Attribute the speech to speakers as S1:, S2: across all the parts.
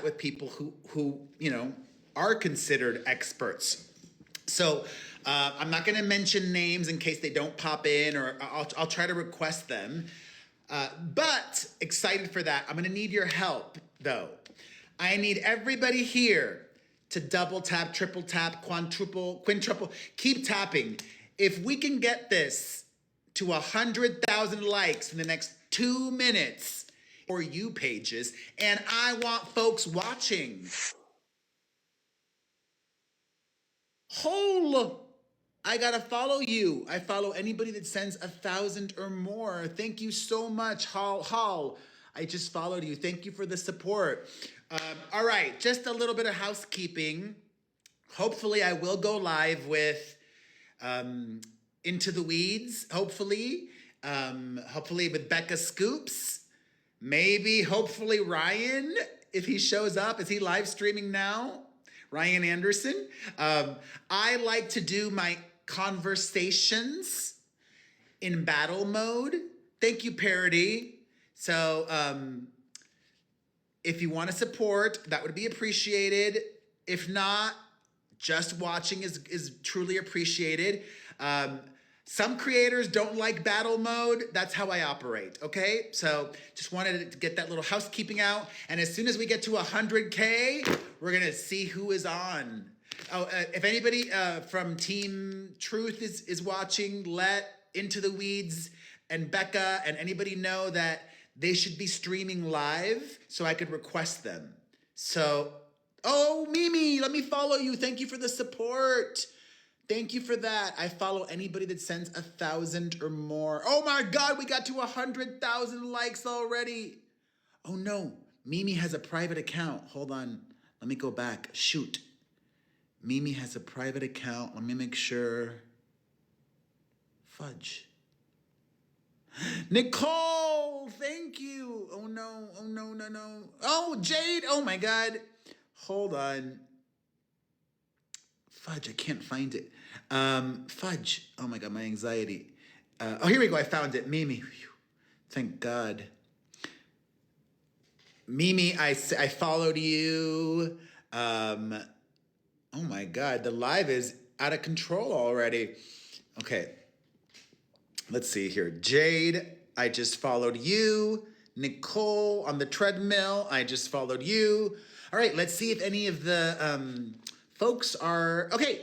S1: with people who are considered experts. So I'm not going to mention names in case they don't pop in, or I'll try to request them. But excited for that. I'm going to need your help, though. I need everybody here to double tap, triple tap, quintuple. Keep tapping. If we can get this to 100,000 likes in the next 2 minutes, or you pages, and I want folks watching. I gotta follow you. I follow anybody that sends 1,000 or more. Thank you so much, Hall. I just followed you. Thank you for the support. All right, just a little bit of housekeeping. Hopefully, I will go live with Into the Weeds. Hopefully with Becca Scoops. Maybe, hopefully, Ryan, if he shows up. Is he live streaming now? Ryan Anderson. I like to do my conversations in battle mode. Thank you, Parody. So if you want to support, that would be appreciated. If not, just watching is truly appreciated. Some creators don't like battle mode. That's how I operate, okay? So just wanted to get that little housekeeping out. And as soon as we get to 100K, we're going to see who is on. Oh, if anybody from Team Truth is watching, let Into the Weeds and Becca and anybody know that they should be streaming live so I could request them. So, oh, Mimi, let me follow you. Thank you for the support. Thank you for that. I follow anybody that sends 1,000 or more. Oh my God, we got to 100,000 likes already. Oh no, Mimi has a private account. Hold on, let me go back. Shoot. Mimi has a private account. Let me make sure. Fudge. Nicole, thank you. Oh no, oh no, no, no. Oh, Jade, oh my God. Hold on. Fudge, I can't find it. Fudge. Oh my God, my anxiety. Oh, here we go. I found it. Mimi. Whew. Thank God. Mimi, I followed you. Oh my God, the live is out of control already. Okay. Let's see here. Jade, I just followed you. Nicole on the treadmill, I just followed you. All right, let's see if any of the folks are, okay.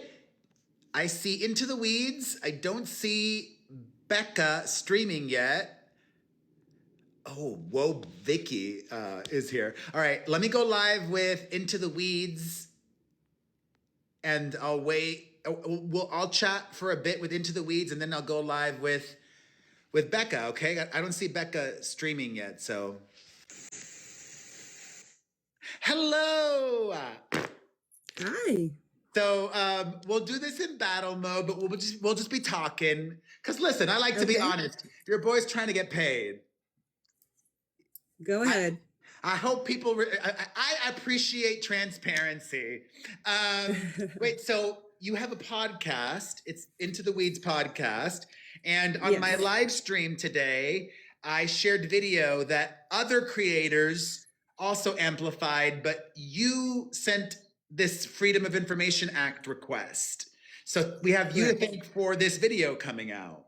S1: I see Into the Weeds. I don't see Becca streaming yet. Oh, whoa, Vicky is here. All right, let me go live with Into the Weeds, and I'll wait. I'll chat for a bit with Into the Weeds, and then I'll go live with Becca. Okay, I don't see Becca streaming yet, so. Hello.
S2: Hi.
S1: So we'll do this in battle mode, but we'll just be talking. Cause listen, I like to be honest. Your boy's trying to get paid.
S2: Go ahead.
S1: I hope people. I appreciate transparency. Wait, so you have a podcast? It's Into the Weeds podcast, and on my live stream today, I shared video that other creators also amplified, but you sent this Freedom of Information Act request. So we have you to thank for this video coming out.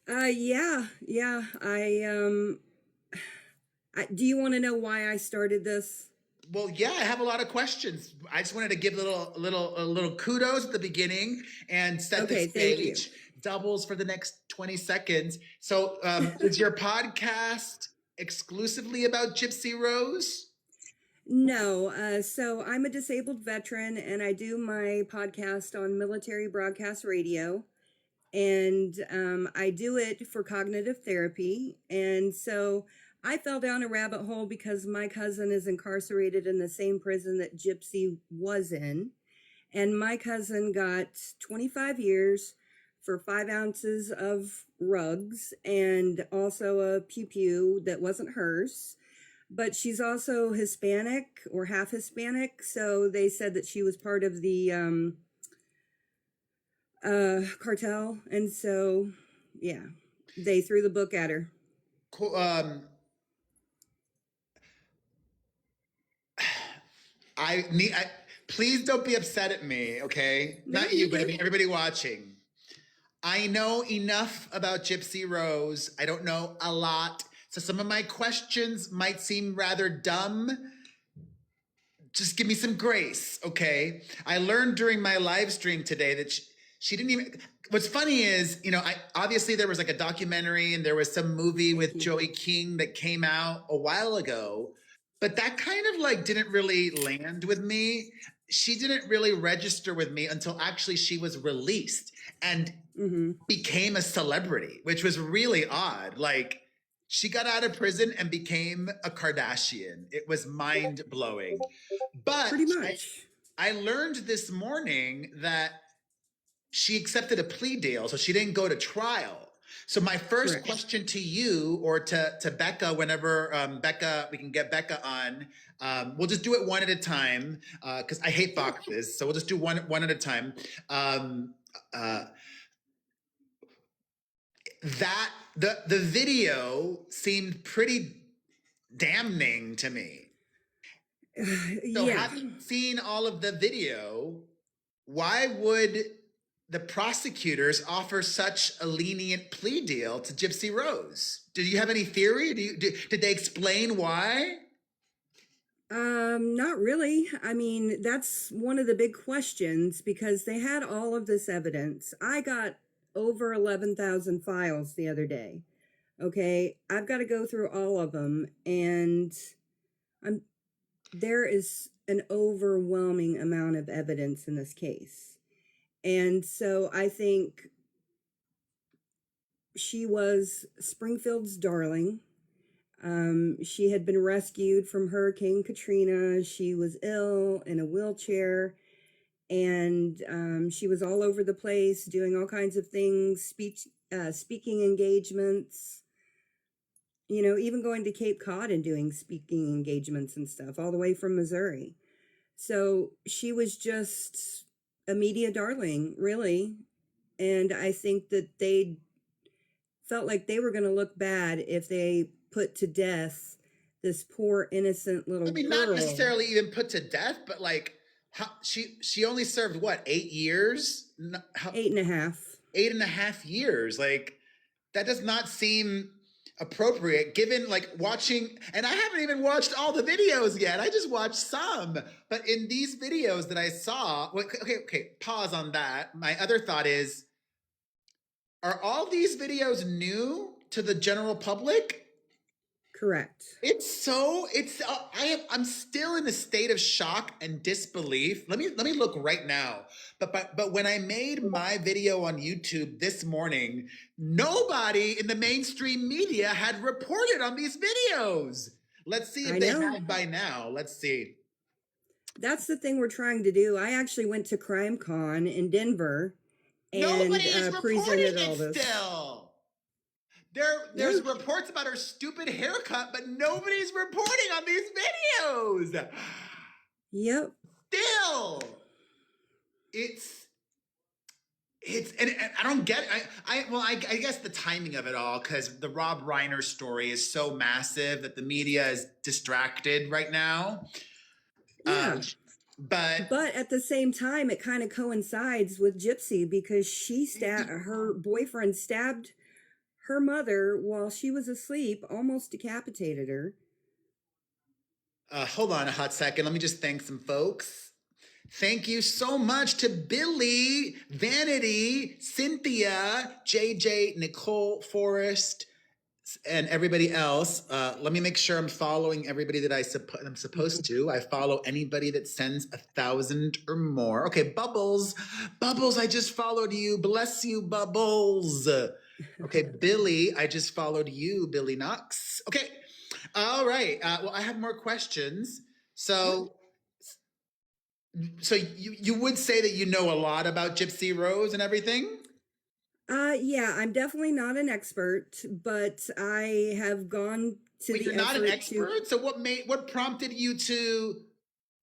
S2: Yeah. Do you want to know why I started this?
S1: Well, yeah, I have a lot of questions. I just wanted to give a little kudos at the beginning and set the stage. Doubles for the next 20 seconds. So is your podcast exclusively about Gypsy Rose?
S2: No. So I'm a disabled veteran, and I do my podcast on military broadcast radio. And I do it for cognitive therapy. And so I fell down a rabbit hole because my cousin is incarcerated in the same prison that Gypsy was in. And my cousin got 25 years for 5 ounces of rugs and also a pew that wasn't hers. But she's also Hispanic or half Hispanic. So they said that she was part of the cartel. And so, yeah, they threw the book at her.
S1: Cool. Please don't be upset at me, okay?
S2: No,
S1: Not
S2: you're
S1: you, but I
S2: good.
S1: mean everybody watching. I know enough about Gypsy Rose. I don't know a lot. So some of my questions might seem rather dumb. Just give me some grace, okay? I learned during my live stream today that she didn't even. What's funny is, I obviously there was like a documentary and there was some movie
S2: Thank
S1: with
S2: you.
S1: Joey King that came out a while ago, but that kind of like didn't really land with me. She didn't really register with me until actually she was released and became a celebrity, which was really odd. Like she got out of prison and became a Kardashian. It was mind blowing. But
S2: Pretty much.
S1: I learned this morning that she accepted a plea deal, so she didn't go to trial. So my first
S2: Correct.
S1: question to you or to Becca, whenever Becca, we can get Becca on. We'll just do it one at a time because I hate boxes. So we'll just do one at a time. That the video seemed pretty damning to me. So
S2: Yeah.
S1: having seen all of the video, why would the prosecutors offer such a lenient plea deal to Gypsy Rose? Do you have any theory? Did they explain why?
S2: Not really. I mean, that's one of the big questions because they had all of this evidence. I got over 11,000 files the other day. Okay, I've got to go through all of them, and there is an overwhelming amount of evidence in this case. And so I think she was Springfield's darling. She had been rescued from Hurricane Katrina. She was ill in a wheelchair, and she was all over the place doing all kinds of things, speaking engagements, even going to Cape Cod and doing speaking engagements and stuff, all the way from Missouri. So she was just a media darling, really. And I think that they felt like they were going to look bad if they put to death this poor innocent little girl.
S1: Not necessarily even put to death, but like she only served what, 8 years?
S2: 8.5.
S1: 8.5 years. Like that does not seem appropriate given like watching, and I haven't even watched all the videos yet. I just watched some. But in these videos that I saw, okay, pause on that. My other thought is, are all these videos new to the general public?
S2: Correct.
S1: I'm still in a state of shock and disbelief. Let me look right now. But when I made my video on YouTube this morning, nobody in the mainstream media had reported on these videos. Let's see if they have by now. Let's see.
S2: That's the thing we're trying to do. I actually went to CrimeCon in Denver and presented all this.
S1: Still. There's reports about her stupid haircut, but nobody's reporting on these videos.
S2: Yep.
S1: Still, and I don't get it. I guess the timing of it all, because the Rob Reiner story is so massive that the media is distracted right now.
S2: Yeah.
S1: But
S2: at the same time, it kind of coincides with Gypsy because her boyfriend stabbed her mother while she was asleep, almost decapitated her.
S1: Hold on a hot second. Let me just thank some folks. Thank you so much to Billy, Vanity, Cynthia, JJ, Nicole, Forrest, and everybody else. Let me make sure I'm following everybody that I'm supposed to. I follow anybody that sends 1,000 or more. Okay, Bubbles, I just followed you. Bless you, Bubbles. Okay, Billy, I just followed you, Billy Knox. Okay, all right. Well, I have more questions. So you would say that you know a lot about Gypsy Rose and everything?
S2: Yeah, I'm definitely not an expert, but I have gone to
S1: Wait,
S2: the
S1: you're not an expert? So what prompted you to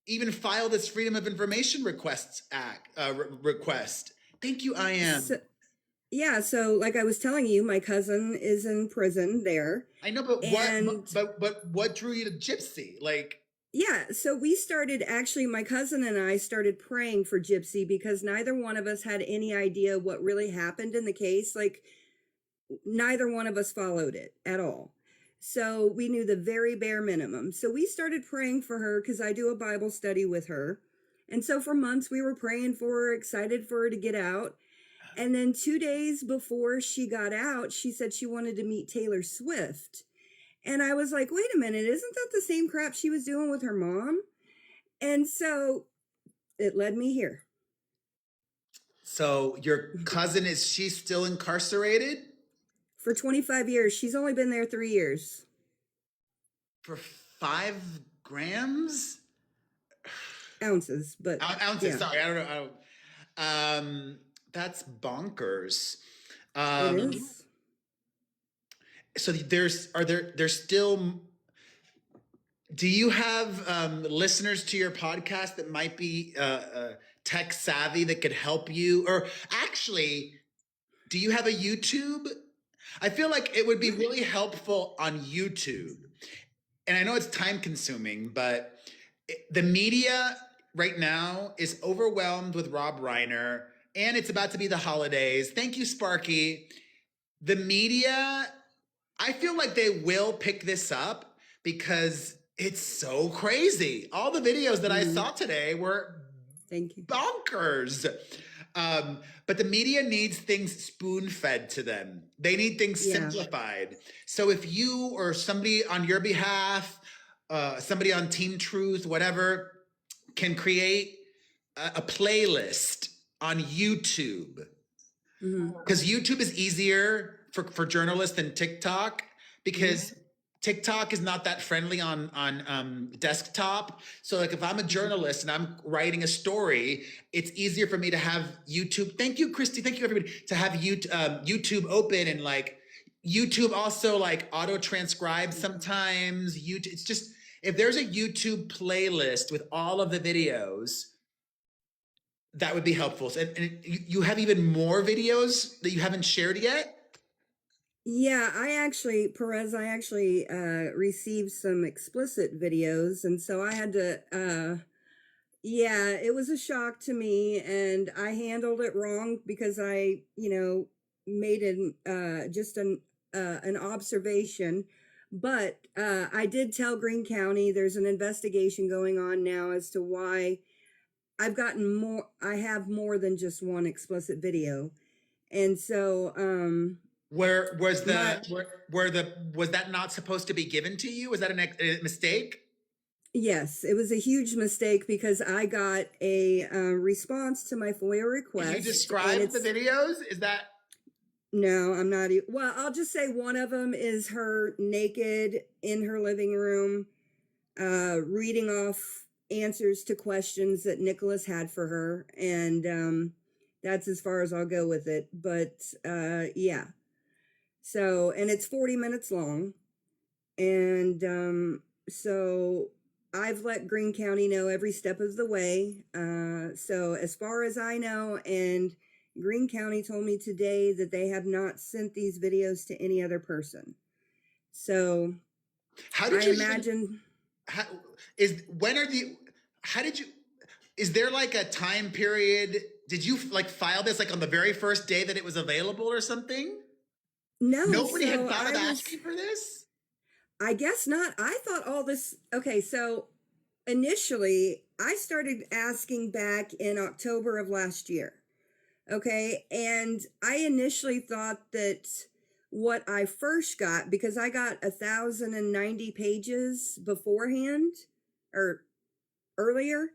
S1: even file this Freedom of Information request? Thank you, I am.
S2: Yeah, so like I was telling you, my cousin is in prison there.
S1: I know, but what drew you to Gypsy? Like,
S2: Yeah, so we started actually, my cousin and I started praying for Gypsy because neither one of us had any idea what really happened in the case. Like, neither one of us followed it at all. So we knew the very bare minimum. So we started praying for her because I do a Bible study with her. And so for months we were praying for her, excited for her to get out. And then 2 days before she got out, she said she wanted to meet Taylor Swift. And I was like, wait a minute, isn't that the same crap she was doing with her mom? And so it led me here.
S1: So your cousin, is she still incarcerated?
S2: For 25 years. She's only been there 3 years.
S1: For 5 grams?
S2: Ounces, but
S1: Ounces,
S2: yeah,
S1: sorry, I don't know. That's bonkers.
S2: it is.
S1: So there's still, do you have listeners to your podcast that might be tech savvy that could help you? Or actually, do you have a YouTube? I feel like it would be really helpful on YouTube. And I know it's time consuming, but the media right now is overwhelmed with Rob Reiner, and it's about to be the holidays. Thank you, Sparky. The media, I feel like they will pick this up because it's so crazy. All the videos that I saw today were
S2: Thank you.
S1: bonkers. But the media needs things spoon fed to them. They need things simplified. So if you or somebody on your behalf, somebody on Team Truth, whatever, can create a playlist on YouTube, because YouTube is easier for journalists than TikTok, because TikTok is not that friendly on desktop. So like if I'm a journalist and I'm writing a story, it's easier for me to have YouTube. Thank you, Christy. Thank you, everybody. To have YouTube open, and like YouTube also like auto transcribes sometimes. YouTube, it's just, if there's a YouTube playlist with all of the videos, that would be helpful. And you have even more videos that you haven't shared yet?
S2: Yeah, Perez, I actually received some explicit videos, and so I had to, yeah, it was a shock to me, and I handled it wrong because I, made just an observation. But I did tell Greene County there's an investigation going on now as to why I have more than just one explicit video. And so,
S1: Where was was that not supposed to be given to you? Was that a mistake?
S2: yes, it was a huge mistake because I got a response to my FOIA request.
S1: Can you describe the videos? Is that?
S2: No, I'm not. Well, I'll just say one of them is her naked in her living room, reading off answers to questions that Nicholas had for her. And that's as far as I'll go with it. But yeah. So, and it's 40 minutes long. And so I've let Greene County know every step of the way. So as far as I know, and Greene County told me today that they have not sent these videos to any other person. So
S1: how did
S2: I
S1: you
S2: imagine
S1: is there like a time period? Did you like file this like on the very first day that it was available or something?
S2: No.
S1: Nobody had thought of asking for this?
S2: I guess not. I thought all this, okay, so initially I started asking back in October of last year. Okay. And I initially thought that what I first got, because I got 1,090 pages beforehand or earlier,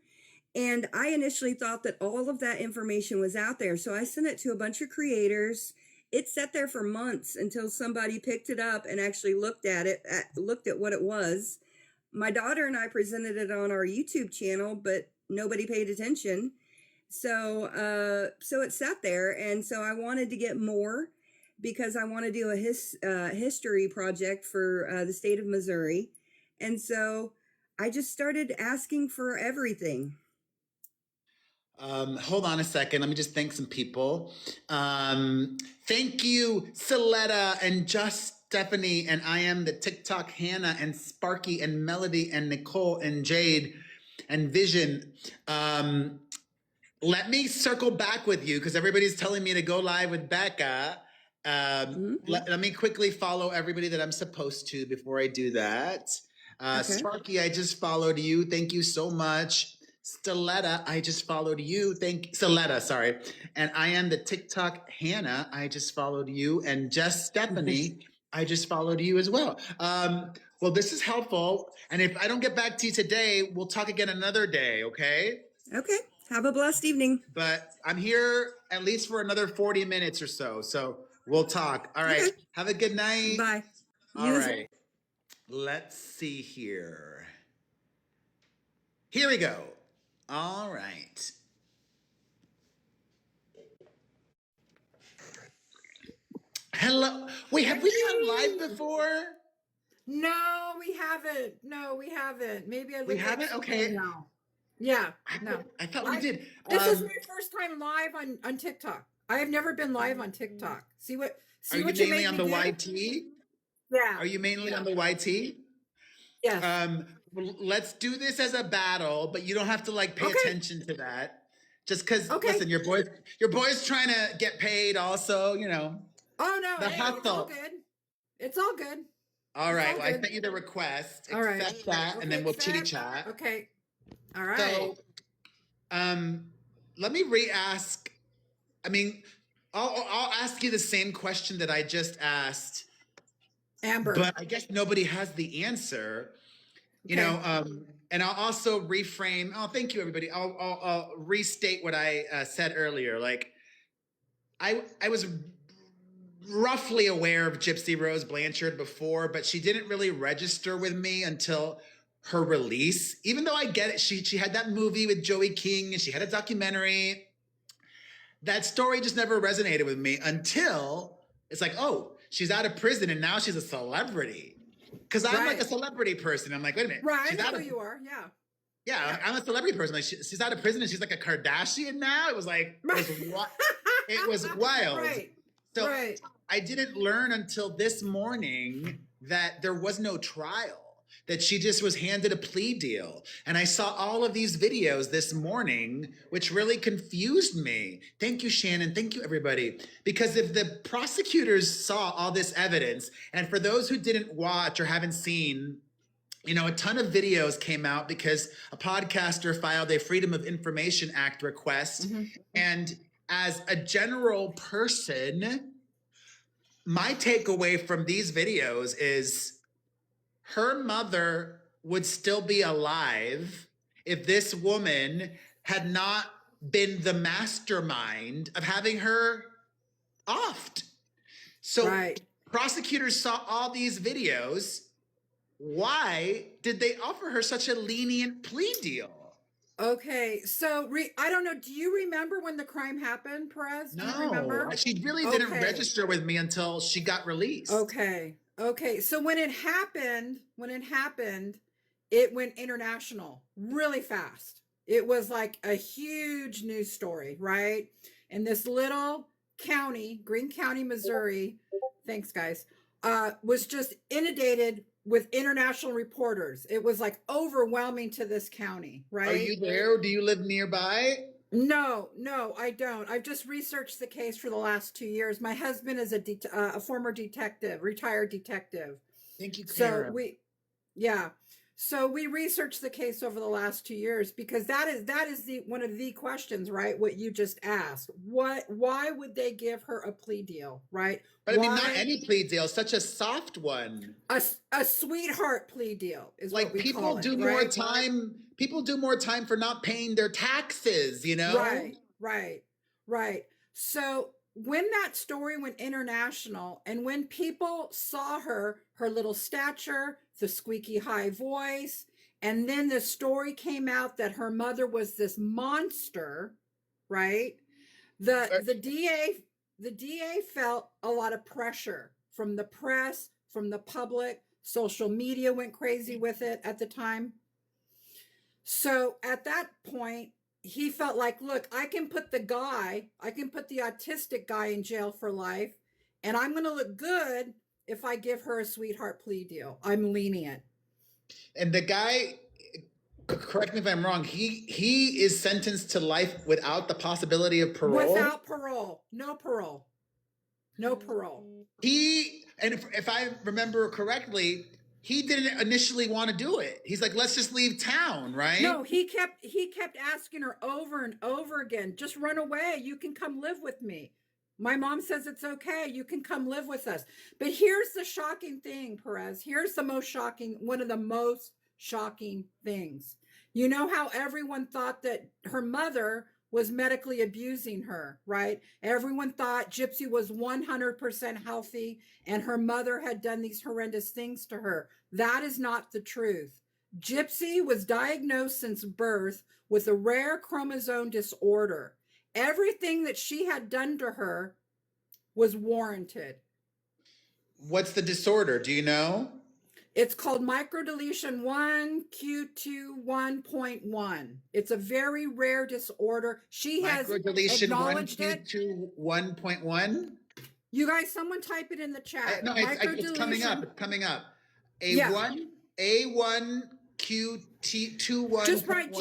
S2: and I initially thought that all of that information was out there. So I sent it to a bunch of creators. It sat there for months until somebody picked it up and actually looked at it, looked at what it was. My daughter and I presented it on our YouTube channel, but nobody paid attention. So it sat there, and so I wanted to get more because I want to do a history project for the state of Missouri, and so I just started asking for everything.
S1: Hold on a second. Let me just thank some people. Thank you, Saletta and Stephanie, and I am the TikTok Hannah, and Sparky, and Melody, and Nicole, and Jade, and Vision. Let me circle back with you because everybody's telling me to go live with Becca. Let me quickly follow everybody that I'm supposed to before I do that.
S2: Okay.
S1: Sparky, I just followed you. Thank you so much. Stiletta, I just followed you. Stiletta, sorry. And I am the TikTok Hannah. I just followed you. And Just Stephanie, I just followed you as well. Well, this is helpful. And if I don't get back to you today, we'll talk again another day, okay?
S2: Okay. Have a blessed evening.
S1: But I'm here at least for another 40 minutes or so. So we'll talk. All right.
S2: Okay.
S1: Have a good night.
S2: Bye.
S1: All right. Let's see here. Here we go. All right. Hello. Wait, have we been live before?
S3: No, we haven't. No, we haven't. Maybe I
S1: We
S3: look
S1: haven't?
S3: like
S1: Okay.
S3: now. Yeah, no.
S1: I thought we did.
S3: This is my first time live on TikTok. I have never been live on TikTok. See what
S1: Are you
S3: what
S1: mainly
S3: made
S1: on
S3: me
S1: the
S3: do?
S1: YT?
S3: Yeah.
S1: Are you mainly on the YT?
S3: Yes.
S1: Well, let's do this as a battle, but you don't have to like pay
S3: Okay.
S1: attention to that. Just because,
S3: Okay.
S1: listen, your boy's trying to get paid, also, you know.
S3: Oh no,
S1: The
S3: hey, it's all
S1: hustle.
S3: good. It's all good.
S1: All right.
S3: all
S1: Well, I
S3: good.
S1: sent you the request.
S3: All right.
S1: Accept that, and then we'll chitty
S3: accept.
S1: chat.
S3: Okay. All right.
S1: So, let me re-ask. I mean, I'll ask you the same question that I just asked,
S3: Amber.
S1: but I guess nobody has the answer. You
S3: Okay.
S1: know, and I'll also reframe. Oh, thank you, everybody. I'll restate what I said earlier. Like, I was roughly aware of Gypsy Rose Blanchard before, but she didn't really register with me until her release. Even though I get it, she had that movie with Joey King and she had a documentary. That story just never resonated with me until it's like, oh, she's out of prison and now she's a celebrity. Because I'm like a
S3: Right.
S1: celebrity person. I'm like, wait a minute.
S3: Right. I
S1: She's
S3: know
S1: out
S3: who
S1: of,
S3: you are. Yeah.
S1: yeah, I'm a celebrity person. Like she's out of prison and she's like a Kardashian now. It was like, it was wild.
S3: Right.
S1: So
S3: Right.
S1: I didn't learn until this morning that there was no trial, that she just was handed a plea deal. And I saw all of these videos this morning, which really confused me. Thank you, Shannon. Thank you, everybody. Because if the prosecutors saw all this evidence, and for those who didn't watch or haven't seen, you know, a ton of videos came out because a podcaster filed a Freedom of Information Act request. And as a general person, my takeaway from these videos is her mother would still be alive if this woman had not been the mastermind of having her offed. So
S3: Right.
S1: prosecutors saw all these videos. Why did they offer her such a lenient plea deal?
S3: Okay, so I don't know. Do you remember when the crime happened, Perez? Do you remember?
S1: No, she really didn't
S3: Okay.
S1: register with me until she got released.
S3: Okay. Okay. So when it happened, it went international really fast. It was like a huge news story, right? And this little county, Greene County, Missouri, thanks guys, was just inundated with international reporters. It was like overwhelming to this county, right?
S1: Are you there? Do you live nearby?
S3: No, I don't. I've just researched the case for the last 2 years. My husband is a former detective, retired detective.
S1: Thank you,
S3: So
S1: Karen.
S3: so we researched the case over the last 2 years because that is the one of the questions, right? What you just asked. Why would they give her a plea deal, right?
S1: But I mean, not any plea deal, such a soft one.
S3: A sweetheart plea deal is
S1: Like
S3: what we
S1: people
S3: call it,
S1: do
S3: right?
S1: more time. People do more time for not paying their taxes. You know.
S3: Right. So when that story went international and when people saw her little stature, the squeaky high voice, and then the story came out that her mother was this monster, right? The DA felt a lot of pressure from the press, from the public. Social media went crazy with it at the time. So at that point, he felt like, look, I can put the autistic guy in jail for life, and I'm going to look good if I give her a sweetheart plea deal. I'm lenient.
S1: And the guy, correct me if I'm wrong, he is sentenced to life without the possibility of parole.
S3: Without parole. No parole. No parole.
S1: And if I remember correctly, he didn't initially want to do it. He's like, let's just leave town, right?
S3: No, he kept asking her over and over again, just run away. You can come live with me. My mom says it's okay. You can come live with us. But here's the shocking thing, Perez. Here's the most shocking, one of the most shocking things. You know how everyone thought that her mother was medically abusing her, right? Everyone thought Gypsy was 100% healthy and her mother had done these horrendous things to her. That is not the truth. Gypsy was diagnosed since birth with a rare chromosome disorder. Everything that she had done to her was warranted.
S1: What's the disorder? Do you know?
S3: It's called microdeletion 1q21.1. It's a very rare disorder. She has acknowledged it.
S1: Microdeletion 1q1.1?
S3: You guys, someone type it in the chat.
S1: No, it's coming up. It's coming up. A1 A1QT21.
S3: Just write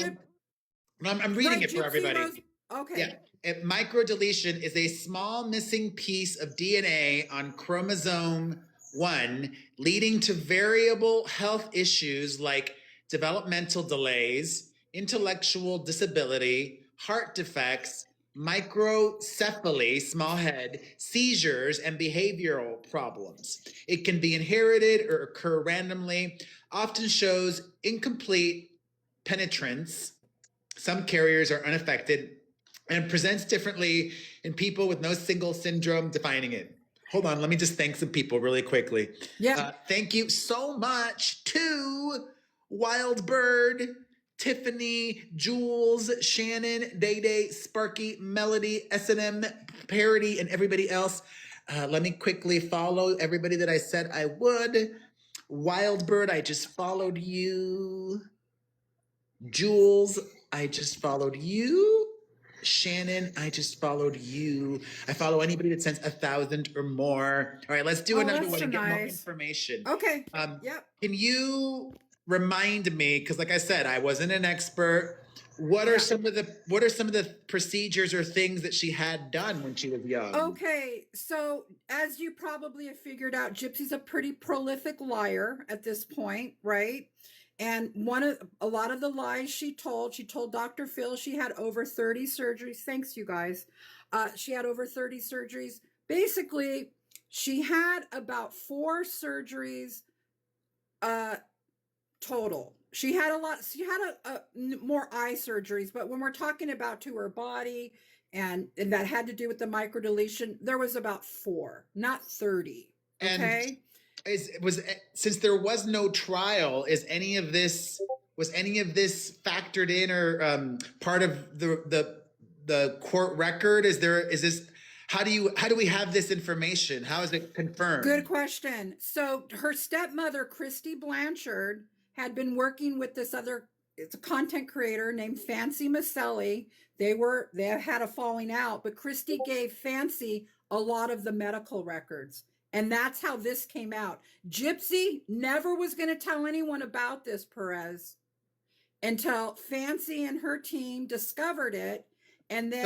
S1: I'm reading it for everybody.
S3: Okay.
S1: Yeah. Microdeletion is a small missing piece of DNA on chromosome 1, leading to variable health issues like developmental delays, intellectual disability, heart defects, microcephaly, small head, seizures, and behavioral problems. It can be inherited or occur randomly, often shows incomplete penetrance. Some carriers are unaffected and presents differently in people with no single syndrome defining it. Hold on, let me just thank some people really quickly.
S3: Yeah.
S1: Thank you so much to Wild Bird, Tiffany, Jules, Shannon, Day Day, Sparky, Melody, S&M, Parody, and everybody else. Let me quickly follow everybody that I said I would. Wild Bird, I just followed you. Jules, I just followed you. Shannon, I just followed you. I follow anybody that sends 1,000 or more. All right, let's do another one and get more information.
S3: Okay. Yep.
S1: Can you remind me, because like I said, I wasn't an expert. What are some of the procedures or things that she had done when she was young?
S3: Okay, so as you probably have figured out, Gypsy's a pretty prolific liar at this point, right? And a lot of the lies she told Dr. Phil she had over 30 surgeries. Thanks, you guys. She had over 30 surgeries. Basically, she had about 4 surgeries total. She had more eye surgeries, but when we're talking about to her body and that had to do with the microdeletion, there was about 4, not 30. Okay.
S1: Since there was no trial, was any of this factored in or part of the court record? How do we have this information? How is it confirmed?
S3: Good question. So her stepmother, Christy Blanchard, had been working with it's a content creator named Fancy Maselli. They had a falling out, but Christy gave Fancy a lot of the medical records. And that's how this came out. Gypsy never was going to tell anyone about this, Perez, until Fancy and her team discovered it. And then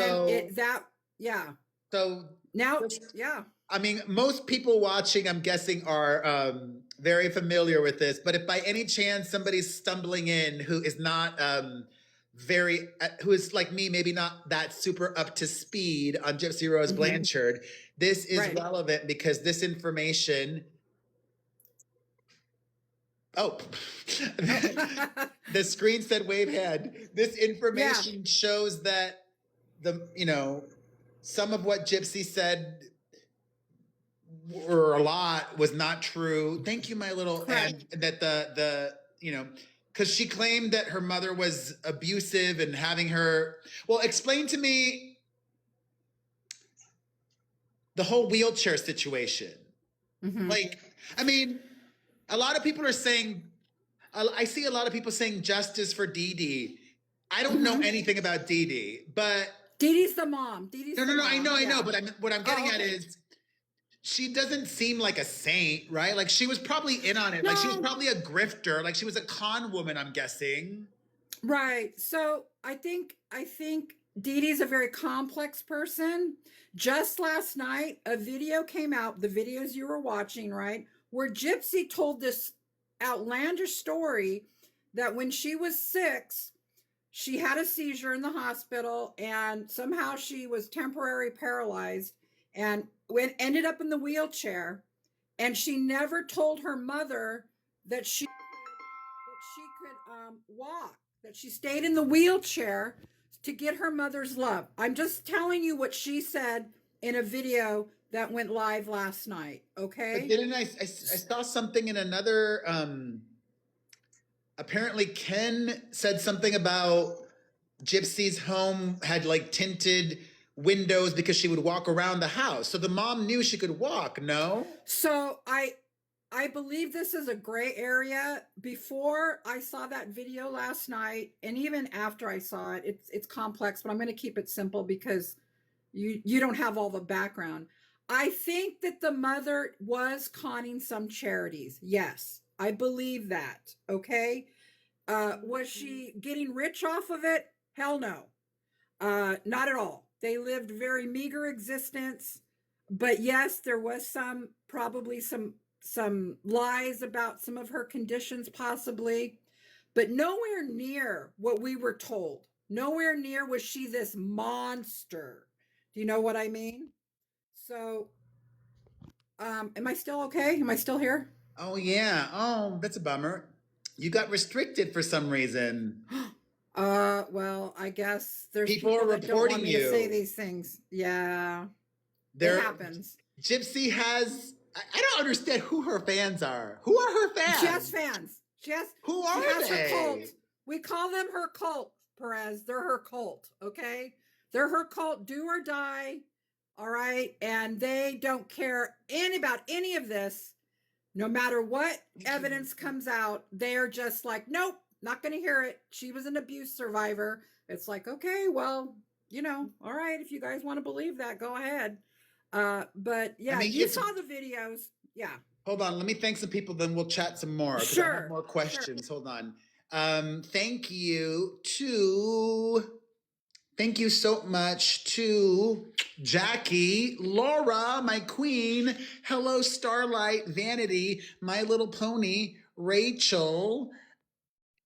S1: I mean, most people watching, I'm guessing, are very familiar with this. But if by any chance somebody's stumbling in who is not who is like me, maybe not that super up to speed on Gypsy Rose Blanchard, this is relevant because this information. Oh, the screen said wave head. This information shows that some of what Gypsy said, or a lot, was not true. Thank you, my little, and that because she claimed that her mother was abusive and having her. Well, explain to me the whole wheelchair situation. Like, I mean, a lot of people are saying, I see a lot of people saying justice for Dee Dee. I don't know anything about Dee Dee, but
S3: Dee Dee's the mom.
S1: No, I know. But what I'm getting at is, she doesn't seem like a saint, right? Like she was probably in on it. Like she was
S3: No,
S1: probably a grifter. Like she was a con woman, I'm guessing.
S3: right. So I think Dee Dee's a very complex person. Just last night, a video came out, the videos you were watching, right? Where Gypsy told this outlandish story that when she was 6, she had a seizure in the hospital and somehow she was temporarily paralyzed and ended up in the wheelchair, and she never told her mother that she could walk, that she stayed in the wheelchair to get her mother's love. I'm just telling you what she said in a video that went live last night,
S1: But
S3: okay?
S1: didn't I saw something in another apparently Ken said something about Gypsy's home had like tinted windows because she would walk around the house. So the mom knew she could walk, no?
S3: So I believe this is a gray area. Before I saw that video last night, and even after I saw it, it's complex, but I'm going to keep it simple because you don't have all the background. I think that the mother was conning some charities. Yes, I believe that. Okay. Was she getting rich off of it? Hell no. Not at all. They lived very meager existence, but yes, there was probably some lies about some of her conditions, possibly, but nowhere near what we were told. Nowhere near was she this monster. Do you know what I mean? So, am I still okay? Am I still here?
S1: Oh yeah. Oh, that's a bummer. You got restricted for some reason.
S3: Well, I guess there's
S1: People are
S3: people that don't want
S1: reporting
S3: me to say
S1: you.
S3: these things. Yeah, it
S1: There
S3: happens.
S1: Gypsy has I don't understand who her fans are. Who are her
S3: She has
S1: fans?
S3: fans.
S1: Who
S3: She
S1: are
S3: has her cult.
S1: they?
S3: We call them her cult, Perez. They're her cult, okay? They're her cult, do or die. All right. And they don't care about any of this. No matter what evidence comes out, they're just like, nope, not going to hear it. She was an abuse survivor. It's like, okay, well, all right, if you guys want to believe that, go ahead. But
S1: I
S3: yeah,
S1: mean,
S3: you
S1: it's
S3: saw the videos. Yeah.
S1: hold on. Let me thank some people. Then we'll chat some more because I have
S3: Sure.
S1: more
S3: Sure.
S1: questions. Hold on. Thank you to. Thank you so much to Jackie, Laura, my queen. Hello, Starlight, Vanity, My Little Pony, Rachel,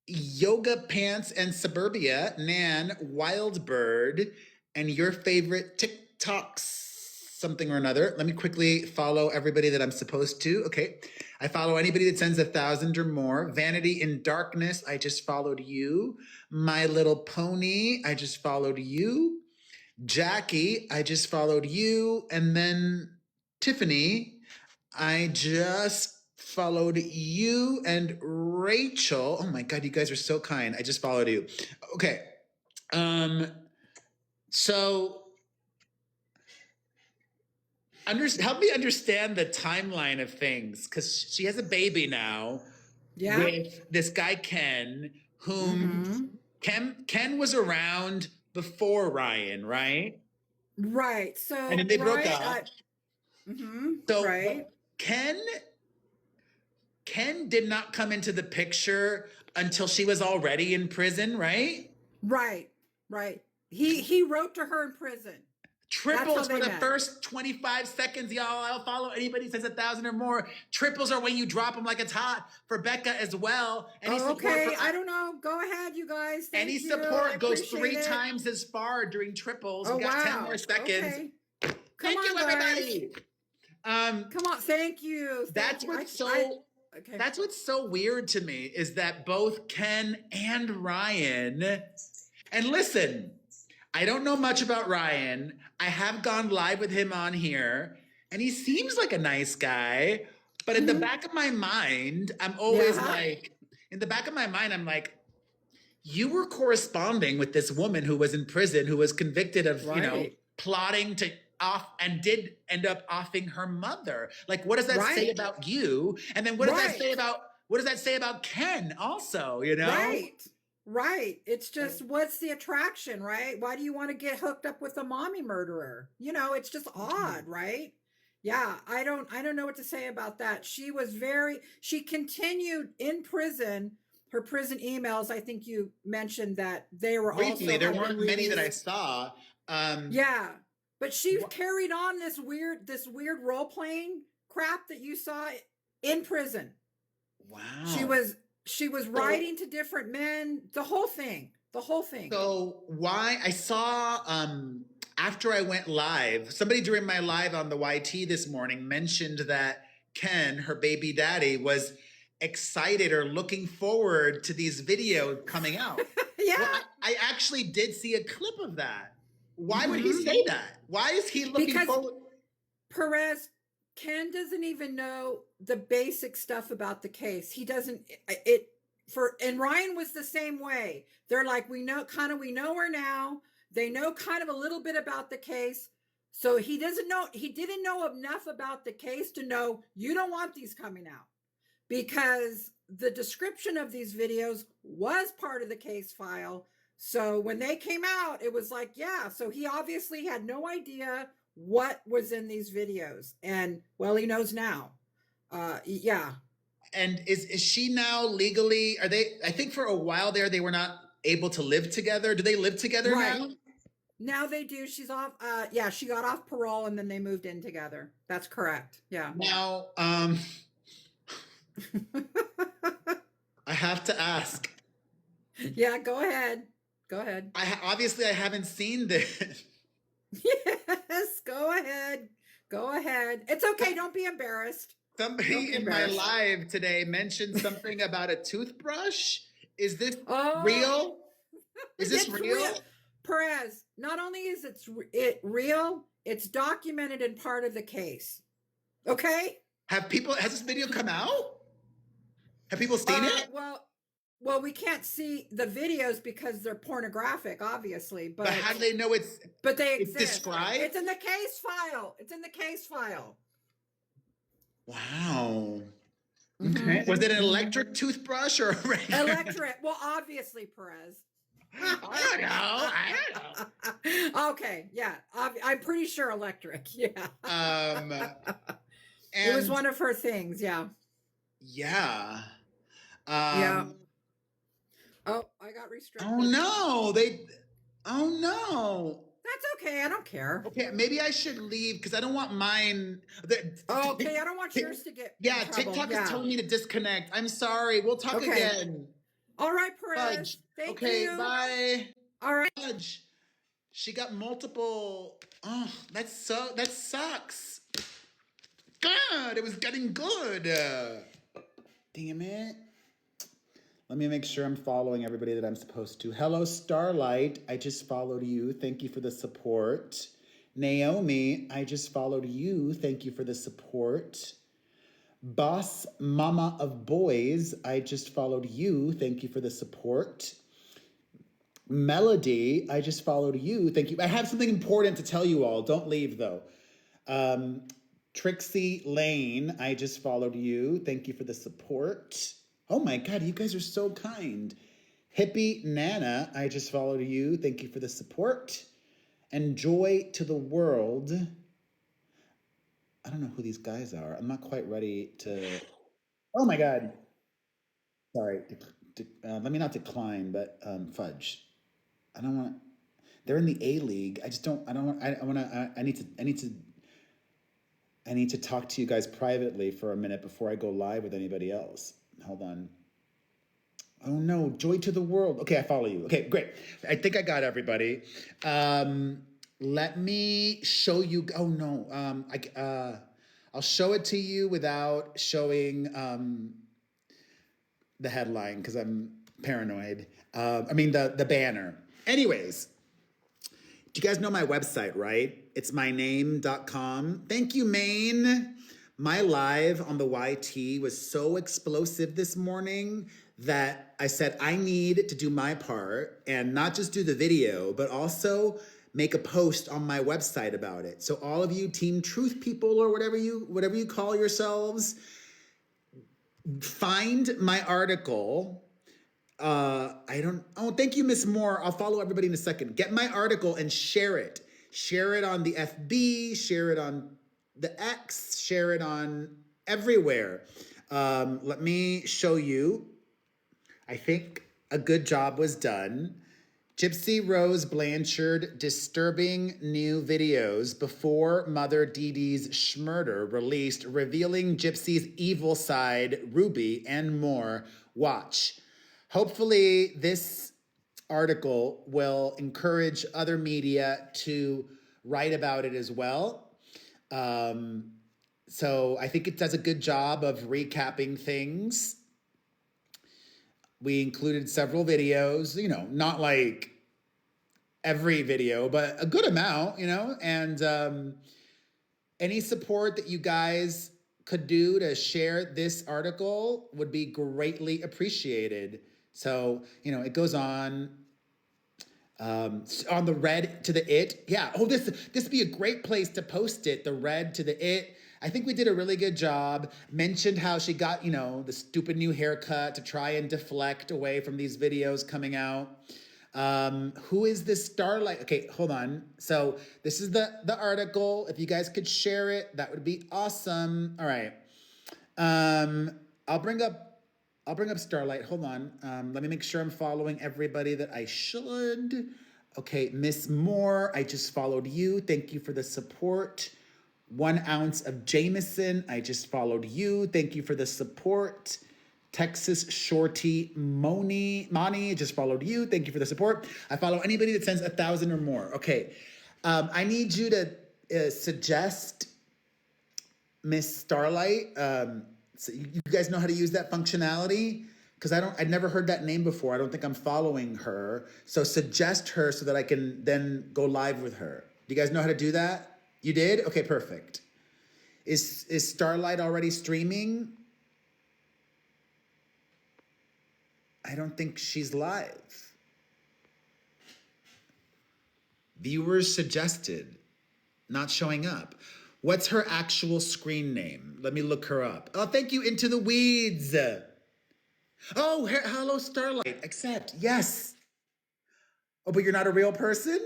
S1: Yoga Pants and Suburbia, Nan, Wildbird, and your favorite TikToks, something or another. Let me quickly follow everybody that I'm supposed to. Okay. I follow anybody that sends 1,000 or more. Vanity in Darkness, I just followed you. My Little Pony, I just followed you. Jackie, I just followed you. And then Tiffany, I just followed you and Rachel. Oh my God, you guys are so kind. I just followed you. Okay. Um, so help me understand the timeline of things because she has a baby now
S3: Yeah.
S1: with this guy Ken, whom
S3: Mm-hmm.
S1: Ken was around before Ryan, right?
S3: Right.
S1: And
S3: So,
S1: then they broke
S3: right.
S1: up.
S3: Mm-hmm.
S1: So
S3: Right.
S1: Ken did not come into the picture until she was already in prison, right?
S3: Right. Right. He wrote to her in prison. That's how
S1: Triples for
S3: they
S1: the
S3: met.
S1: first 25 seconds, y'all. I'll follow anybody who says 1,000 or more. Triples are when you drop them like it's hot. For Becca as well. Any
S3: Oh,
S1: support
S3: okay.
S1: for
S3: I don't know. Go ahead, you guys. Thank
S1: any
S3: you. I
S1: support goes
S3: appreciate
S1: 3
S3: it.
S1: times as far during triples.
S3: Oh,
S1: We got 10
S3: wow.
S1: more seconds.
S3: Okay.
S1: Thank you,
S3: on, guys.
S1: everybody.
S3: Come on. Thank you.
S1: That's
S3: you.
S1: what's
S3: Okay.
S1: That's what's so weird to me is that both Ken and Ryan, and listen, I don't know much about Ryan. I have gone live with him on here, and he seems like a nice guy. But in the back of my mind, I'm always like, in the back of my mind, I'm like, you were corresponding with this woman who was in prison, who was convicted of, plotting to off and did end up offing her mother. Like, what does that say about you? And then what does that say about Ken also,
S3: Right. It's just, what's the attraction, right? Why do you want to get hooked up with a mommy murderer? It's just odd, right? Yeah, I don't know what to say about that. She continued in prison, her prison emails. I think you mentioned that they were
S1: Briefly,
S3: also
S1: there
S3: had been
S1: weren't many that I
S3: released.
S1: saw. Um,
S3: Yeah. But she
S1: wh-
S3: carried on this weird role playing crap that you saw in prison. She
S1: wow.
S3: was she was
S1: So,
S3: writing to different men, the whole thing. The whole thing.
S1: so why I saw after I went live, somebody during my live on the YT this morning mentioned that Ken, her baby daddy, was excited or looking forward to these videos coming out. Well,
S3: Yeah.
S1: I actually did see a clip of that. Why would he
S3: Mhm.
S1: say that? Why is he looking
S3: Because
S1: forward?
S3: Perez, Ken doesn't even know the basic stuff about the case. He doesn't it for and Ryan was the same way. They're like, we know her now. They know kind of a little bit about the case. So he didn't know enough about the case to know you don't want these coming out because the description of these videos was part of the case file. So when they came out, it was like, yeah, so he obviously had no idea what was in these videos. And well, he knows now. Yeah.
S1: And is she now legally? Are they? I think for a while there they were not able to live together. Do they live together
S3: Right.
S1: now?
S3: Now they do. She's off. Yeah, she got off parole and then they moved in together. That's correct. Yeah.
S1: Now, I have to ask.
S3: Yeah, go ahead. Go ahead.
S1: Obviously I haven't seen this.
S3: Yes, go ahead. Go ahead. It's okay. Don't be embarrassed. Don't
S1: Somebody
S3: be
S1: in my
S3: embarrassed.
S1: live today mentioned something about a toothbrush. Is this
S3: Oh,
S1: real? Is this
S3: it's
S1: real?
S3: real. Perez, not only is it real, it's documented and part of the case. Okay?
S1: Has this video come out? Have people seen it?
S3: Well, we can't see the videos because they're pornographic, obviously,
S1: But how do they know
S3: but they
S1: it's
S3: exist.
S1: described?
S3: It's in the case file. It's in the case file.
S1: Wow. Okay.
S3: Mhm.
S1: Was it an electric toothbrush or a regular?
S3: Electric. Well, obviously, Perez.
S1: I don't know.
S3: Okay, yeah. I'm pretty sure electric. Yeah. It was
S1: And
S3: one of her things. Yeah.
S1: yeah.
S3: Yeah.
S1: Um,
S3: Oh, I got restricted.
S1: oh no, oh no.
S3: That's okay. I don't care.
S1: Okay, maybe I should leave because I don't want mine.
S3: Okay, I don't want yours to get
S1: Yeah,
S3: in trouble.
S1: TikTok
S3: Yeah.
S1: is telling me to disconnect. I'm sorry. We'll talk
S3: Okay.
S1: again.
S3: All right, Perez.
S1: Fudge.
S3: Thank
S1: Okay,
S3: you.
S1: bye.
S3: All right.
S1: Fudge. She got multiple. Oh, that sucks. God, it was getting good. Damn it. Let me make sure I'm following everybody that I'm supposed to. Hello, Starlight. I just followed you. Thank you for the support. Naomi, I just followed you. Thank you for the support. Boss Mama of Boys, I just followed you. Thank you for the support. Melody, I just followed you. Thank you. I have something important to tell you all. Don't leave, though. Trixie Lane, I just followed you. Thank you for the support. Oh my God, you guys are so kind. Hippie Nana, I just followed you. Thank you for the support. And Joy to the World. I don't know who these guys are. I'm not quite ready to. Oh my God. Sorry. Let me not decline, but fudge. I don't want. They're in the A League. I just don't. I don't want. I want to. I need to. I need to talk to you guys privately for a minute before I go live with anybody else. Hold on. Oh no, joy to the world. Okay, I follow you. Okay, great. I think I got everybody. Let me show you. Oh no, I'll show it to you without showing the headline because I'm paranoid. I mean the banner. Anyways, do you guys know my website, right? It's myname.com. Thank you, Maine. My live on the YT was so explosive this morning that I said I need to do my part and not just do the video, but also make a post on my website about it. So all of you Team Truth people or whatever you call yourselves, find my article. Thank you, Miss Moore. I'll follow everybody in a second. Get my article and share it. Share it on the FB, share it on the X, share it on everywhere. Let me show you. I think a good job was done. Gypsy Rose Blanchard disturbing new videos before Mother Dee Dee's Schmurder released, revealing Gypsy's evil side, Ruby, and more. Watch. Hopefully, this article will encourage other media to write about it as well. So I think it does a good job of recapping things. We included several videos, not like every video, but a good amount, and any support that you guys could do to share this article would be greatly appreciated. So, it goes on the red to the it. Yeah. Oh, this would be a great place to post it. The red to the it. I think we did a really good job. Mentioned how she got, the stupid new haircut to try and deflect away from these videos coming out. Who is this Starlight? Okay, hold on. So this is the article. If you guys could share it, that would be awesome. All right. I'll bring up Starlight. Hold on. Let me make sure I'm following everybody that I should. Okay, Miss Moore, I just followed you. Thank you for the support. 1 ounce of Jameson, I just followed you. Thank you for the support. Texas Shorty Moni, I just followed you. Thank you for the support. I follow anybody that sends 1,000 or more. Okay, I need you to suggest Miss Starlight. So you guys know how to use that functionality? Because I'd never heard that name before. I don't think I'm following her. So suggest her so that I can then go live with her. Do you guys know how to do that? You did? Okay, perfect. Is Starlight already streaming? I don't think she's live. Viewers suggested, not showing up. What's her actual screen name? Let me look her up. Oh, thank you, Into the Weeds. Oh, hello, Starlight. Accept, yes. Oh, but you're not a real person?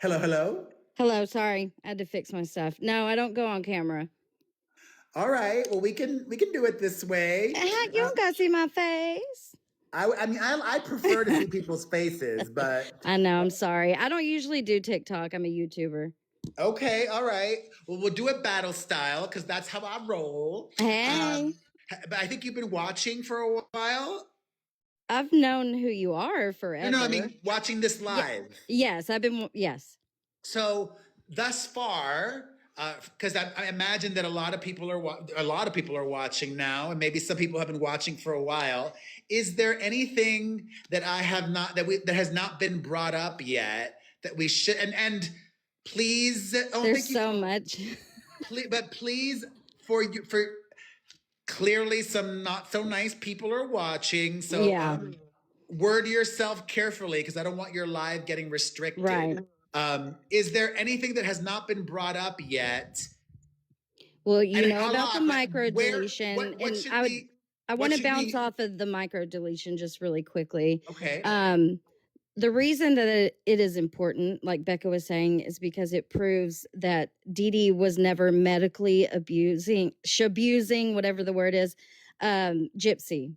S1: Hello, hello?
S4: Hello, sorry. I had to fix my stuff. No, I don't go on camera.
S1: All right, well, we can do it this way.
S4: You don't gotta see my face.
S1: I prefer to see people's faces, but...
S4: I know, I'm sorry. I don't usually do TikTok. I'm a YouTuber.
S1: Okay, all right. Well, we'll do it battle style, because that's how I roll.
S4: Hey.
S1: But I think you've been watching for a while.
S4: I've known who you are forever.
S1: No, I mean, watching this live.
S4: Yes, yes.
S1: So thus far, because I imagine that a lot of people are watching now, and maybe some people have been watching for a while. Is there anything that that has not been brought up yet that we should and please? Oh,
S4: there's so much.
S1: Please for clearly some not so nice people are watching. So
S4: yeah.
S1: Word yourself carefully, because I don't want your live getting restricted.
S4: Right.
S1: Is there anything that has not been brought up yet?
S4: Well, you know about the micro deletion, and I want to bounce off of the micro deletion just really quickly.
S1: Okay.
S4: The reason that it is important, like Becca was saying, is because it proves that Dee Dee was never medically abusing, whatever the word is, Gypsy.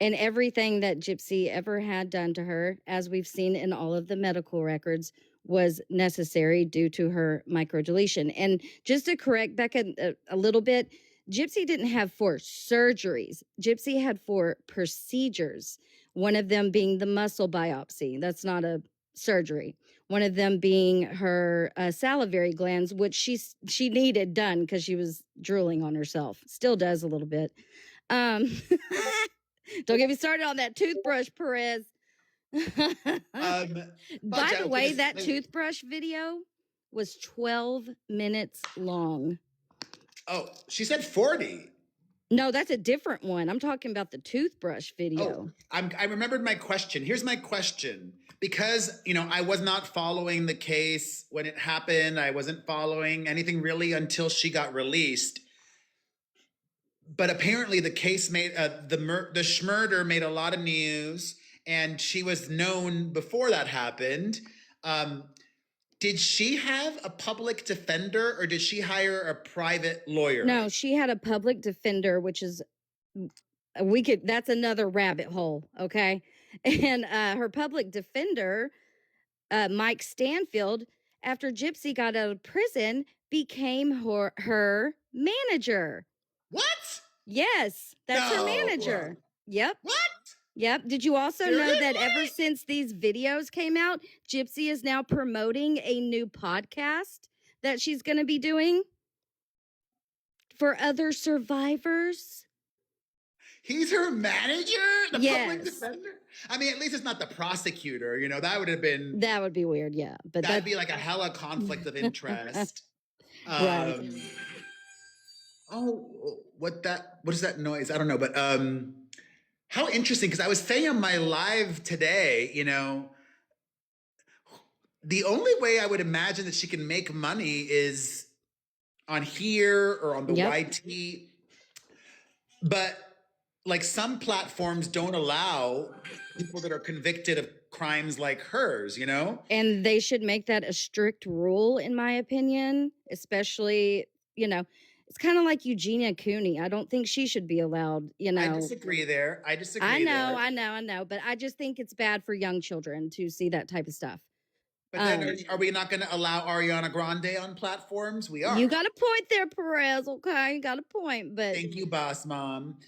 S4: And everything that Gypsy ever had done to her, as we've seen in all of the medical records, was necessary due to her microdeletion. And just to correct Becca a little bit, Gypsy didn't have 4 surgeries. Gypsy had 4 procedures, one of them being the muscle biopsy. That's not a surgery. One of them being her salivary glands, which she needed done because she was drooling on herself. Still does a little bit. Don't get me started on that toothbrush, Perez. By the way, that toothbrush video was 12 minutes long.
S1: Oh, she said 40.
S4: No, that's a different one. I'm talking about the toothbrush video.
S1: Oh, I remembered my question. Here's my question. Because, I was not following the case when it happened. I wasn't following anything really until she got released. But apparently the case made, the Schmurder made a lot of news, and she was known before that happened. did she have a public defender or did she hire a private lawyer?
S4: No, she had a public defender, which is that's another rabbit hole, okay? And her public defender, Mike Stanfield, after Gypsy got out of prison, became her manager.
S1: What?
S4: Yes, that's her
S1: No.
S4: manager. Yep.
S1: What?
S4: Yep. Did you also know that ever
S1: Seriously?
S4: since these videos came out, Gypsy is now promoting a new podcast that she's going to be doing for other survivors?
S1: He's her manager? The public
S4: Yes.
S1: defender? I mean, at least it's not the prosecutor. You know, that would have been,
S4: That would be weird, yeah. But
S1: that'd be like a hella conflict of interest.
S4: Right.
S1: Oh, what is that noise? I don't know, but how interesting, because I was saying on my live today, you know, the only way I would imagine that she can make money is on here or on the
S4: Yep.
S1: YT. But like some platforms don't allow people that are convicted of crimes like hers, you know?
S4: And they should make that a strict rule, in my opinion, especially, you know, it's kind of like Eugenia Cooney. I don't think she should be allowed, you know.
S1: I disagree there. I disagree
S4: I know,
S1: there.
S4: I know. But I just think it's bad for young children to see that type of stuff.
S1: But then are we not going to allow Ariana Grande on platforms? We are.
S4: You got a point there, Perez. Okay, you got a point. But
S1: Thank you, boss mom.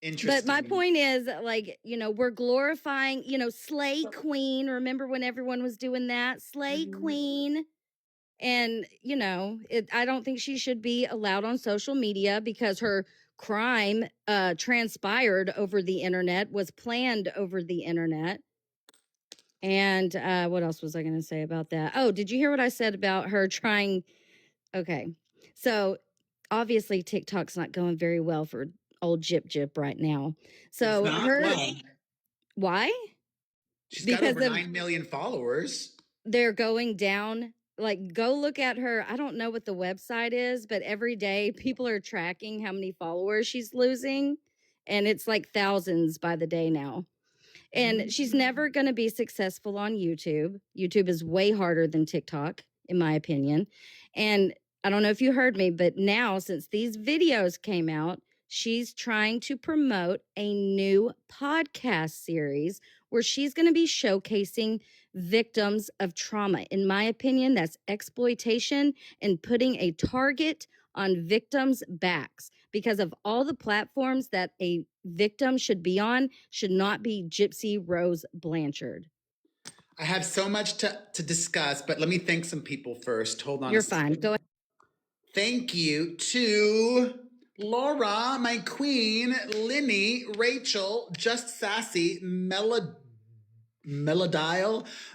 S1: Interesting.
S4: But my point is, like, you know, we're glorifying, you know, Slay Queen. Remember when everyone was doing that? Slay Queen. And, you know, I don't think she should be allowed on social media because her crime transpired over the internet, was planned over the internet. And what else was I going to say about that? Oh, did you hear what I said about her trying? Okay. So obviously TikTok's not going very well for old Gyp right now. So
S1: It's not?
S4: why?
S1: She's got
S4: Because
S1: over
S4: of-
S1: 9 million followers.
S4: They're going down. Like, go look at her. I don't know what the website is, but every day people are tracking how many followers she's losing. And it's like thousands by the day now. And she's never going to be successful on YouTube. YouTube is way harder than TikTok, in my opinion. And I don't know if you heard me, but now, since these videos came out, she's trying to promote a new podcast series where she's going to be showcasing victims of trauma. In my opinion, that's exploitation and putting a target on victims' backs, because of all the platforms that a victim should be on, should not be Gypsy Rose Blanchard.
S1: I have so much to discuss, but let me thank some people first. Hold on.
S4: You're fine. Go ahead.
S1: Thank you to Laura, my queen, Linny, Rachel, Just Sassy, Melodial,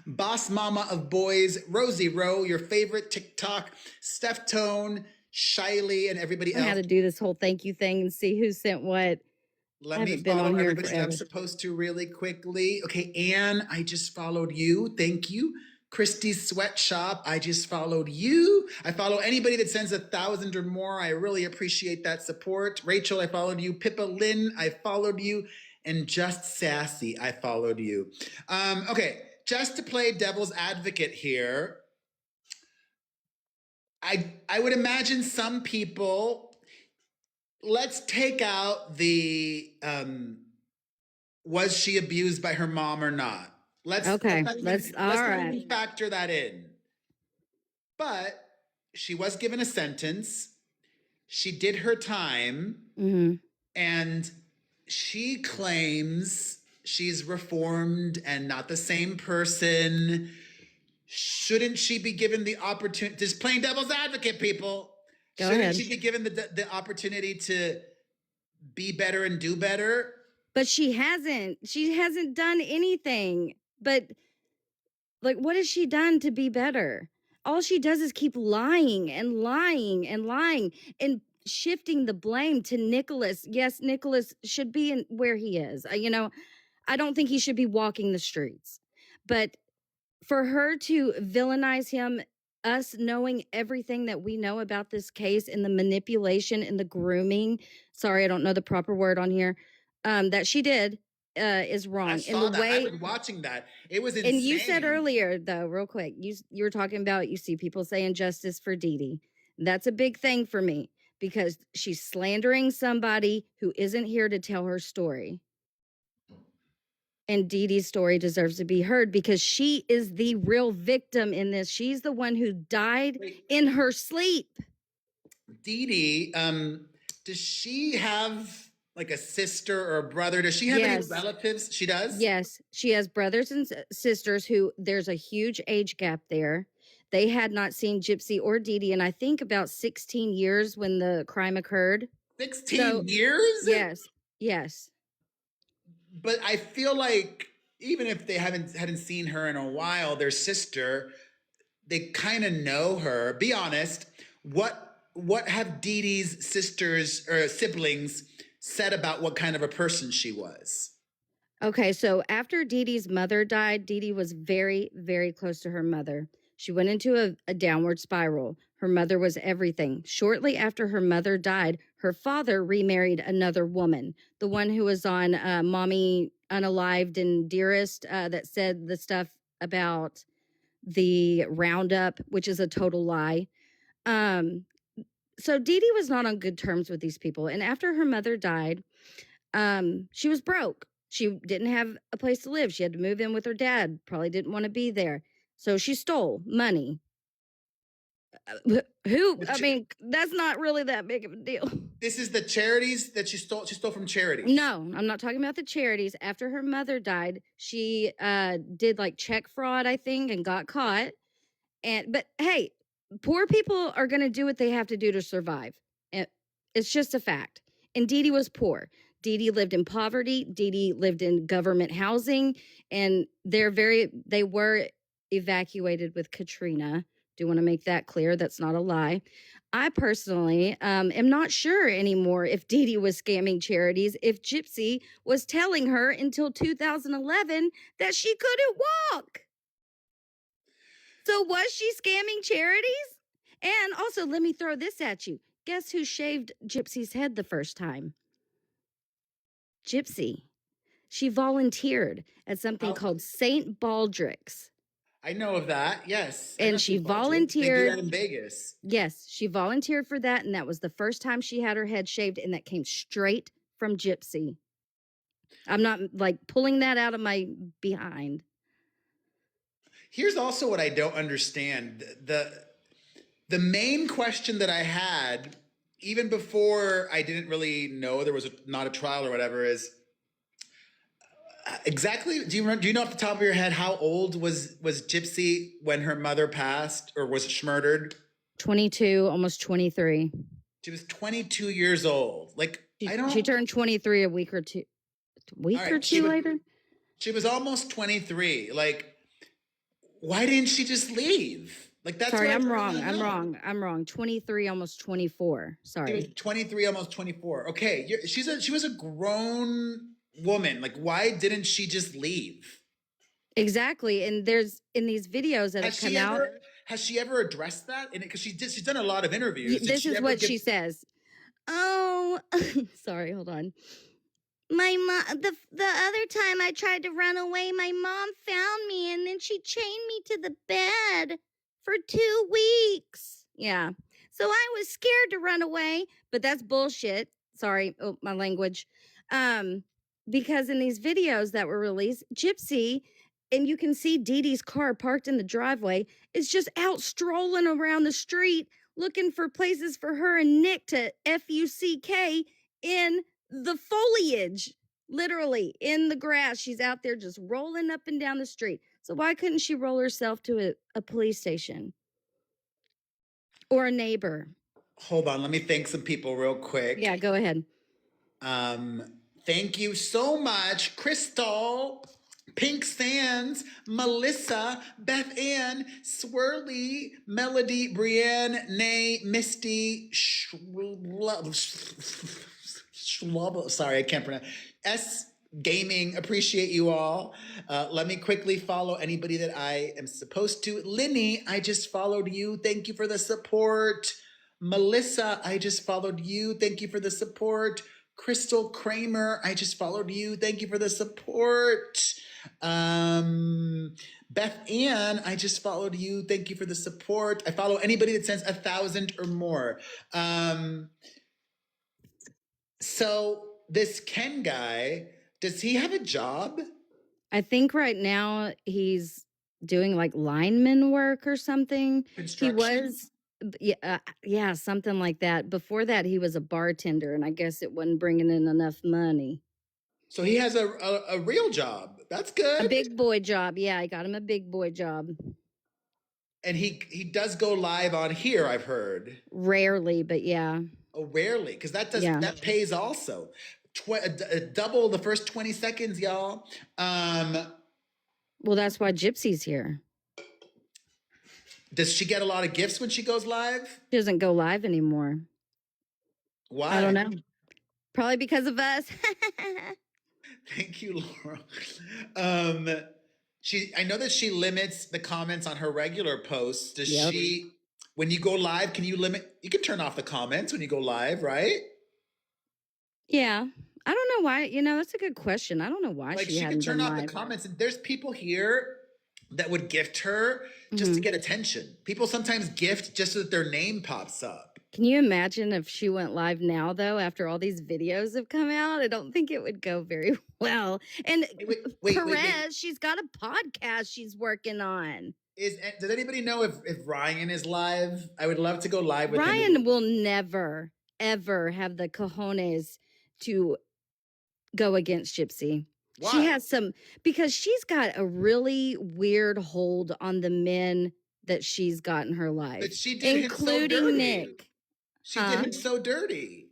S1: Boss Mama of Boys, Rosie Rowe, your favorite TikTok, Steph Tone, Shiley, and everybody
S4: I
S1: else.
S4: had to do this whole thank you thing and see who sent what.
S1: Let
S4: I
S1: me
S4: haven't been
S1: follow
S4: on here in
S1: everybody that I'm
S4: forever.
S1: supposed to really quickly. Okay, Anne, I just followed you. Thank you. Christie's Sweatshop, I just followed you. I follow anybody that sends 1,000 or more. I really appreciate that support. Rachel, I followed you. Pippa Lynn, I followed you. And Just Sassy, I followed you. Okay, just to play devil's advocate here, I would imagine some people, let's take out the was she abused by her mom or not? Let's not even factor that in. But she was given a sentence. She did her time.
S4: Mm-hmm.
S1: And she claims she's reformed and not the same person. Shouldn't she be given the opportunity, just playing devil's advocate, people? Shouldn't she be given the opportunity to be better and do better?
S4: But she hasn't. She hasn't done anything. But, like, what has she done to be better? All she does is keep lying and lying and lying and shifting the blame to Nicholas. Yes, Nicholas should be in where he is. You know, I don't think he should be walking the streets. But for her to villainize him, us knowing everything that we know about this case and the manipulation and the grooming, sorry, I don't know the proper word on here, that she did, is wrong.
S1: I
S4: And
S1: saw
S4: the
S1: that. I
S4: way,
S1: was watching that. It was insane.
S4: and you said earlier, though, real quick, you were talking about, you see people saying justice for Dee Dee. That's a big thing for me because she's slandering somebody who isn't here to tell her story. And Dee Dee's story deserves to be heard because she is the real victim in this. She's the one who died
S1: Wait.
S4: in her sleep.
S1: Dee Dee, does she have like a sister or a brother? Does she have
S4: Yes.
S1: any relatives? She does?
S4: Yes, she has brothers and sisters who there's a huge age gap there. They had not seen Gypsy or Dee Dee in I think about 16 years when the crime occurred.
S1: 16 years?
S4: Yes, yes.
S1: But I feel like even if they hadn't seen her in a while, their sister, they kind of know her. Be honest. What have Dee Dee's sisters or siblings said about what kind of a person she was?
S4: Okay, so after Dee Dee's mother died, Dee Dee was very, very close to her mother. She went into a downward spiral. Her mother was everything. Shortly after her mother died, her father remarried another woman, the one who was on Mommy Unalived and Dearest that said the stuff about the Roundup, which is a total lie. So Dee Dee was not on good terms with these people. And after her mother died, she was broke. She didn't have a place to live. She had to move in with her dad. Probably didn't want to be there. So she stole money. I mean, that's not really that big of a deal.
S1: This is the charities that she stole. She stole from charities.
S4: No, I'm not talking about the charities. After her mother died, she did like check fraud, I think, and got caught. But hey, poor people are going to do what they have to do to survive. It's just a fact. And Dee Dee was poor. Dee Dee lived in poverty. Dee Dee lived in government housing, and they were evacuated with Katrina. Do want to make that clear. That's not a lie. I personally am not sure anymore if Dee Dee was scamming charities, if Gypsy was telling her until 2011 that she couldn't walk. So was she scamming charities? And also, let me throw this at you. Guess who shaved Gypsy's head the first time? Gypsy. She volunteered at something called St. Baldrick's.
S1: I know of that. Yes.
S4: And she volunteered.
S1: They do that in Vegas.
S4: Yes, she volunteered for that, and that was the first time she had her head shaved, and that came straight from Gypsy. I'm not like pulling that out of my behind.
S1: Here's also what I don't understand. The main question that I had, even before I didn't really know there was not a trial or whatever, is exactly. Do you know off the top of your head how old was Gypsy when her mother passed or was murdered?
S4: 22, almost 23.
S1: She was 22 years old. Like
S4: She turned 23 a week or two later.
S1: She was almost 23. Like, why didn't she just leave? Like that's.
S4: Sorry, I'm wrong. 23, almost 24. Sorry.
S1: She was 23, almost 24. Okay, she was a grown woman. Like, why didn't she just leave?
S4: Exactly, and there's in these videos that have come out.
S1: Has she ever addressed that? Because she's done a lot of interviews.
S4: This is what she says. Oh, sorry. Hold on. My mom. The other time I tried to run away, my mom found me, and then she chained me to the bed for 2 weeks. Yeah. So I was scared to run away, but that's bullshit. Sorry, my language. Because in these videos that were released, Gypsy, and you can see Dee Dee's car parked in the driveway, is just out strolling around the street looking for places for her and Nick to F-U-C-K in the foliage, literally in the grass. She's out there just rolling up and down the street. So why couldn't she roll herself to a police station or a neighbor?
S1: Hold on, let me thank some people real quick.
S4: Yeah, go ahead.
S1: Thank you so much, Crystal, Pink Sands, Melissa, Beth Ann, Swirly, Melody, Brienne, Nay, Misty, sorry, I can't pronounce. S Gaming, appreciate you all. Let me quickly follow anybody that I am supposed to. Linny, I just followed you. Thank you for the support. Melissa, I just followed you. Thank you for the support. Crystal Kramer, I just followed you. Thank you for the support. Beth Ann, I just followed you. Thank you for the support. I follow anybody that sends 1,000 or more. So this Ken guy, does he have a job?
S4: I think right now he's doing like lineman work or something. He
S1: Construction?
S4: was, yeah, something like that. Before that, he was a bartender, and I guess it wasn't bringing in enough money.
S1: So he has a real job. That's good.
S4: A big boy job. Yeah, I got him a big boy job.
S1: And he does go live on here, I've heard.
S4: Rarely, but yeah.
S1: Oh, rarely, because
S4: Yeah.
S1: that pays also. Double the first 20 seconds, y'all.
S4: Well, that's why Gypsy's here.
S1: Does she get a lot of gifts when she goes live?
S4: She doesn't go live anymore.
S1: Why?
S4: I don't know. Probably because of us.
S1: Thank you, Laura. I know that she limits the comments on her regular posts. Does
S4: Yep.
S1: she, when you go live, you can turn off the comments when you go live, right?
S4: Yeah. I don't know why. That's a good question. I don't know why
S1: Like
S4: she
S1: she
S4: hadn't
S1: could turn
S4: been
S1: off
S4: live.
S1: the comments, and there's people here that would gift her just to get attention. People sometimes gift just so that their name pops up.
S4: Can you imagine if she went live now, though, after all these videos have come out? I don't think it would go very well. And
S1: Wait.
S4: Perez, she's got a podcast she's working on.
S1: Does anybody know if Ryan is live? I would love to go live with him.
S4: Ryan will never, ever have the cojones to go against Gypsy.
S1: Why?
S4: She has because she's got a really weird hold on the men that she's got in her life.
S1: But she did him so
S4: including
S1: dirty.
S4: Nick.
S1: She did him so dirty.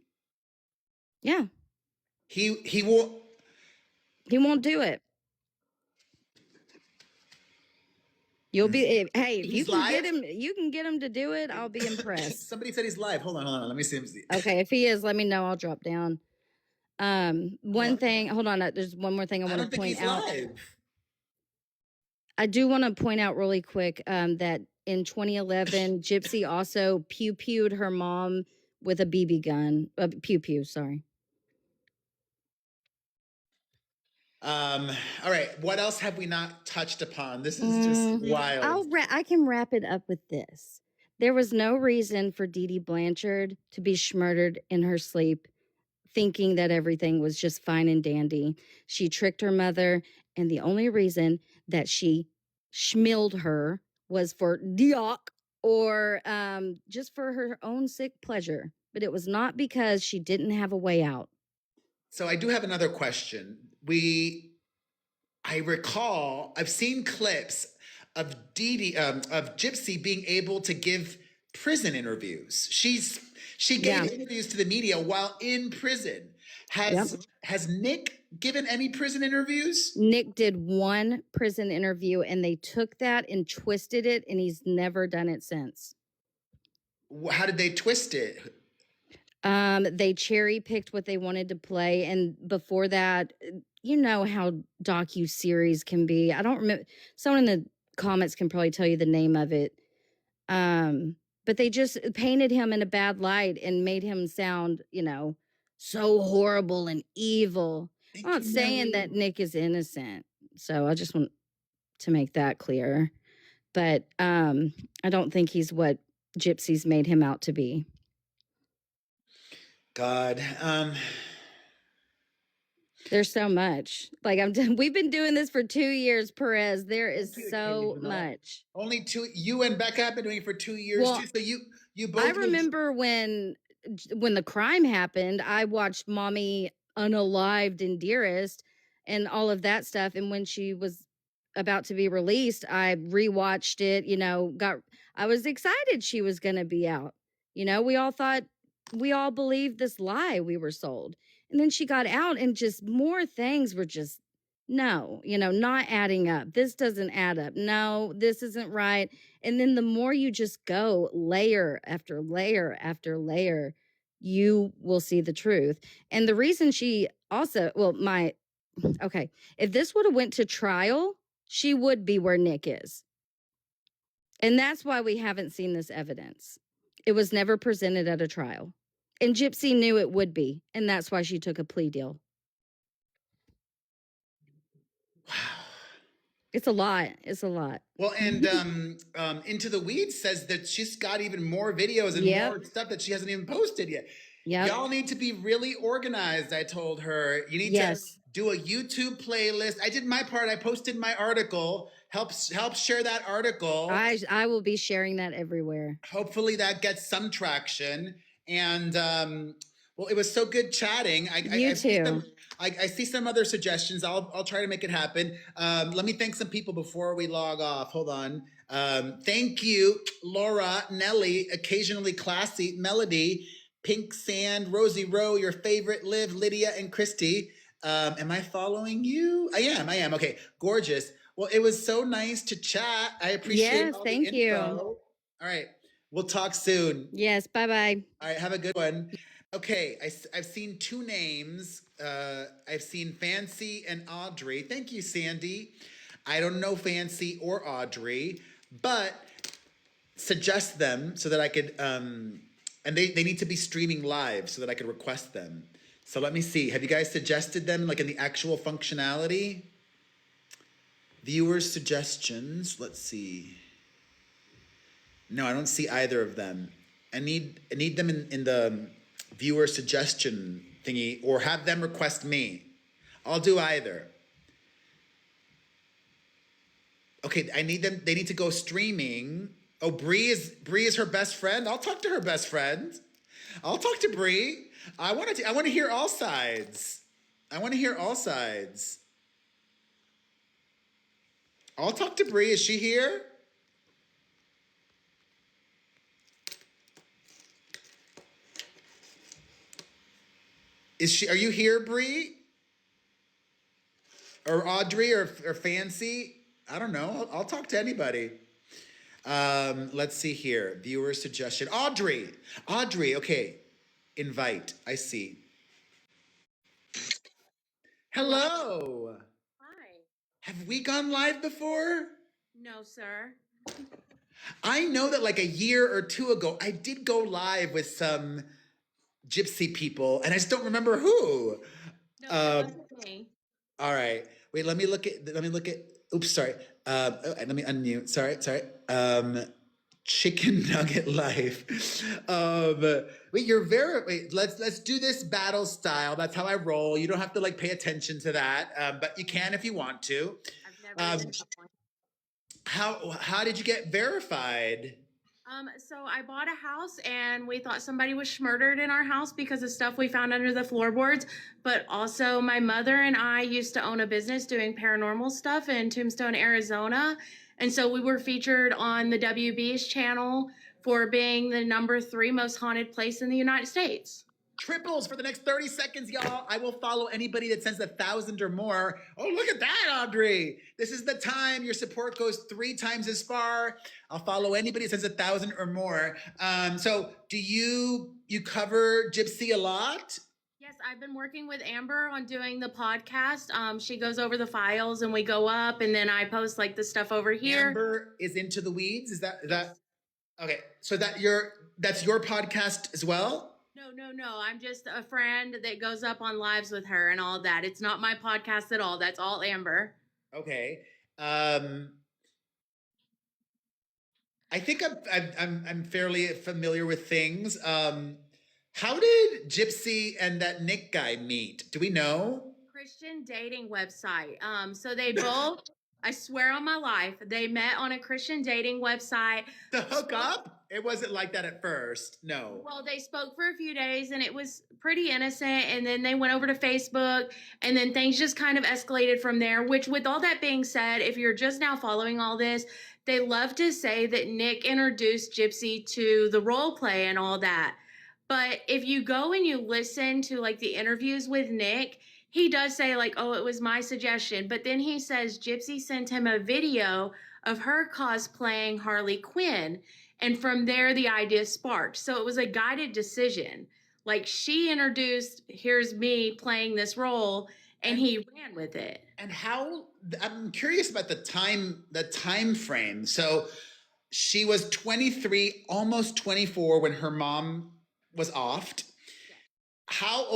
S4: Yeah.
S1: He won't.
S4: He won't do it. You'll be hey, if you can get him, to do it, I'll be impressed.
S1: Somebody said he's live. Hold on. Let me see him.
S4: Okay, if he is, let me know. I'll drop down. One thing, hold on, there's one more thing I want to point out.
S1: Live.
S4: I do want to point out really quick that in 2011, Gypsy also pew-pewed her mom with a BB gun. Pew-pew, sorry.
S1: All right. What else have we not touched upon? This is just wild.
S4: I can wrap it up with this. There was no reason for Dee Dee Blanchard to be schmurdered in her sleep, thinking that everything was just fine and dandy. She tricked her mother, and the only reason that she schmilled her was for diok or just for her own sick pleasure. But it was not because she didn't have a way out.
S1: So I do have another question. I recall, I've seen clips of Gypsy being able to give prison interviews. She gave interviews to the media while in prison. Has Nick given any prison interviews?
S4: Nick did one prison interview, and they took that and twisted it, and he's never done it since.
S1: How did they twist it?
S4: They cherry picked what they wanted to play, and before that, you know how docu-series can be. I don't remember. Someone in the comments can probably tell you the name of it. But they just painted him in a bad light and made him sound, so horrible and evil. I'm not saying that Nick is innocent, so I just want to make that clear. But I don't think he's what Gypsy's made him out to be.
S1: God,
S4: there's so much. Like we've been doing this for 2 years, Perez. There is so much.
S1: Only 2. You and Becca have been doing it for 2 years too. So you both.
S4: I remember when the crime happened. I watched Mommy Unalived and Dearest and all of that stuff. And when she was about to be released, I rewatched it. I was excited she was going to be out. We all believed this lie we were sold. And then she got out and just more things were just, not adding up. This doesn't add up. No, this isn't right. And then the more you just go layer after layer after layer, you will see the truth. And the reason she also, if this would have went to trial, she would be where Nick is. And that's why we haven't seen this evidence. It was never presented at a trial. And Gypsy knew it would be, and that's why she took a plea deal.
S1: Wow.
S4: It's a lot. It's a lot.
S1: Well, and Into the Weeds says that she's got even more videos and
S4: Yep.
S1: more stuff that she hasn't even posted yet.
S4: Yep.
S1: Y'all need to be really organized, I told her. You need
S4: Yes.
S1: to do a YouTube playlist. I did my part. I posted my article. Help share that article.
S4: I will be sharing that everywhere.
S1: Hopefully that gets some traction. And well, it was so good chatting.
S4: You too.
S1: I see some other suggestions. I'll try to make it happen. Let me thank some people before we log off. Hold on. Thank you, Laura, Nelly, Occasionally Classy, Melody, Pink Sand, Rosie Rowe, your favorite, Liv, Lydia, and Christy. Am I following you? I am. Okay, gorgeous. Well, it was so nice to chat. I appreciate
S4: Yes,
S1: all
S4: thank
S1: the
S4: you.
S1: info. All right, we'll talk soon.
S4: Yes, bye-bye.
S1: All right, have a good one. Okay, I've seen two names. I've seen Fancy and Audrey. Thank you, Sandy. I don't know Fancy or Audrey, but suggest them so that I could, and they need to be streaming live so that I could request them. So let me see. Have you guys suggested them like in the actual functionality? Viewers' suggestions. Let's see. No, I don't see either of them. I need them in the viewer suggestion thingy, or have them request me. I'll do either. Okay, I need them. They need to go streaming. Oh, Bree is her best friend. I'll talk to her best friend. I'll talk to Bree. I want to hear all sides. I'll talk to Bree. Is she here? Are you here, Bree? Or Audrey or Fancy? I don't know. I'll talk to anybody. Let's see here. Viewer suggestion. Audrey, okay. Invite. I see. Hello.
S5: Hi.
S1: Have we gone live before?
S5: No, sir.
S1: I know that like a year or two ago, I did go live with some Gypsy people, and I just don't remember who.
S5: No, that wasn't me.
S1: All right. Wait, let me look at, oops, sorry. Let me unmute. Sorry. Chicken Nugget Life. Let's do this battle style. That's how I roll. You don't have to like pay attention to that, but you can if you want to.
S5: I've never been to one.
S1: How did you get verified?
S5: So I bought a house and we thought somebody was murdered in our house because of stuff we found under the floorboards. But also my mother and I used to own a business doing paranormal stuff in Tombstone, Arizona. And so we were featured on the WB's channel for being the #3 most haunted place in the United States.
S1: Triples for the next 30 seconds, y'all. I will follow anybody that sends 1,000 or more. Oh, look at that, Audrey. This is the time. Your support goes 3 times as far. I'll follow anybody that sends 1,000 or more. So do you cover Gypsy a lot?
S5: Yes, I've been working with Amber on doing the podcast. She goes over the files and we go up and then I post like the stuff over here.
S1: Amber is Into the Weeds. Is that okay? So that's your podcast as well?
S5: No. I'm just a friend that goes up on lives with her and all that. It's not my podcast at all. That's all Amber.
S1: Okay. I think I'm fairly familiar with things. How did Gypsy and that Nick guy meet? Do we know?
S5: Christian dating website. So they both, I swear on my life, they met on a Christian dating website.
S1: The hookup? It wasn't like that at first. No.
S5: Well, they spoke for a few days and it was pretty innocent. And then they went over to Facebook and then things just kind of escalated from there, which with all that being said, if you're just now following all this, they love to say that Nick introduced Gypsy to the role play and all that. But if you go and you listen to like the interviews with Nick, he does say like, oh, it was my suggestion. But then he says Gypsy sent him a video of her cosplaying Harley Quinn. And from there, the idea sparked. So it was a guided decision. Like she introduced, here's me playing this role, and he ran with it.
S1: And I'm curious about the time frame. So she was 23, almost 24 when her mom was offed. how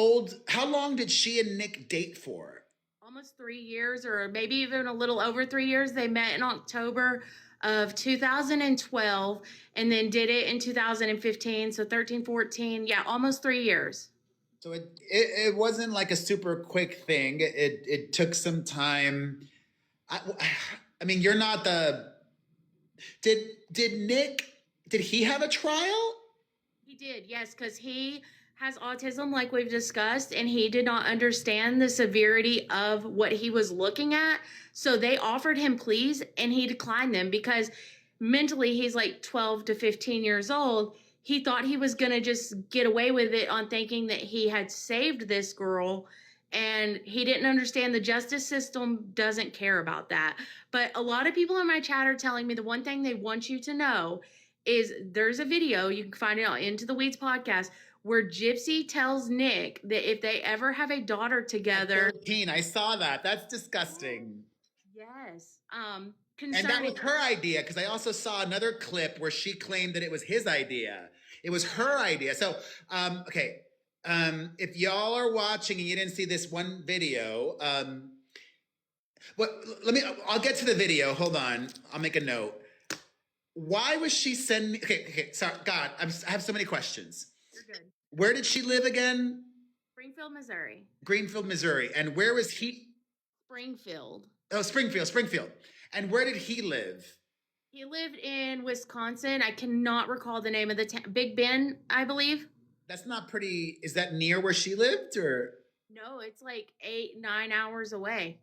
S1: long did she and Nick date for?
S5: Almost 3 years, or maybe even a little over 3 years. They met in October of 2012 and then did it in 2015. So 13, 14. Yeah, almost 3 years.
S1: So it wasn't like a super quick thing. It took some time. I, I mean, you're not the. Did Nick? Did he have a trial?
S5: He did, yes, because he has autism, like we've discussed, and he did not understand the severity of what he was looking at. So they offered him pleas, and he declined them because mentally he's like 12 to 15 years old. He thought he was going to just get away with it on thinking that he had saved this girl. And he didn't understand the justice system doesn't care about that. But a lot of people in my chat are telling me the one thing they want you to know is there's a video, you can find it on Into the Weeds podcast, where Gypsy tells Nick that if they ever have a daughter together.
S1: 13, I saw that. That's disgusting.
S5: Yes.
S1: And that
S5: Concerning.
S1: was her idea, because I also saw another clip where she claimed that it was his idea. It was her idea. So, okay. If y'all are watching and you didn't see this one video, I'll get to the video. Hold on. I'll make a note. Why was she sending, okay, sorry, God, I have so many questions.
S5: You're good.
S1: Where did she live again?
S5: Springfield, Missouri.
S1: Greenfield, Missouri. And where was he?
S5: Springfield.
S1: Oh, Springfield. And where did he live?
S5: He lived in Wisconsin. I cannot recall the name of the town. Big Bend, I believe.
S1: That's not pretty. Is that near where she lived, or?
S5: No, it's like 8-9 hours away.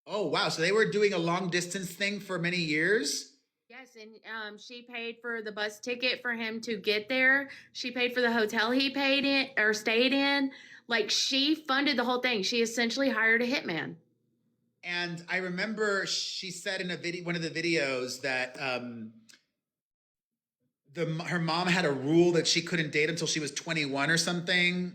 S1: Oh, wow. So they were doing a long distance thing for many years?
S5: Yes, and she paid for the bus ticket for him to get there. She paid for the hotel he paid in or stayed in. Like, she funded the whole thing. She essentially hired a hitman.
S1: And I remember she said in one of the videos that her mom had a rule that she couldn't date until she was 21 or something.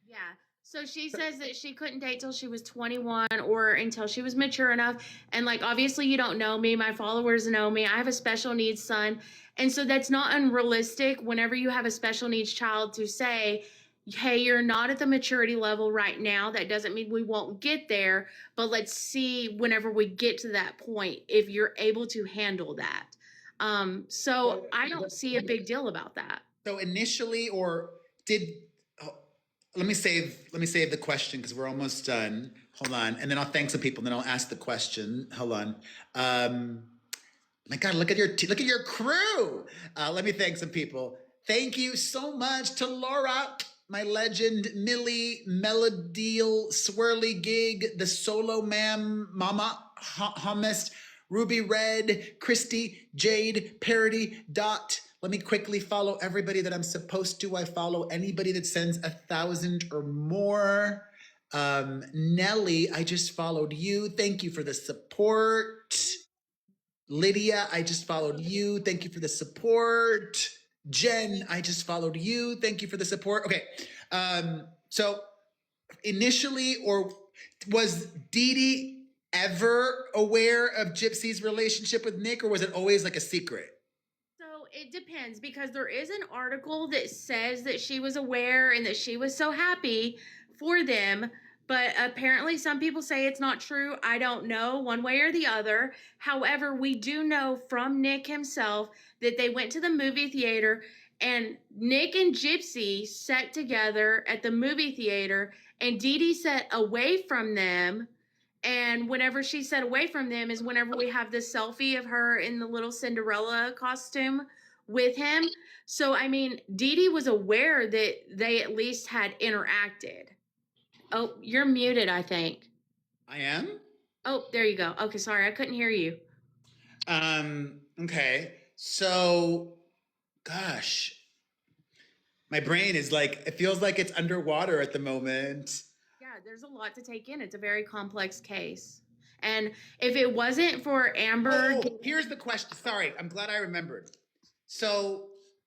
S5: Yeah. So she says that she couldn't date till she was 21 or until she was mature enough. And like, obviously you don't know me. My followers know me. I have a special needs son. And so that's not unrealistic whenever you have a special needs child to say, hey, you're not at the maturity level right now. That doesn't mean we won't get there, but let's see whenever we get to that point, if you're able to handle that. So I don't see a big deal about that.
S1: So initially, let me save the question because we're almost done. Hold on. And then I'll thank some people and then I'll ask the question. Hold on. My God, look at your crew. Let me thank some people. Thank you so much to Laura, my legend, Millie, Melodiel, Swirly Gig, the Solo Ma'am, Mama, Hummus, Ruby Red, Christy, Jade, Parody, Dot. Let me quickly follow everybody that I'm supposed to. I follow anybody that sends 1,000 or more. Nelly, I just followed you. Thank you for the support. Lydia, I just followed you. Thank you for the support. Jen, I just followed you. Thank you for the support. Okay. So initially, or was Dee Dee ever aware of Gypsy's relationship with Nick, or was it always like a secret?
S5: So it depends, because there is an article that says that she was aware and that she was so happy for them. But apparently some people say it's not true. I don't know one way or the other. However, we do know from Nick himself that they went to the movie theater and Nick and Gypsy sat together at the movie theater and Dee Dee sat away from them. And whenever she sat away from them is whenever we have this selfie of her in the little Cinderella costume with him. So, I mean, Dee Dee was aware that they at least had interacted. Oh, you're muted, I think.
S1: I am?
S5: Oh, there you go. Okay, sorry, I couldn't hear you.
S1: Okay. So, gosh, my brain is like, it feels like it's underwater at the moment.
S5: Yeah, there's a lot to take in. It's a very complex case. And if it wasn't for Amber.
S1: Oh, here's the question. Sorry, I'm glad I remembered. So,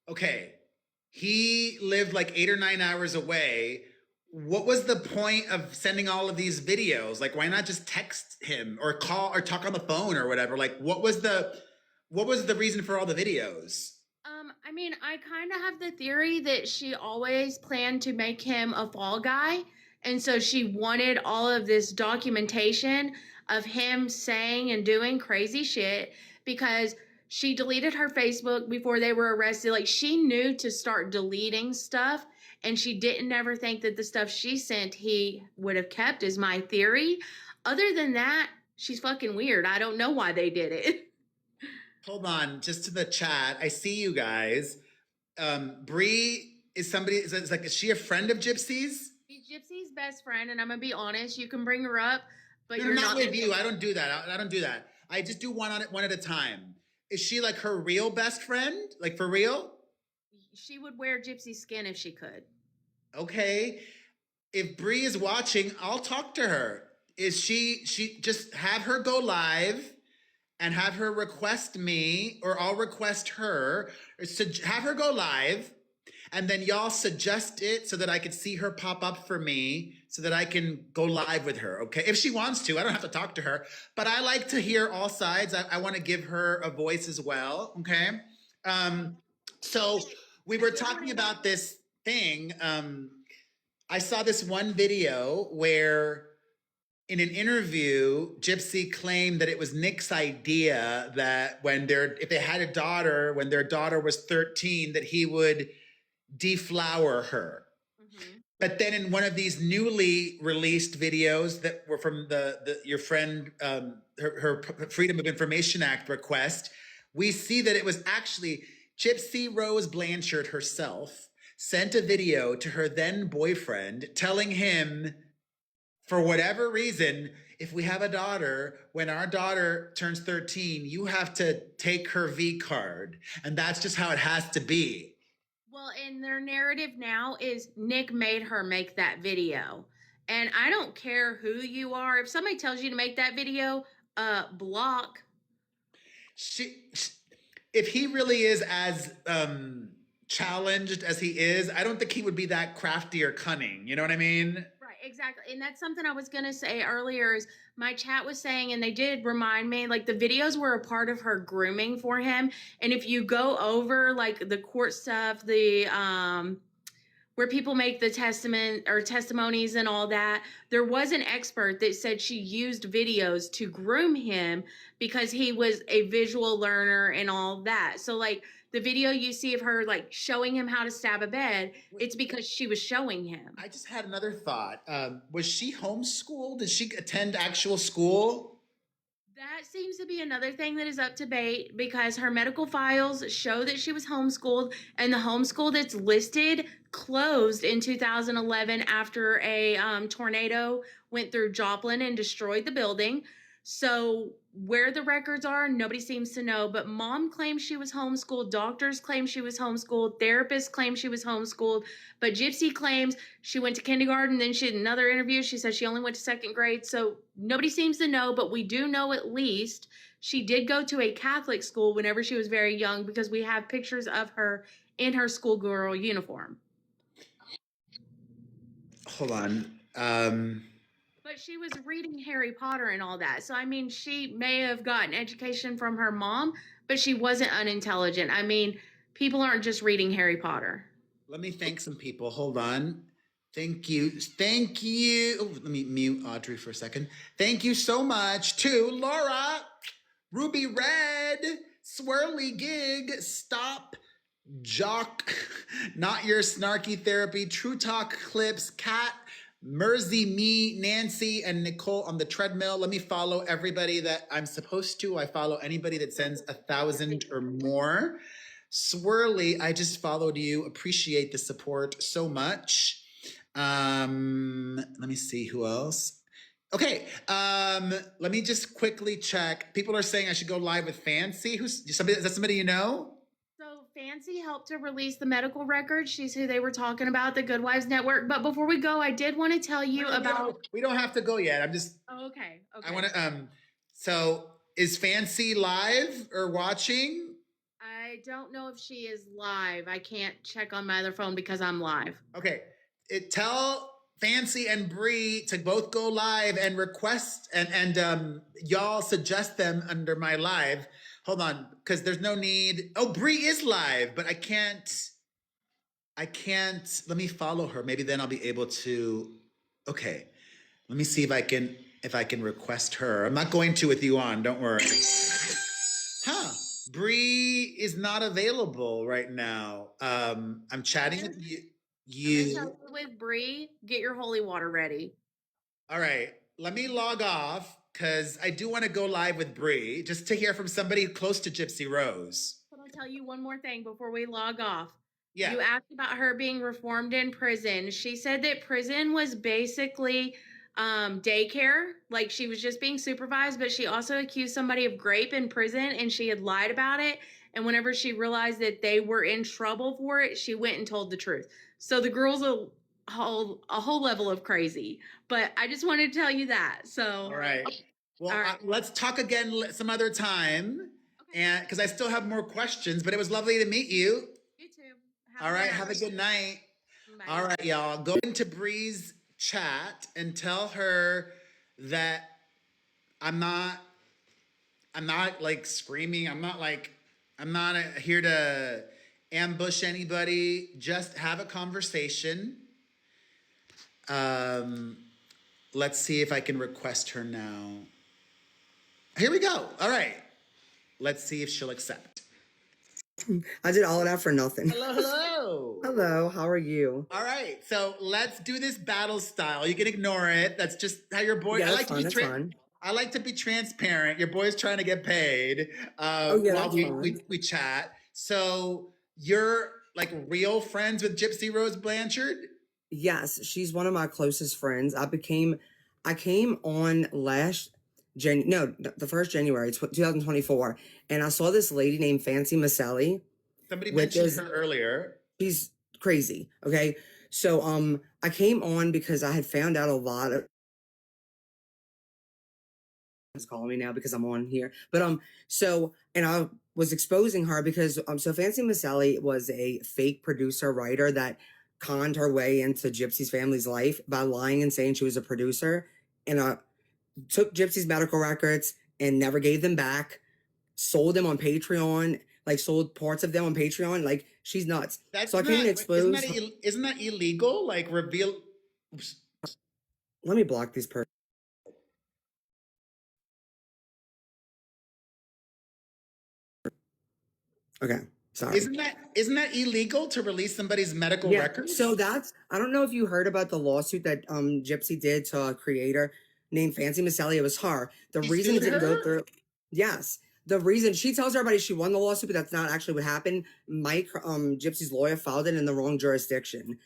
S1: okay, he lived like 8 or 9 hours away. What was the point of sending all of these videos? Like, why not just text him or call or talk on the phone or whatever? Like, what was the reason for all the videos?
S5: I mean, I kind of have the theory that she always planned to make him a fall guy. And so she wanted all of this documentation of him saying and doing crazy shit because she deleted her Facebook before they were arrested. Like, she knew to start deleting stuff, and she didn't ever think that the stuff she sent he would have kept, is my theory. Other than that, she's fucking weird. I don't know why they did it.
S1: Hold on, just to the chat. I see you guys. Bree is somebody. Is she a friend of Gypsy's?
S5: She's Gypsy's best friend, and I'm gonna be honest. You can bring her up, but
S1: No,
S5: you're
S1: not
S5: not
S1: with you. I don't do that. I don't do that. I just do one at a time. Is she like her real best friend? Like for real?
S5: She would wear Gypsy skin if she could.
S1: Okay. If Bree is watching, I'll talk to her. Is she just have her go live and have her request me, or I'll request her, or have her go live, and then y'all suggest it so that I could see her pop up for me so that I can go live with her, okay? If she wants to, I don't have to talk to her, but I like to hear all sides. I want to give her a voice as well, okay? So we were talking about this thing. I saw this one video where in an interview, Gypsy claimed that it was Nick's idea that if they had a daughter, when their daughter was 13, that he would deflower her. Mm-hmm. But then in one of these newly released videos that were from your friend, her Freedom of Information Act request, we see that it was actually Gypsy Rose Blanchard herself sent a video to her then boyfriend telling him, for whatever reason, if we have a daughter, when our daughter turns 13, you have to take her V card. And that's just how it has to be.
S5: Well, and their narrative now is Nick made her make that video. And I don't care who you are. If somebody tells you to make that video, block.
S1: If he really is as challenged as he is, I don't think he would be that crafty or cunning. You know what I mean?
S5: Exactly. And that's something I was going to say earlier is my chat was saying, and they did remind me, like the videos were a part of her grooming for him. And if you go over like the court stuff, the where people make the testament or testimonies and all that, there was an expert that said she used videos to groom him because he was a visual learner and all that. So like the video you see of her like showing him how to stab a bed, it's because she was showing him.
S1: I just had another thought. Was she homeschooled? Did she attend actual school?
S5: That seems to be another thing that is up to debate because her medical files show that she was homeschooled, and the homeschool that's listed closed in 2011 after a tornado went through Joplin and destroyed the building. So where the records are, nobody seems to know, but mom claims she was homeschooled, doctors claim she was homeschooled, therapists claim she was homeschooled, but Gypsy claims she went to kindergarten, then she had another interview, she said she only went to second grade, so nobody seems to know, but we do know at least she did go to a Catholic school whenever she was very young because we have pictures of her in her schoolgirl uniform.
S1: Hold on.
S5: But she was reading Harry Potter and all that. So, I mean, she may have gotten education from her mom, but she wasn't unintelligent. I mean, people aren't just reading Harry Potter.
S1: Let me thank some people. Hold on. Thank you. Thank you. Oh, let me mute Audrey for a second. Thank you so much to Laura, Ruby Red, Swirly Gig, Stop, Jock, Not Your Snarky Therapy, True Talk Clips, Cat, Mersey, me, Nancy, and Nicole on the treadmill. Let me follow everybody that I'm supposed to. I follow anybody that sends 1,000 or more. Swirly, I just followed you. Appreciate the support so much. Let me see who else. Okay, let me just quickly check. People are saying I should go live with Fancy. Is that somebody you know?
S5: Fancy helped to release the medical records. She's who they were talking about, the Good Wives Network. But before we go, I did want to tell you about...
S1: We don't have to go yet. I'm just...
S5: Oh, okay.
S1: I want to... So, is Fancy live or watching?
S5: I don't know if she is live. I can't check on my other phone because I'm live.
S1: Okay. Tell Fancy and Bree to both go live and request and y'all suggest them under my live. Hold on, because there's no need. Oh, Bree is live, but I can't. Let me follow her. Maybe then I'll be able to. Okay, let me see if I can request her. I'm not going to with you on. Don't worry. Huh? Bree is not available right now. I'm chatting with you.
S5: I'm gonna tell you with Bree, get your holy water ready.
S1: All right. Let me log off because I do want to go live with Bree just to hear from somebody close to Gypsy Rose.
S5: But I'll tell you one more thing before we log off.
S1: Yeah.
S5: You asked about her being reformed in prison. She said that prison was basically daycare, like she was just being supervised, but she also accused somebody of rape in prison and she had lied about it. And whenever she realized that they were in trouble for it, she went and told the truth. So the girl's a whole level of crazy. But I just wanted to tell you that. So
S1: All right. Well,
S5: All right.
S1: let's talk again some other time, and because I still have more questions. But it was lovely to meet you.
S5: You too.
S1: All right. Have a good night.
S5: Bye.
S1: All right, y'all. Go into Bree's chat and tell her that I'm not like screaming. I'm not here to ambush anybody. Just have a conversation. Let's see if I can request her now. Here we go. All right. Let's see if she'll accept.
S6: I did all of that for nothing.
S1: Hello, hello.
S6: Hello, how are you?
S1: All right. So let's do this battle style. You can ignore it. That's just how your boy.
S6: Yeah, that's fine. That's fine.
S1: I like to be transparent. Your boy's trying to get paid.
S6: Oh, yeah,
S1: while
S6: that's fine.
S1: we chat. So you're like real friends with Gypsy Rose Blanchard?
S6: Yes, she's one of my closest friends. I came on the first January, 2024, and I saw this lady named Fancy Maselli.
S1: Somebody mentioned her earlier.
S6: She's crazy. Okay. So I came on because I had found out a lot of is calling me now because I'm on here. But and I was exposing her because so Fancy Maselli was a fake producer writer that conned her way into Gypsy's family's life by lying and saying she was a producer, and took Gypsy's medical records and never gave them back, sold them on Patreon, like sold parts of them on Patreon. Like, she's nuts. So I came and exposed.
S1: Isn't that illegal? Like, reveal. Oops.
S6: Let me block these person. Okay, sorry.
S1: Isn't that illegal to release somebody's medical records?
S6: So I don't know if you heard about the lawsuit that Gypsy did to a creator named Fancy Maselli. It was her. The reason it didn't go through. Yes. The reason she tells everybody she won the lawsuit, but that's not actually what happened. Mike, Gypsy's lawyer, filed it in the wrong jurisdiction.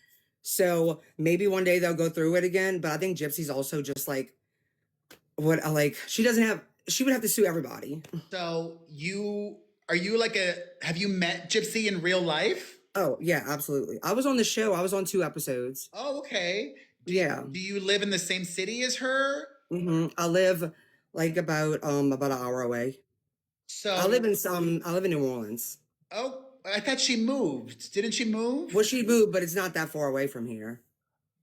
S6: So maybe one day they'll go through it again. But I think Gypsy's also just like she would have to sue everybody.
S1: So have you met Gypsy in real life?
S6: Oh, yeah, absolutely. I was on the show. I was on 2 episodes.
S1: Oh, okay. Do you live in the same city as her?
S6: Mm-hmm. I live like about an hour away.
S1: So
S6: I live in New Orleans.
S1: Oh, I thought she moved. Didn't she move?
S6: Well, she moved, but it's not that far away from here.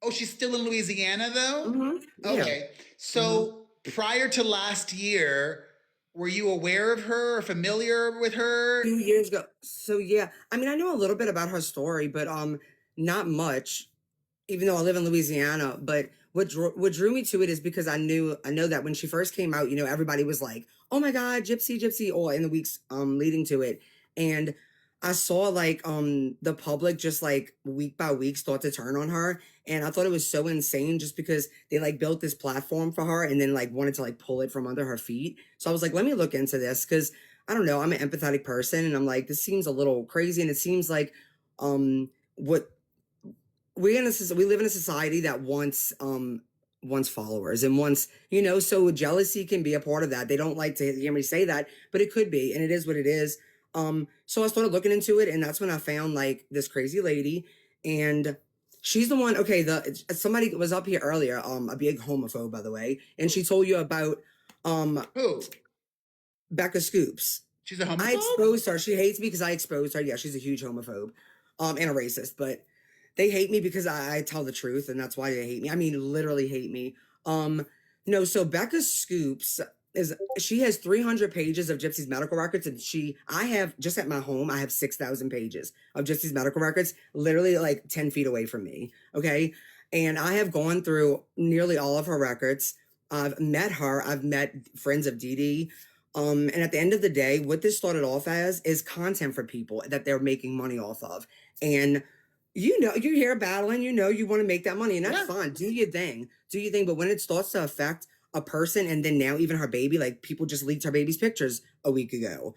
S1: Oh, she's still in Louisiana though?
S6: Mm-hmm.
S1: Okay.
S6: Yeah.
S1: So prior to last year, were you aware of her or familiar with her?
S6: 2 years ago. So yeah, I mean, I know a little bit about her story, but not much. Even though I live in Louisiana, but what drew me to it is because I know that when she first came out, everybody was like, "Oh my God, Gypsy, Gypsy!" Or in the weeks leading to it, and I saw like the public just like week by week start to turn on her, and I thought it was so insane just because they like built this platform for her and then like wanted to like pull it from under her feet. So I was like, let me look into this because I don't know, I'm an empathetic person, and I'm like, this seems a little crazy, and it seems like what. We live in a society that wants followers and wants, so jealousy can be a part of that. They don't like to hear me say that, but it could be, and it is what it is. So I started looking into it, and that's when I found like this crazy lady, and she's the one. Okay, somebody was up here earlier, a big homophobe, by the way, and she told you about
S1: Who?
S6: Becca Scoops.
S1: She's a homophobe?
S6: I exposed her. She hates me because I exposed her. Yeah, she's a huge homophobe, and a racist, but they hate me because I tell the truth, and that's why they hate me. I mean, literally hate me. No, so Becca Scoops, is she has 300 pages of Gypsy's medical records, and I have, just at my home, I have 6,000 pages of Gypsy's medical records, literally like 10 feet away from me. Okay. And I have gone through nearly all of her records. I've met her. I've met friends of Dee Dee. And at the end of the day, what this started off as is content for people that they're making money off of. And you hear battling, you want to make that money, and that's fine. Do your thing. But when it starts to affect a person, and then now even her baby, like people just leaked her baby's pictures a week ago.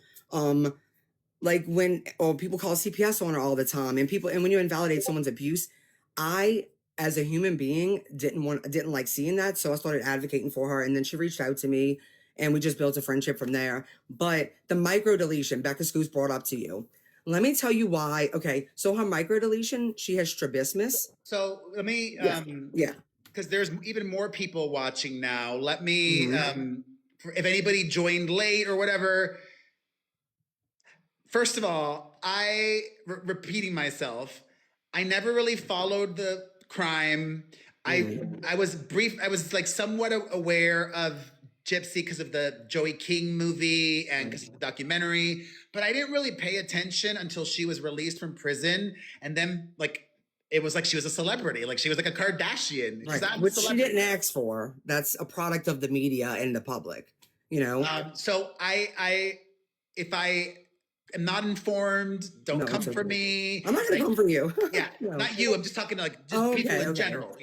S6: Like when people call CPS on her all the time, and when you invalidate someone's abuse, I, as a human being, didn't like seeing that, so I started advocating for her, and then she reached out to me, and we just built a friendship from there. But the micro deletion, Becca Scoops brought up to you. Let me tell you why. Okay, so her micro deletion, she has strabismus.
S1: So let me,
S6: Yeah.
S1: because there's even more people watching now. Let me, if anybody joined late or whatever. First of all, repeating myself, I never really followed the crime. I was like somewhat aware of Gypsy because of the Joey King movie and because of the documentary, but I didn't really pay attention until she was released from prison, and then it was like she was a celebrity, like she was like a Kardashian,
S6: right. Which she didn't ask for. That's a product of the media and the public,
S1: So if I am not informed, don't come for me.
S6: I'm not gonna come for you.
S1: Yeah, no. Not you. I'm just talking to people in general.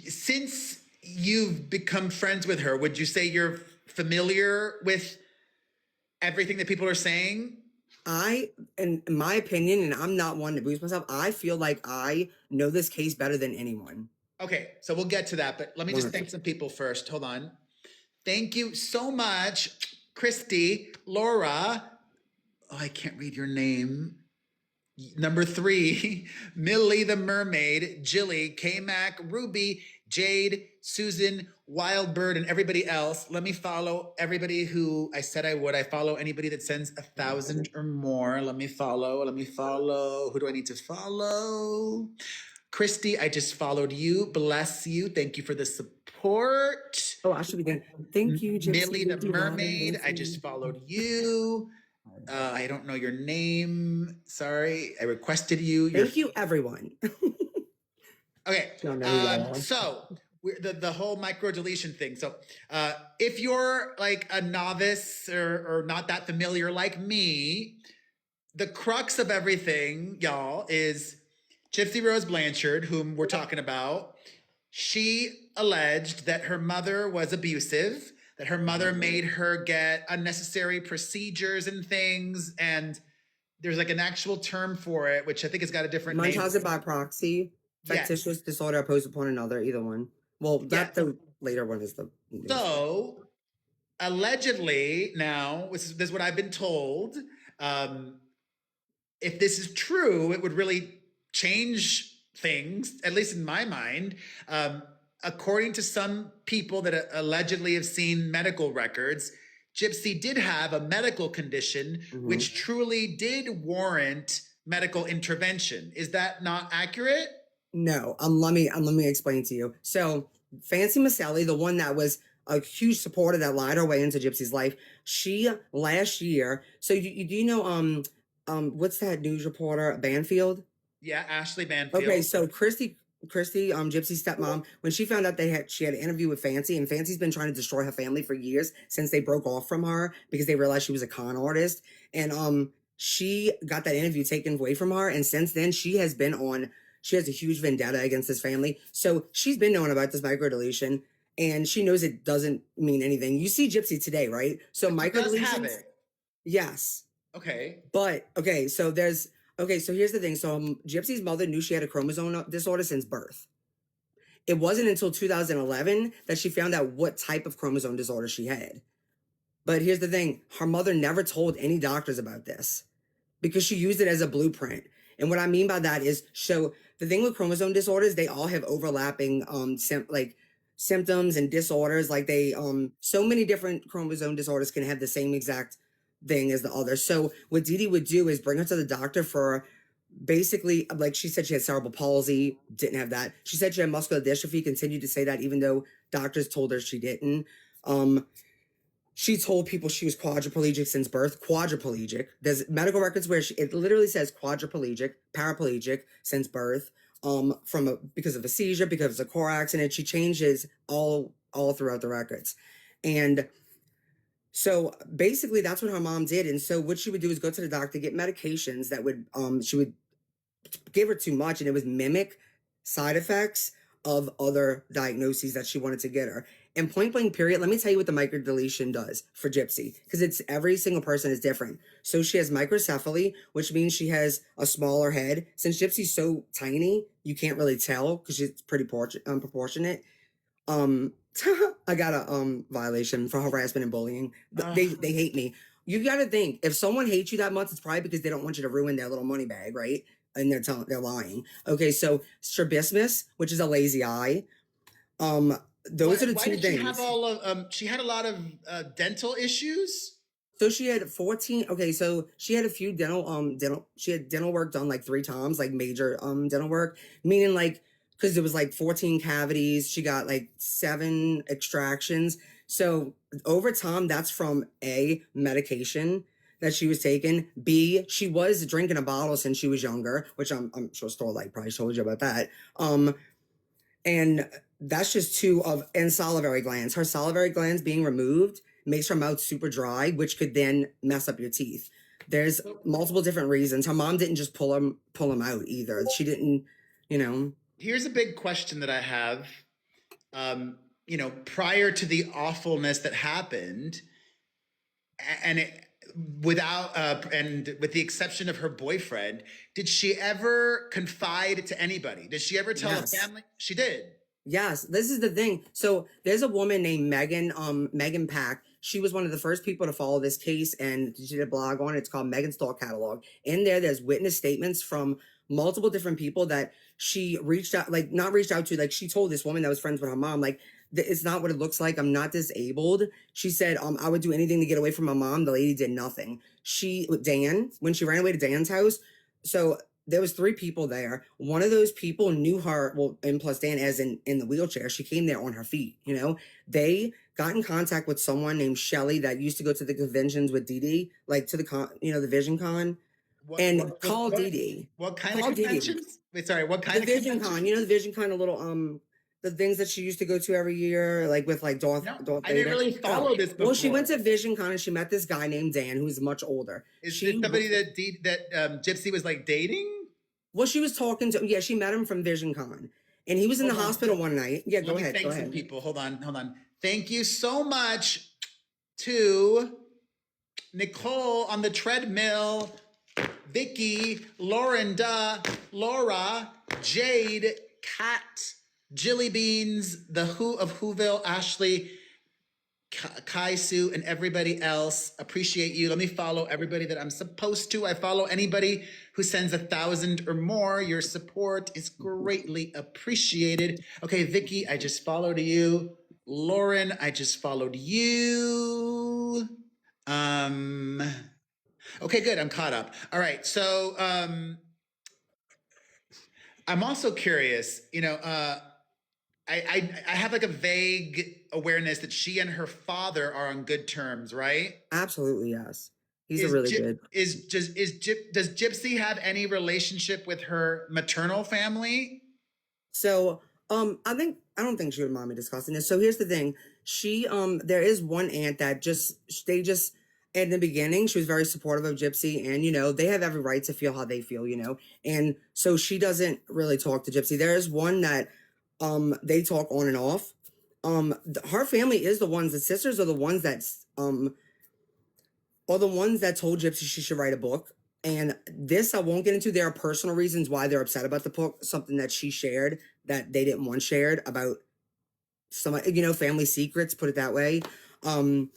S1: Since you've become friends with her, would you say you're familiar with everything that people are saying? In my opinion, and I'm not one to boost myself, I feel like I know this case better than anyone. Okay, so we'll get to that, but let me just thank some people first. Hold on. Thank you so much, Christy, Laura. Oh, I can't read your name. Number 3, Millie the Mermaid, Jilly, K-Mac, Ruby, Jade, Susan, Wildbird, and everybody else. Let me follow everybody who I said I would. I follow anybody that sends 1,000 or more. Let me follow. Who do I need to follow? Christy, I just followed you. Bless you. Thank you for the support. Oh, I should be there. Thank you, Gypsy. Millie the Mermaid, I just followed you. I don't know your name. Sorry. I requested you. Thank you, everyone. Okay. So the whole micro deletion thing. So if you're like a novice or not that familiar like me, the crux of everything, y'all, is Gypsy Rose Blanchard, whom we're talking about. She alleged that her mother was abusive, that her mother made her get unnecessary procedures and things, and there's like an actual term for it, which I think has got a different name. Mine calls it by proxy, factitious disorder opposed upon another, either one. Well, the later one is the... So, allegedly, now, this is what I've been told, if this is true, it would really change things, at least in my mind. According to some people that allegedly have seen medical records, Gypsy did have a medical condition which truly did warrant medical intervention. Is that not accurate? No. Let me explain to you. So Fancy Maselli, the one that was a huge supporter that lied her way into Gypsy's life, she last year. So do you know what's that news reporter, Banfield? Yeah, Ashley Banfield. Okay, so Christy, Gypsy's stepmom, when she found out she had an interview with Fancy, and Fancy's been trying to destroy her family for years since they broke off from her because they realized she was a con artist. And she got that interview taken away from her, and since then she has a huge vendetta against this family. So she's been knowing about this microdeletion, and she knows it doesn't mean anything. You see Gypsy today, right? So microdeletions. Yes. Okay. But so here's the thing. So Gypsy's mother knew she had a chromosome disorder since birth. It wasn't until 2011 that she found out what type of chromosome disorder she had. But here's the thing. Her mother never told any doctors about this because she used it as a blueprint. And what I mean by that is, so the thing with chromosome disorders, they all have overlapping symptoms and disorders. Like so many different chromosome disorders can have the same exact thing as the other. So what Dee Dee would do is bring her to the doctor for
S6: basically, like she said, she had cerebral palsy, didn't have that. She said she had muscular dystrophy, continued to say that even though doctors told her she didn't. She told people she was quadriplegic since birth. Quadriplegic. There's medical records where it literally says quadriplegic, paraplegic since birth. Because of a seizure, because of a car accident. She changes all throughout the records, and so basically that's what her mom did. And so what she would do is go to the doctor, get medications that would she would give her too much, and it was mimic side effects of other diagnoses that she wanted to get her. And point blank period, let me tell you what the microdeletion does for Gypsy, because it's every single person is different. So she has microcephaly, which means she has a smaller head. Since Gypsy's so tiny, you can't really tell because she's pretty proportionate. I got a violation for harassment and bullying. They hate me. You got to think, if someone hates you that much, it's probably because they don't want you to ruin their little money bag, right? And they're lying. Okay, so strabismus, which is a lazy eye. Those are the two things.
S1: She had a lot of dental issues.
S6: So she had 14. Okay, so she had a few she had dental work done like 3 times, like major dental work, meaning like, because there was like 14 cavities. She got like 7 extractions. So over time, that's from A, medication that she was taking. B, she was drinking a bottle since she was younger, which I'm sure Starlight probably told you about that. And that's just 2 and salivary glands. Her salivary glands being removed makes her mouth super dry, which could then mess up your teeth. There's multiple different reasons. Her mom didn't just pull them out either. She didn't,
S1: Here's a big question that I have. Prior to the awfulness that happened, and with the exception of her boyfriend, did she ever confide to anybody? Did she ever tell a family? She did.
S6: Yes, this is the thing. So there's a woman named Megan Pack. She was one of the first people to follow this case, and she did a blog on it. It's called Megan's Thought Catalog. In there's witness statements from multiple different people that she not reached out to. Like, she told this woman that was friends with her mom, like, it's not what it looks like. I'm not disabled. She said, I would do anything to get away from my mom. The lady did nothing. When she ran away to Dan's house, so there was 3 people there. One of those people knew her, well, and plus Dan as in the wheelchair. She came there on her feet, They got in contact with someone named Shelly that used to go to the conventions with Dee Dee, like to the the Vision Con. Called Dee Dee.
S1: What kind of conventions? Wait, sorry, what kind of
S6: Vision Con? The Vision Con, a little the things that she used to go to every year, like with like Darth Vader.
S1: I didn't really follow this before.
S6: Well, she went to Vision Con and she met this guy named Dan who's much older.
S1: Is she somebody that Gypsy was like dating?
S6: Well, she was talking to. Yeah, she met him from Vision Con, and he was in the hospital one night. Yeah, go ahead.
S1: Thank some people. Hold on. Thank you so much to Nicole on the treadmill, Vicky, Laurinda, Laura, Jade, Kat, Jilly Beans, the Who of Whoville, Ashley, Kai Sue, and everybody else. Appreciate you. Let me follow everybody that I'm supposed to. I follow anybody who sends 1,000 or more. Your support is greatly appreciated. Okay, Vicky, I just followed you. Lauren, I just followed you. Okay, good. I'm caught up. All right. So I'm also curious, I have like a vague awareness that she and her father are on good terms, right?
S6: Absolutely, yes. He's a really good.
S1: Does Gypsy have any relationship with her maternal family?
S6: So, I don't think she would mind me discussing this. So here's the thing. She, there is one aunt that in the beginning, she was very supportive of Gypsy, and, they have every right to feel how they feel, and so she doesn't really talk to Gypsy. There is one that, they talk on and off. Her family is the sisters are the ones that, told Gypsy she should write a book. And this I won't get into. There are personal reasons why they're upset about the book, something that she shared that they didn't want shared about some, family secrets, put it that way. And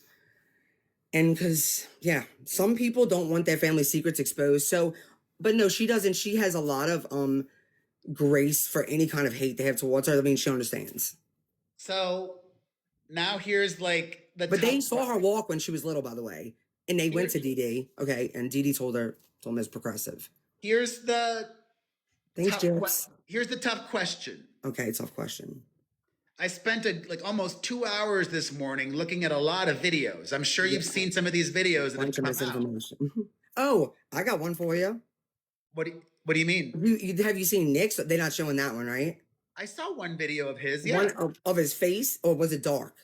S6: because, some people don't want their family secrets exposed. So, but no, she doesn't. She has a lot of grace for any kind of hate they have towards her. I mean, she understands.
S1: So now here's like
S6: But they saw her walk when she was little, by the way. And they went to Dee Dee, okay, and Dee Dee told him it's progressive.
S1: Here's the
S6: Thanks,
S1: tough
S6: Jips.
S1: here's the tough question.
S6: Okay, tough question.
S1: I spent like almost 2 hours this morning looking at a lot of videos. I'm sure you've seen some of these videos that have
S6: Bunch of
S1: come out.
S6: misinformation. Oh, I got one for you.
S1: What do you mean?
S6: Have you seen Nick's? They're not showing that one, right?
S1: I saw one video of his. Yeah,
S6: One of his face, or was it dark?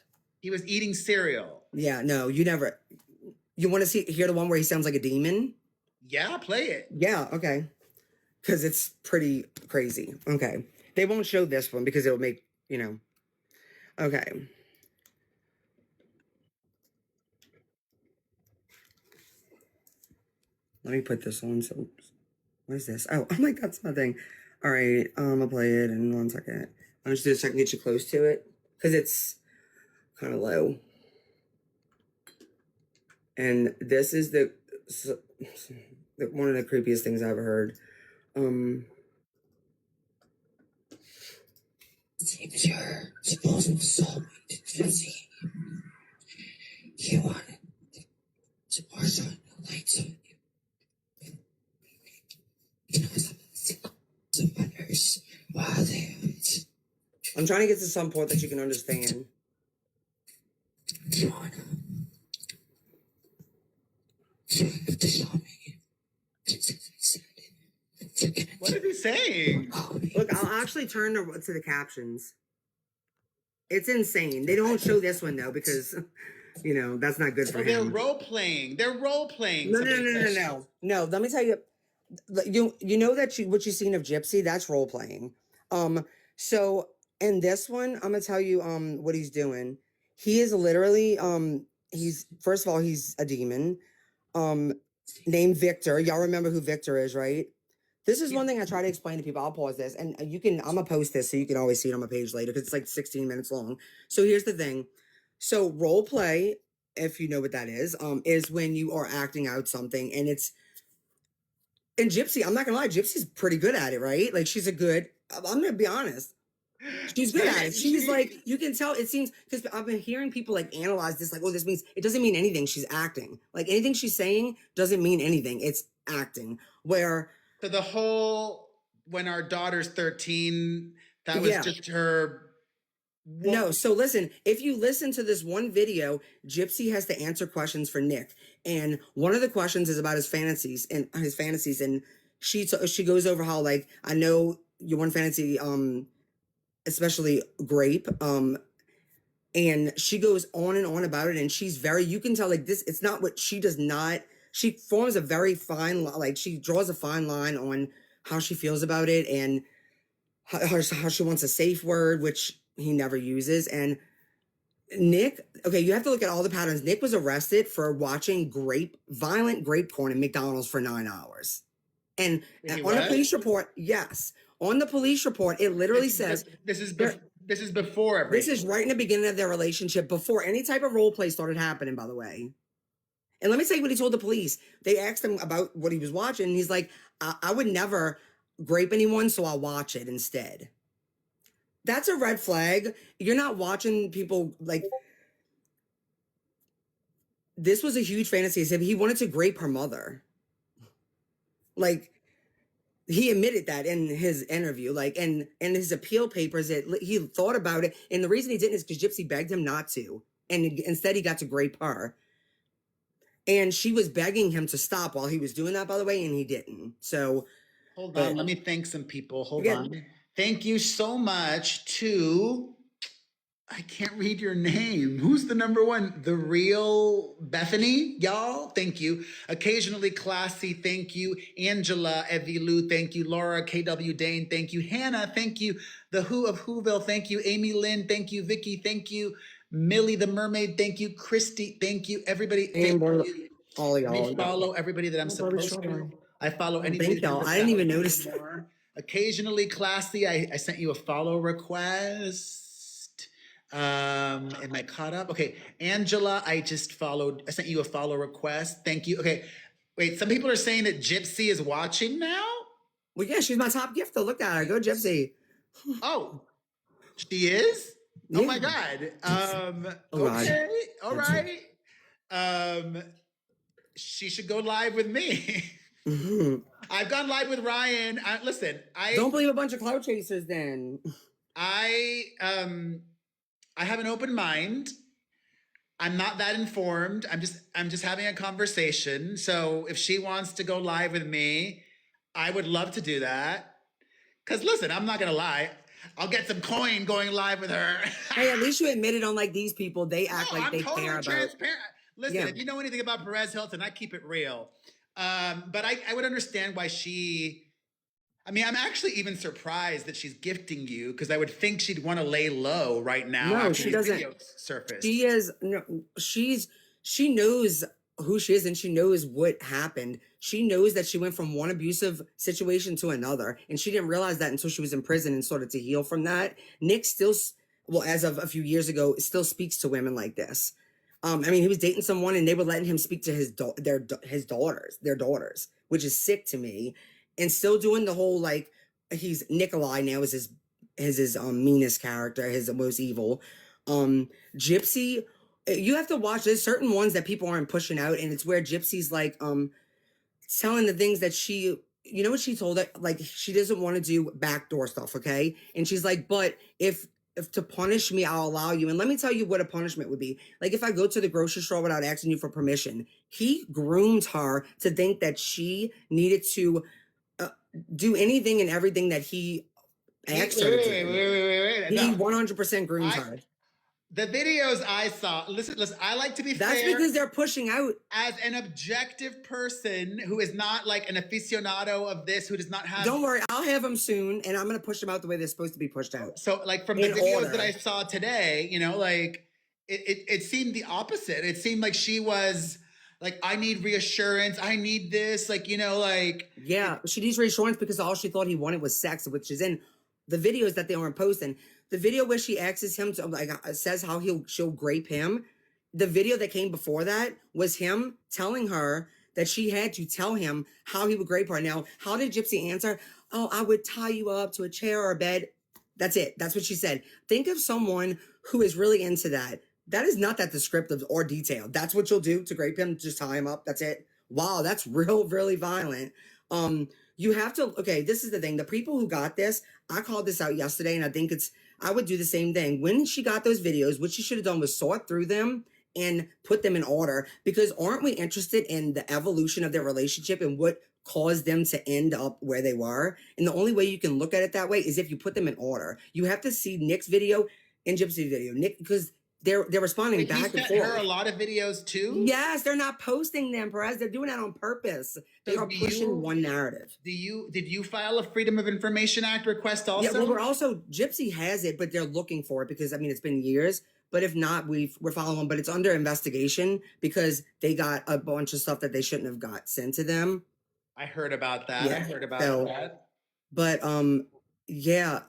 S1: he was eating cereal.
S6: Yeah, no, you never. You want to hear the one where he sounds like a demon?
S1: Yeah, play it.
S6: Yeah, okay. Because it's pretty crazy. Okay. They won't show this one because it'll make, Okay. Let me put this on. So, what is this? Oh my God, it's nothing. All right, I'll play it in 1 second. I'm just do this so I can get you close to it because it's kind of low. And this is one of the creepiest things I've ever heard. Seems you're supposed to soulmate Jesse. You wanted to pour some lights on you. Some others while they hunt. I'm trying to get to some point that you can understand. You wanna have to show me.
S1: What is he saying?
S6: Look, I'll actually turn to the captions. It's insane. They don't show this one though because, that's not good for him.
S1: They're role playing. They're role playing.
S6: No. Let me tell you. You know that what you've seen of Gypsy, that's role playing. So in this one, I'm gonna tell you what he's doing. He is literally he's first of all he's a demon named Victor. Y'all remember who Victor is, right? This is one thing I try to explain to people. I'll pause this and I'm gonna post this so you can always see it on my page later because it's like 16 minutes long. So here's the thing. So role play, if you know what that is when you are acting out something and it's. And Gypsy, I'm not gonna lie, Gypsy's pretty good at it, right? Like I'm gonna be honest. She's good at it. She's like, you can tell it seems, because I've been hearing people like analyze this, like, oh, this means, it doesn't mean anything. She's acting. Like anything she's saying doesn't mean anything. It's acting. Where.
S1: So the whole, when our daughter's 13, that was just her.
S6: No, so listen, if you listen to this one video, Gypsy has to answer questions for Nick. And one of the questions is about his fantasies. And she goes over how, like, I know your one fantasy, especially grape. And she goes on and on about it. And she's you can tell, like, this, it's not what she does not, she forms a very fine, like, she draws a fine line on how she feels about it and how she wants a safe word, which he never uses. And Nick, okay, you have to look at all the patterns. Nick was arrested for watching violent grape porn in McDonald's for 9 hours. And on the police report, yes. On the police report, it literally says
S1: this is before everything.
S6: This is right in the beginning of their relationship, before any type of role play started happening, by the way. And let me tell you what he told the police. They asked him about what he was watching, and he's like, I would never grape anyone, so I'll watch it instead. That's a red flag. You're not watching people like. This was a huge fantasy. He wanted to grape her mother. Like, he admitted that in his interview, like, and in his appeal papers, he thought about it. And the reason he didn't is because Gypsy begged him not to. And instead he got to grape her. And she was begging him to stop while he was doing that, by the way, and he didn't. So.
S1: Hold on, let me thank some people. Hold on. Thank you so much to, I can't read your name. Who's the number one? The Real Bethany, y'all. Thank you. Occasionally Classy, thank you. Angela Evilu, thank you. Laura KW Dane, thank you. Hannah, thank you. The Who of Whoville, thank you. Amy Lynn, thank you. Vicky, thank you. Millie the Mermaid, thank you. Christy, thank you. Everybody, thank you.
S6: All y'all.
S1: I follow everybody that I'm supposed to. I follow anybody.
S6: Thank y'all. I didn't even notice that.
S1: Occasionally Classy, I sent you a follow request. Am I caught up? Okay, Angela, I sent you a follow request. Thank you. Okay, wait, some people are saying that Gypsy is watching now?
S6: Well, yeah, she's my top gift. Look at her. Go Gypsy.
S1: Oh, she is?
S6: Yeah.
S1: Oh my God. Okay, all right. She should go live with me. I've gone live with Ryan. Listen,
S6: Don't believe a bunch of cloud chasers then.
S1: I have an open mind. I'm not that informed. I'm just having a conversation. So if she wants to go live with me, I would love to do that. Cause listen, I'm not gonna lie. I'll get some coin going live with her.
S6: Hey, at least you admitted on like these people, they act
S1: No,
S6: like
S1: I'm
S6: they
S1: totally
S6: care about.
S1: transparent. Listen,
S6: Yeah.
S1: if you know anything about Perez Hilton, I keep it real. But I would understand why I'm actually even surprised that she's gifting you because I would think she'd want to lay low right now.
S6: No,
S1: after
S6: she
S1: these
S6: doesn't.
S1: videos surfaced.
S6: She knows who she is and she knows what happened. She knows that she went from one abusive situation to another, and she didn't realize that until she was in prison and started to heal from that. Nick still, well, as of a few years ago, still speaks to women like this. He was dating someone and they were letting him speak to his daughters, which is sick to me, and still doing the whole like he's Nikolai now is his meanest character, his most evil. Gypsy, you have to watch. There's certain ones that people aren't pushing out, and it's where Gypsy's like telling the things that she, you know what she told her, like she doesn't want to do backdoor stuff, okay? And she's like, but if to punish me, I'll allow you. And let me tell you what a punishment would be. Like if I go to the grocery store without asking you for permission, he groomed her to think that she needed to do anything and everything that he asked her to do.
S1: Wait.
S6: He
S1: No.
S6: 100% groomed her.
S1: The videos I saw, listen, I like to be
S6: That's
S1: fair.
S6: because they're pushing out.
S1: As an objective person who is not like an aficionado of this, who does not have.
S6: Don't worry, I'll have them soon, and I'm gonna push them out the way they're supposed to be pushed out.
S1: So, like from the videos that I saw today, like it seemed the opposite. It seemed like she was like, I need reassurance. I need this, like
S6: Yeah, she needs reassurance because all she thought he wanted was sex, which is in the videos that they aren't posting. The video where she asks him to says how she'll grape him. The video that came before that was him telling her that she had to tell him how he would grape her. Now, how did Gypsy answer? Oh, I would tie you up to a chair or a bed. That's it. That's what she said. Think of someone who is really into that. That is not that descriptive or detailed. That's what you'll do to grape him. Just tie him up. That's it. Wow, that's really violent. You have to, okay, this is the thing. The people who got this, I called this out yesterday, and I think I would do the same thing. When she got those videos, what she should have done was sort through them and put them in order, because aren't we interested in the evolution of their relationship and what caused them to end up where they were? And the only way you can look at it that way is if you put them in order. You have to see Nick's video and Gypsy's video. Nick, because they're responding back and forth.
S1: Her a lot of videos too.
S6: Yes, they're not posting them, Perez. They're doing that on purpose. They are pushing one narrative.
S1: Did you file a Freedom of Information Act request also?
S6: Yeah, well, we're also Gypsy has it, but they're looking for it because it's been years. But if not, we're following them. But it's under investigation because they got a bunch of stuff that they shouldn't have got sent to them.
S1: I heard about that.
S6: Yeah,
S1: I heard about that.
S6: But yeah.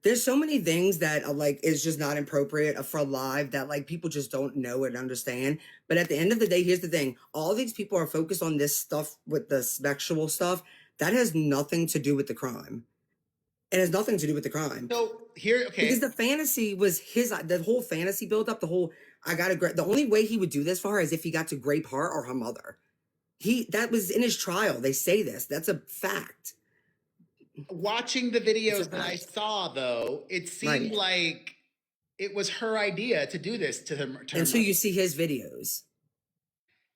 S6: There's so many things that is just not appropriate for live that people just don't know and understand. But at the end of the day, here's the thing. All these people are focused on this stuff with the sexual stuff. That has nothing to do with the crime. It has nothing to do with the crime.
S1: So here, okay.
S6: Because the fantasy was the whole fantasy build up, the only way he would do this for her is if he got to grape her or her mother. That was in his trial. They say this. That's a fact.
S1: Watching the videos that I saw, though, it seemed like it was her idea to do this to him.
S6: Until you see his videos.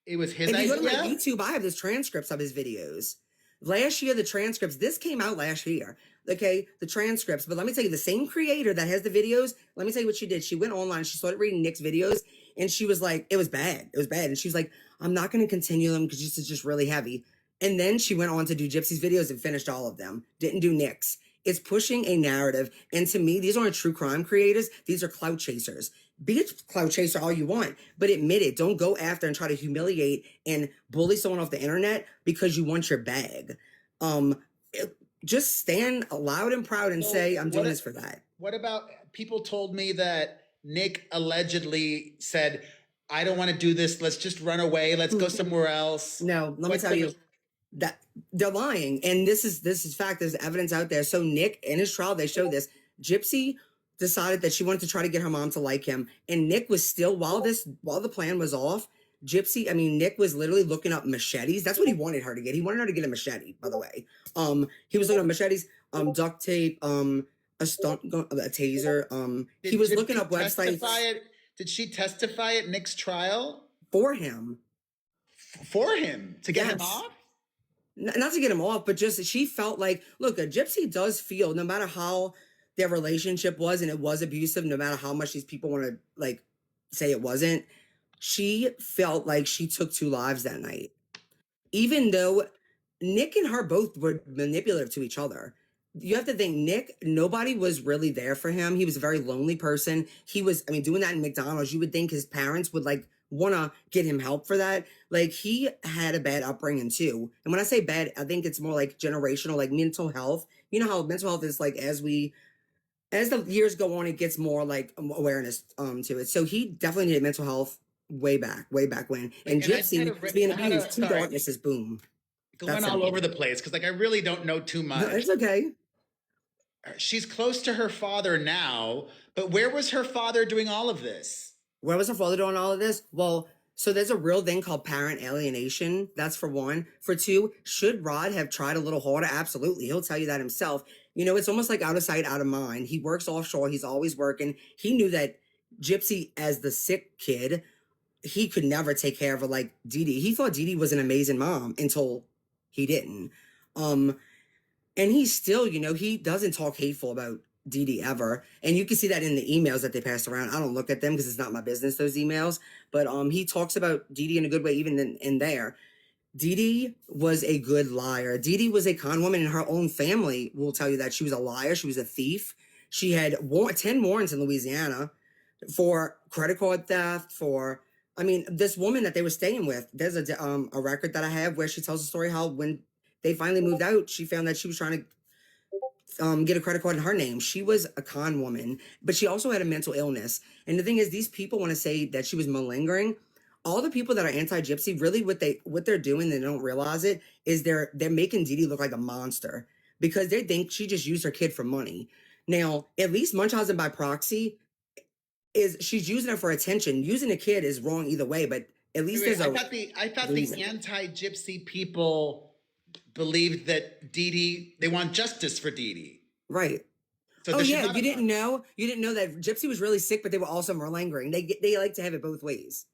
S1: It was his idea?
S6: If you go to my YouTube, I have these transcripts of his videos. Last year, the transcripts, this came out last year. Okay, the transcripts. But let me tell you, the same creator that has the videos, let me tell you what she did. She went online, she started reading Nick's videos, and she was like, it was bad. It was bad. And she was like, I'm not going to continue them because this is just really heavy. And then she went on to do Gypsy's videos and finished all of them. Didn't do Nick's. It's pushing a narrative. And to me, these aren't true crime creators. These are clout chasers. Be a clout chaser all you want, but admit it. Don't go after and try to humiliate and bully someone off the internet because you want your bag. Just stand loud and proud and say, I'm doing this for that.
S1: What about people told me that Nick allegedly said, I don't want to do this. Let's just run away. Let's go somewhere else.
S6: No, let me tell you. That they're lying, and this is fact. There's evidence out there. So Nick, in his trial, they showed this. Gypsy decided that she wanted to try to get her mom to like him, and Nick was still while the plan was off. Nick was literally looking up machetes. That's what he wanted her to get. He wanted her to get a machete, by the way. He was looking up machetes, duct tape, a stunt gun, a taser. He was looking up websites
S1: Did she testify at Nick's trial
S6: for him.
S1: for him to get him
S6: Yes.
S1: off?
S6: Not to get him off, but just she felt like, look, a gypsy does feel, no matter how their relationship was and it was abusive, no matter how much these people want to like say it wasn't, she felt like she took 2 lives that night. Even though Nick and her both were manipulative to each other. You have to think, Nick, nobody was really there for him. He was a very lonely person. He was, I mean, doing that in McDonald's, you would think his parents would like want to get him help for that. Like, he had a bad upbringing too. And when I say bad, I think it's more like generational, like mental health. You know how mental health is like, as the years go on, it gets more like awareness to it. So he definitely needed mental health way back when. And
S1: Like, and I
S6: Gypsy
S1: had a-
S6: was being
S1: I had a-
S6: abused. Two
S1: sorry.
S6: darknesses, boom.
S1: Going
S6: That's
S1: all
S6: it.
S1: over the place because like I really don't know too much.
S6: No, it's okay.
S1: She's close to her father now, but where was her father doing all of this?
S6: Where was her father doing all of this? Well, so there's a real thing called parent alienation. That's for one. For two, should Rod have tried a little harder? Absolutely. He'll tell you that himself. You know, it's almost like out of sight, out of mind. He works offshore. He's always working. He knew that Gypsy, as the sick kid, he could never take care of her like Dee Dee. He thought Dee Dee was an amazing mom until he didn't. And he still, you know, he doesn't talk hateful about Dee Dee ever. And you can see that in the emails that they pass around. I don't look at them because it's not my business, those emails. But he talks about Dee Dee in a good way, even in there. Dee Dee was a good liar. Dee Dee was a con woman, and her own family will tell you that she was a liar. She was a thief. She had 10 warrants in Louisiana for credit card theft, this woman that they were staying with, there's a record that I have where she tells the story how when they finally moved out, she found that she was trying to get a credit card in her name. She was a con woman, but she also had a mental illness. And the thing is, these people want to say that she was malingering. All the people that are anti-gypsy, really what they're doing, they don't realize it, is they're making Dee Dee look like a monster because they think she just used her kid for money. Now, at least Munchausen by proxy is she's using her for attention. Using a kid is wrong either way, but at least
S1: Wait,
S6: there's
S1: I thought
S6: reason.
S1: the anti-gypsy people believed that Dee Dee, they want justice for Dee Dee.
S6: right.
S1: So
S6: Oh
S1: this is
S6: yeah,
S1: not
S6: you
S1: a-
S6: didn't know that Gypsy was really sick, but they were also malingering. They like to have it both ways.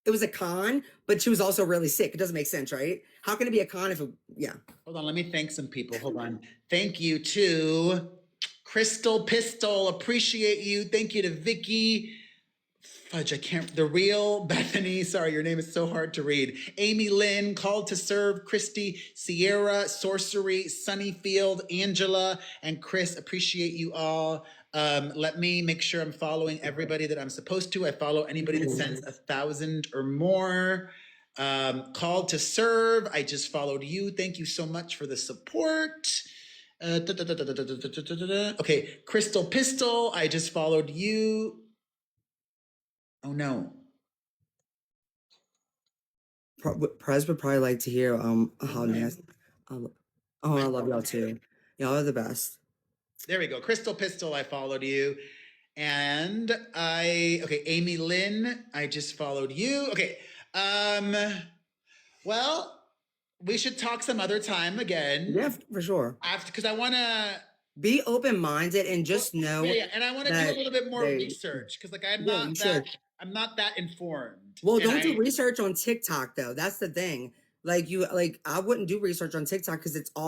S6: It was a con, but she was also really sick. It doesn't make sense, right? How can it be a con if yeah?
S1: Hold on, let me thank some people. Hold on. Thank you to Crystal Pistol. Appreciate you. Thank you to Vicky. Fudge, I can't. The Real Bethany. Sorry, your name is so hard to read. Amy Lynn, Called to Serve, Christy, Sierra, Sorcery, Sunnyfield, Angela, and Chris. Appreciate you all. Let me make sure I'm following everybody that I'm supposed to. I follow anybody that sends 1,000 or more. Called to Serve. I just followed you. Thank you so much for the support. Okay, Crystal Pistol. I just followed you. Oh no.
S6: Perez would probably like to hear how nasty. I love y'all too. Y'all are the best.
S1: There we go. Crystal Pistol, I followed you. And okay, Amy Lynn, I just followed you. Okay. Well, we should talk some other time again.
S6: Yeah, for sure.
S1: Because I want to
S6: Be open-minded and just know.
S1: yeah, and I want to do a
S6: that
S1: little bit more
S6: they-
S1: research because like
S6: Yeah, you should.
S1: I'm not that informed.
S6: Well,
S1: And
S6: don't do research on TikTok though. That's the thing. I wouldn't do research on TikTok because it's a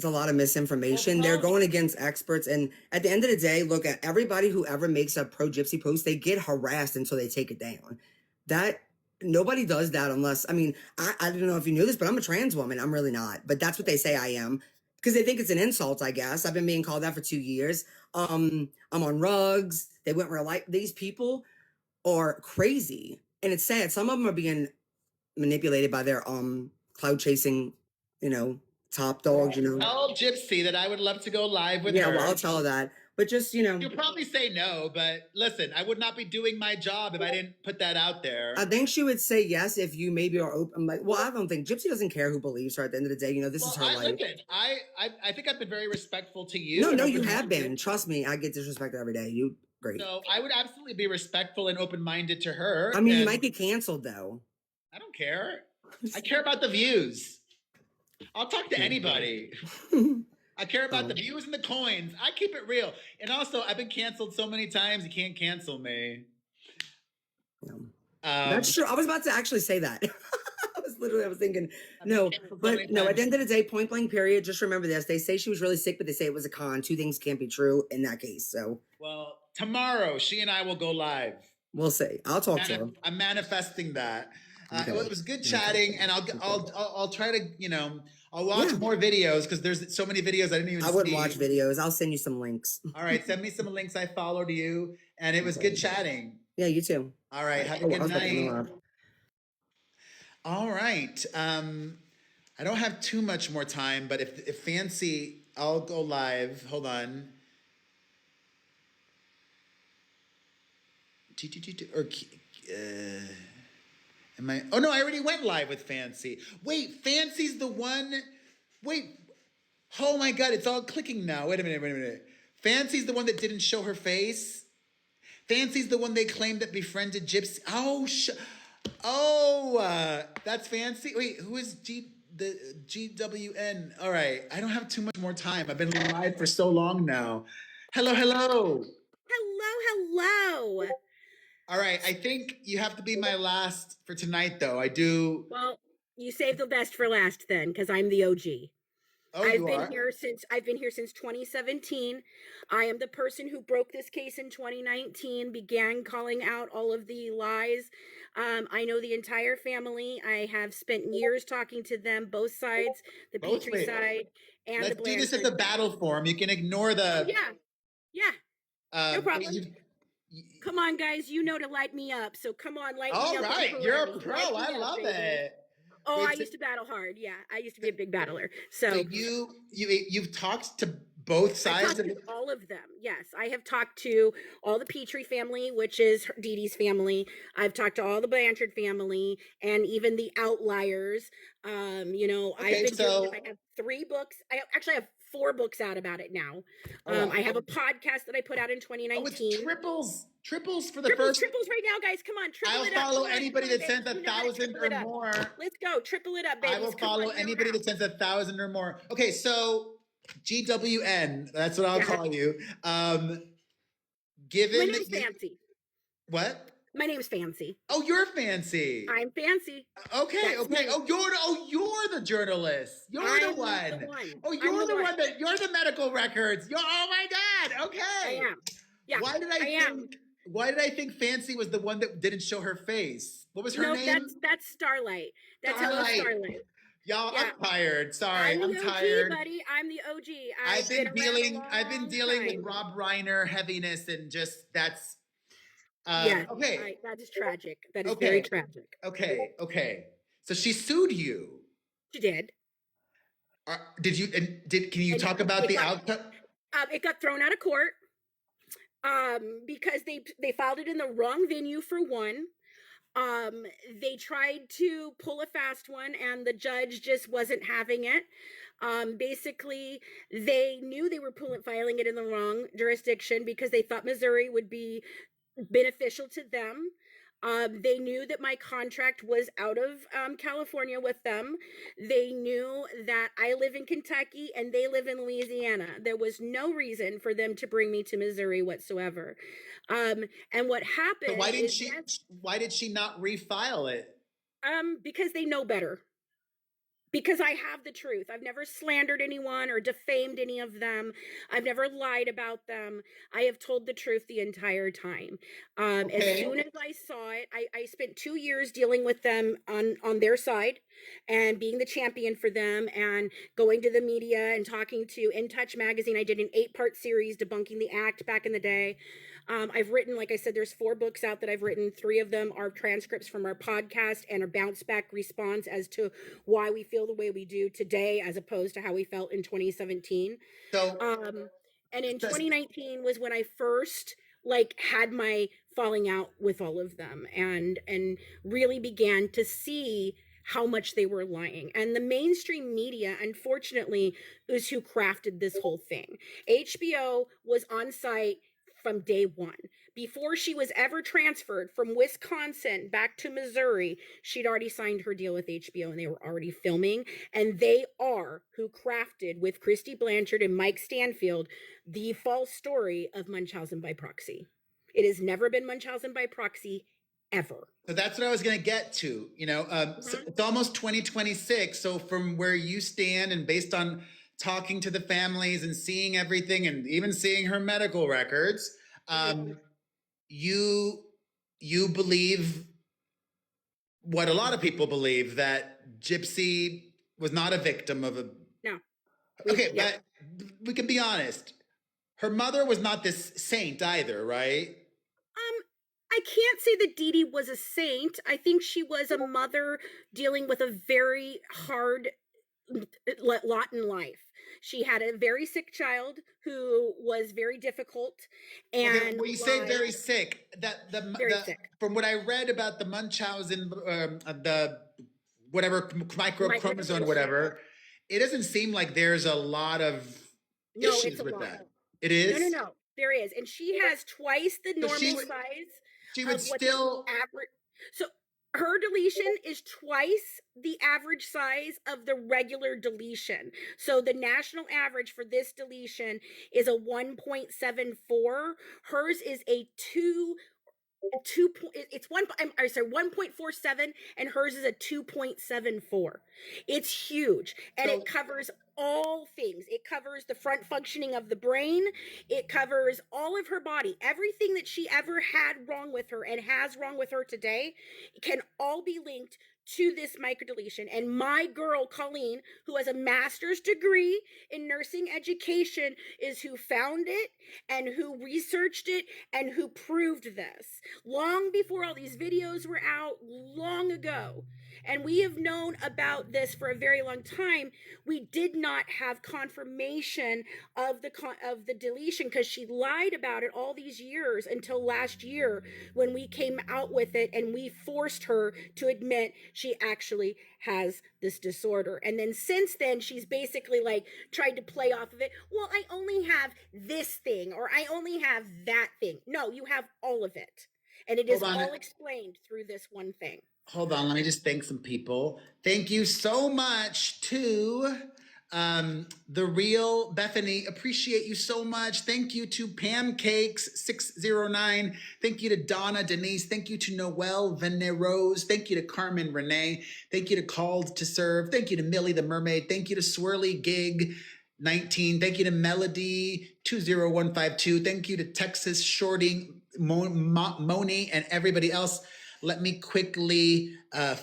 S6: lot of misinformation. They're going against experts, and at the end of the day, look at everybody who ever makes a pro gypsy post, they get harassed until they take it down. That nobody does that unless I don't know if you knew this, but I'm a trans woman. I'm really not, but that's what they say I am because they think it's an insult. I guess I've been being called that for 2 years. I'm on rugs. They went real life. These people are crazy, and it's sad. Some of them are being manipulated by their cloud chasing, top dogs.
S1: Tell Gypsy that I would love to go live with
S6: Yeah,
S1: her.
S6: well, I'll tell her that. But just
S1: You'll probably say no, but listen, I would not be doing my job if I didn't put that out there.
S6: I think she would say yes if you maybe are open. I'm like, well, I don't think Gypsy doesn't care who believes her. At the end of the day, this is her life.
S1: Listen, I think I've been very respectful to you.
S6: No,
S1: and
S6: you have
S1: open-minded.
S6: been. Trust me, I get disrespected every day. great.
S1: So I would absolutely be respectful and open-minded to her.
S6: I mean, you
S1: and
S6: might get canceled though.
S1: I don't care. I care about the views. I'll talk to anybody. I care about the views and the coins. I keep it real. And also, I've been canceled so many times, you can't cancel me.
S6: That's true. I was about to actually say that. I was thinking, no,
S1: canceled so
S6: but
S1: many
S6: no, at
S1: times.
S6: the end of the day, point blank period, just remember this. They say she was really sick, but they say it was a con. Two things can't be true in that case. So
S1: Well, tomorrow, she and I will go live.
S6: we'll see. I'll talk to her.
S1: I'm manifesting that.
S6: Okay.
S1: It was good chatting, and I'll try to, I'll watch more videos because there's so many videos I didn't even see.
S6: I wouldn't watch videos. I'll send you some links.
S1: All right, send me some links. I followed you, and it was good chatting.
S6: Yeah, you too.
S1: All right, have a good night. All right. I don't have too much more time, but if Fancy, I'll go live. Hold on. Or am I? Oh no, I already went live with Fancy. Wait, Fancy's the one. Wait. Oh my God, it's all clicking now. Wait a minute. Fancy's the one that didn't show her face. Fancy's the one they claimed that befriended Gypsy. That's Fancy. Wait, who is the GWN? All right, I don't have too much more time. I've been live for so long now. Hello.
S7: Hello.
S1: All right, I think you have to be my last for tonight, though. I do.
S7: Well, you saved the best for last then, because I'm the OG.
S1: Oh,
S7: I've been here since 2017. I am the person who broke this case in 2019, began calling out all of the lies. I know the entire family. I have spent years talking to them, both sides, the
S1: Both
S7: Petrie
S1: ways.
S7: side and
S1: Let's
S7: the
S1: do this
S7: Blanchard
S1: at the battle forum. You can ignore the.
S7: Yeah, no problem. Come on, guys. You know to light me up. So come on, light me up.
S1: All right, you're a
S7: Light
S1: pro.
S7: me
S1: I
S7: up,
S1: love
S7: baby.
S1: it.
S7: Oh,
S1: Wait,
S7: I used to battle hard. Yeah, I used to be a big battler. So
S1: you've talked to both
S7: I've
S1: sides
S7: talked
S1: of
S7: to
S1: it.
S7: all of them. Yes, I have talked to all the Petrie family, which is Dee Dee's family. I've talked to all the Blanchard family, and even the outliers. I've been doing this. I have 3 books. I actually have 4 books out about it now. I have a podcast that I put out in 2019.
S1: Oh, it's triples for the
S7: Triples
S1: first.
S7: right now, guys. Come on, triple
S1: I'll
S7: it up.
S1: follow
S7: Come on,
S1: anybody
S7: come on,
S1: that sends
S7: babies.
S1: 1,000 or more.
S7: Let's go, triple it up, babies.
S1: I will
S7: Come
S1: follow
S7: on,
S1: anybody that sends 1,000 or more. Okay, so GWN, that's what I'll call you. Given
S7: My name's Fancy.
S1: What?
S7: My name's Fancy.
S1: Oh, you're Fancy.
S7: I'm Fancy.
S1: Okay.
S7: That's me.
S1: You're the journalist. You're the one. Oh, you're the one that you're the medical records. Oh my God. Okay.
S7: I am. Yeah.
S1: Why did I think Fancy was the one that didn't show her face? What was her name?
S7: That's Starlight. That's Starlight.
S1: Y'all, I'm tired. Sorry,
S7: I'm
S1: tired.
S7: buddy. I'm the OG.
S1: I've been dealing with Rob Reiner heaviness and just that's okay.
S7: That is tragic. That is very tragic.
S1: Okay. So she sued you.
S7: She did.
S1: Can you talk about the outcome?
S7: It got thrown out of court because they filed it in the wrong venue for one. They tried to pull a fast one and the judge just wasn't having it. Basically, they knew they were filing it in the wrong jurisdiction because they thought Missouri would be beneficial to them. They knew that my contract was out of California with them. They knew that I live in Kentucky and they live in Louisiana. There was no reason for them to bring me to Missouri whatsoever. And what happened?
S1: So why did she not refile it?
S7: Because they know better. Because I have the truth. I've never slandered anyone or defamed any of them. I've never lied about them. I have told the truth the entire time. As soon as I saw it, I spent 2 years dealing with them on their side and being the champion for them and going to the media and talking to In Touch magazine. I did an 8-part series debunking the act back in the day. I've written, like I said, there's 4 books out that I've written. 3 of them are transcripts from our podcast and a bounce back response as to why we feel the way we do today as opposed to how we felt in 2017.
S1: So,
S7: and in 2019 was when I first had my falling out with all of them and really began to see how much they were lying. And the mainstream media, unfortunately, is who crafted this whole thing. HBO was on site from day one. Before she was ever transferred from Wisconsin back to Missouri, she'd already signed her deal with HBO and they were already filming. And they are who crafted, with Christy Blanchard and Mike Stanfield, the false story of Munchausen by proxy. It has never been Munchausen by proxy, ever.
S1: So that's what I was going to get to. So it's almost 2026. So from where you stand and based on talking to the families and seeing everything and even seeing her medical records, you believe what a lot of people believe, that Gypsy was not a victim of a.
S7: No.
S1: Okay, but we can be honest. Her mother was not this saint either, right?
S7: I can't say that Dee Dee was a saint. I think she was a mother dealing with a very hard lot in life. She had a very sick child who was very difficult, and
S1: Okay, when you say very sick,
S7: Very sick.
S1: From what I read about the Munchausen, the whatever microchromosome or whatever, it doesn't seem like there's a lot of issues with that. It is?
S7: No. There is, and she has twice the normal size.
S1: She would
S7: of what
S1: still.
S7: the average. So her deletion is twice the average size of the regular deletion. So the national average for this deletion is a 1.74. Hers is a 1.47, and hers is a 2.74. It's huge, and it covers all things. It covers the front functioning of the brain. It covers all of her body. Everything that she ever had wrong with her and has wrong with her today can all be linked to this microdeletion. And my girl, Colleen, who has a master's degree in nursing education, is who found it and who researched it and who proved this long before all these videos were out, long ago. And we have known about this for a very long time. We did not have confirmation of the deletion because she lied about it all these years until last year when we came out with it and we forced her to admit she actually has this disorder. And then since then, she's basically like tried to play off of it. Well, I only have this thing, or I only have that thing. No, you have all of it. And it is all explained through this one thing.
S1: Hold on, let me just thank some people. Thank you so much to The Real Bethany. Appreciate you so much. Thank you to Pancakes609. Thank you to Donna Denise. Thank you to Noelle Veneros. Thank you to Carmen Renee. Thank you to Called to Serve. Thank you to Millie the Mermaid. Thank you to Swirly Gig 19. Thank you to Melody 20152. Thank you to Texas Shorty Moni and everybody else. Let me quickly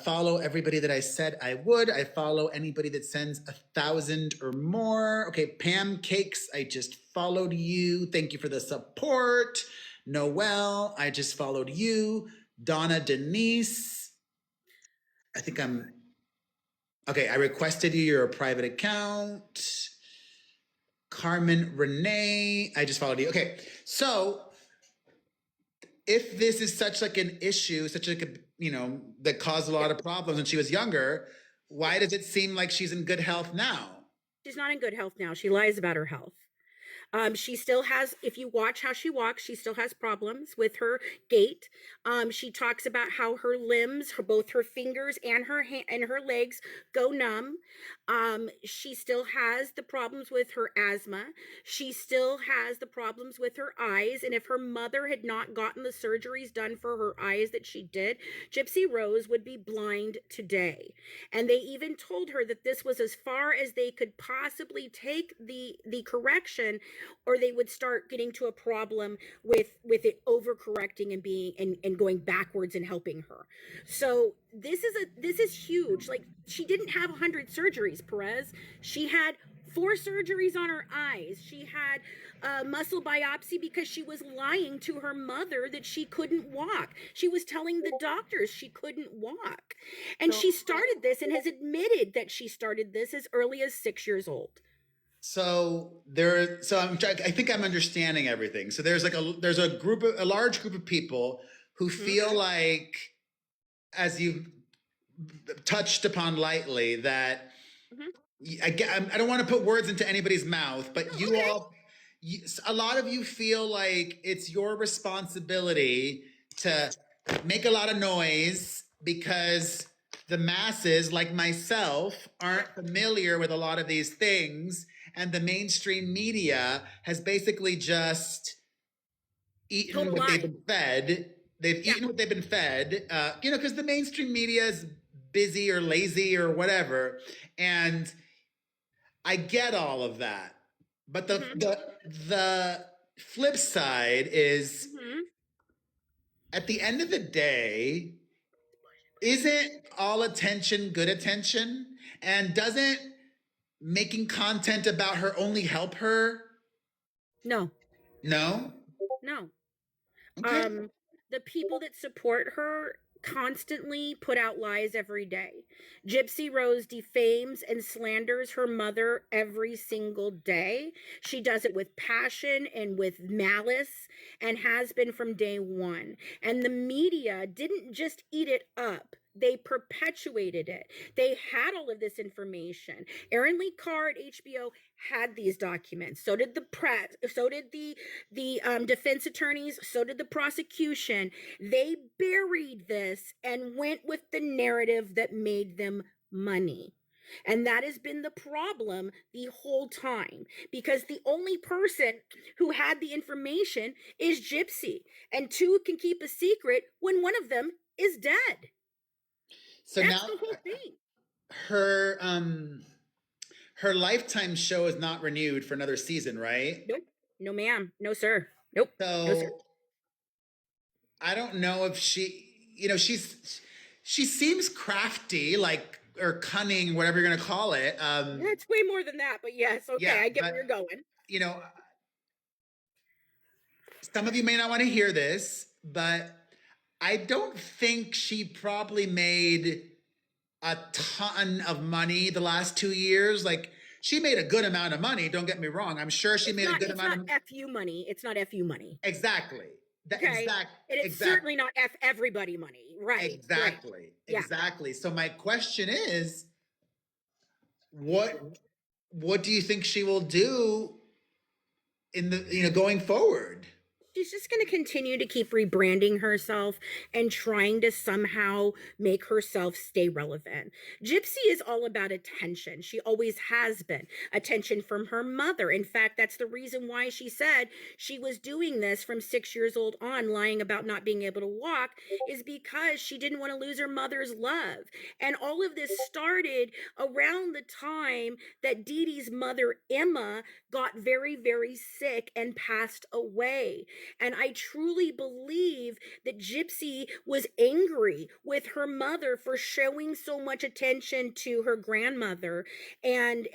S1: follow everybody that I said I would. I follow anybody that sends 1,000 or more. Okay, Pam Cakes, I just followed you. Thank you for the support. Noelle, I just followed you. Donna Denise, okay, I requested you. You're a private account. Carmen Renee, I just followed you. Okay, so if this is such like an issue, such like a, that caused a lot of problems when she was younger, why does it seem like she's in good health now?
S7: She's not in good health now. She lies about her health. She still has, if you watch how she walks, she still has problems with her gait. She talks about how her limbs, both her fingers and her legs go numb. She still has the problems with her asthma. She still has the problems with her eyes. And if her mother had not gotten the surgeries done for her eyes that she did, Gypsy Rose would be blind today. And they even told her that this was as far as they could possibly take the correction, or they would start getting to a problem with it overcorrecting and being and going backwards and helping her. So this is huge. Like, she didn't have 100 surgeries, Perez. She had 4 surgeries on her eyes. She had a muscle biopsy because she was lying to her mother that she couldn't walk. She was telling the doctors she couldn't walk. And she started this and has admitted that she started this as early as 6 years old.
S1: So I think I'm understanding everything. So there's a large group of people who feel like, as you touched upon lightly, that I don't want to put words into anybody's mouth, but a lot of you feel like it's your responsibility to make a lot of noise because the masses, like myself, aren't familiar with a lot of these things, and the mainstream media has basically just eaten
S7: Total
S1: what they've
S7: lie.
S1: been fed. They've
S7: Yeah.
S1: eaten what they've been fed, because the mainstream media is busy or lazy or whatever. And I get all of that. But the flip side is, at the end of the day, isn't all attention good attention? And doesn't making content about her only help her?
S7: No.
S1: No?
S7: No.
S1: Okay.
S7: The people that support her constantly put out lies every day. Gypsy Rose defames and slanders her mother every single day. She does it with passion and with malice, and has been from day one. And the media didn't just eat it up, they perpetuated it. They had all of this information. Aaron Lee Carr at HBO had these documents. So did the press. So did the defense attorneys. So did the prosecution. They buried this and went with the narrative that made them money. And that has been the problem the whole time, because the only person who had the information is Gypsy, and two can keep a secret when one of them is dead.
S1: So
S7: That's
S1: now
S7: the whole thing.
S1: her her Lifetime show is not renewed for another season, right?
S7: Nope. No, ma'am. No, sir. Nope. No, sir.
S1: So I don't know if she seems crafty, like, or cunning, whatever you're gonna call it.
S7: It's way more than that, but yes, okay,
S1: Yeah,
S7: I get
S1: but,
S7: where you're going.
S1: You know, some of you may not want to hear this, but I don't think she probably made a ton of money the last 2 years. Like, she made a good amount of money. Don't get me wrong. I'm sure she made a good amount of
S7: It's not FU money. It's not FU money.
S1: Exactly.
S7: Okay. And it's certainly not F everybody money. Right.
S1: Exactly.
S7: Right. Yeah.
S1: Exactly. So my question is, what do you think she will do in the going forward?
S7: She's just going to continue to keep rebranding herself and trying to somehow make herself stay relevant. Gypsy is all about attention. She always has been. Attention from her mother. In fact, that's the reason why she said she was doing this from 6 years old on, lying about not being able to walk, is because she didn't want to lose her mother's love. And all of this started around the time that Dee Dee's mother, Emma, got very, very sick and passed away. And I truly believe that Gypsy was angry with her mother for showing so much attention to her grandmother and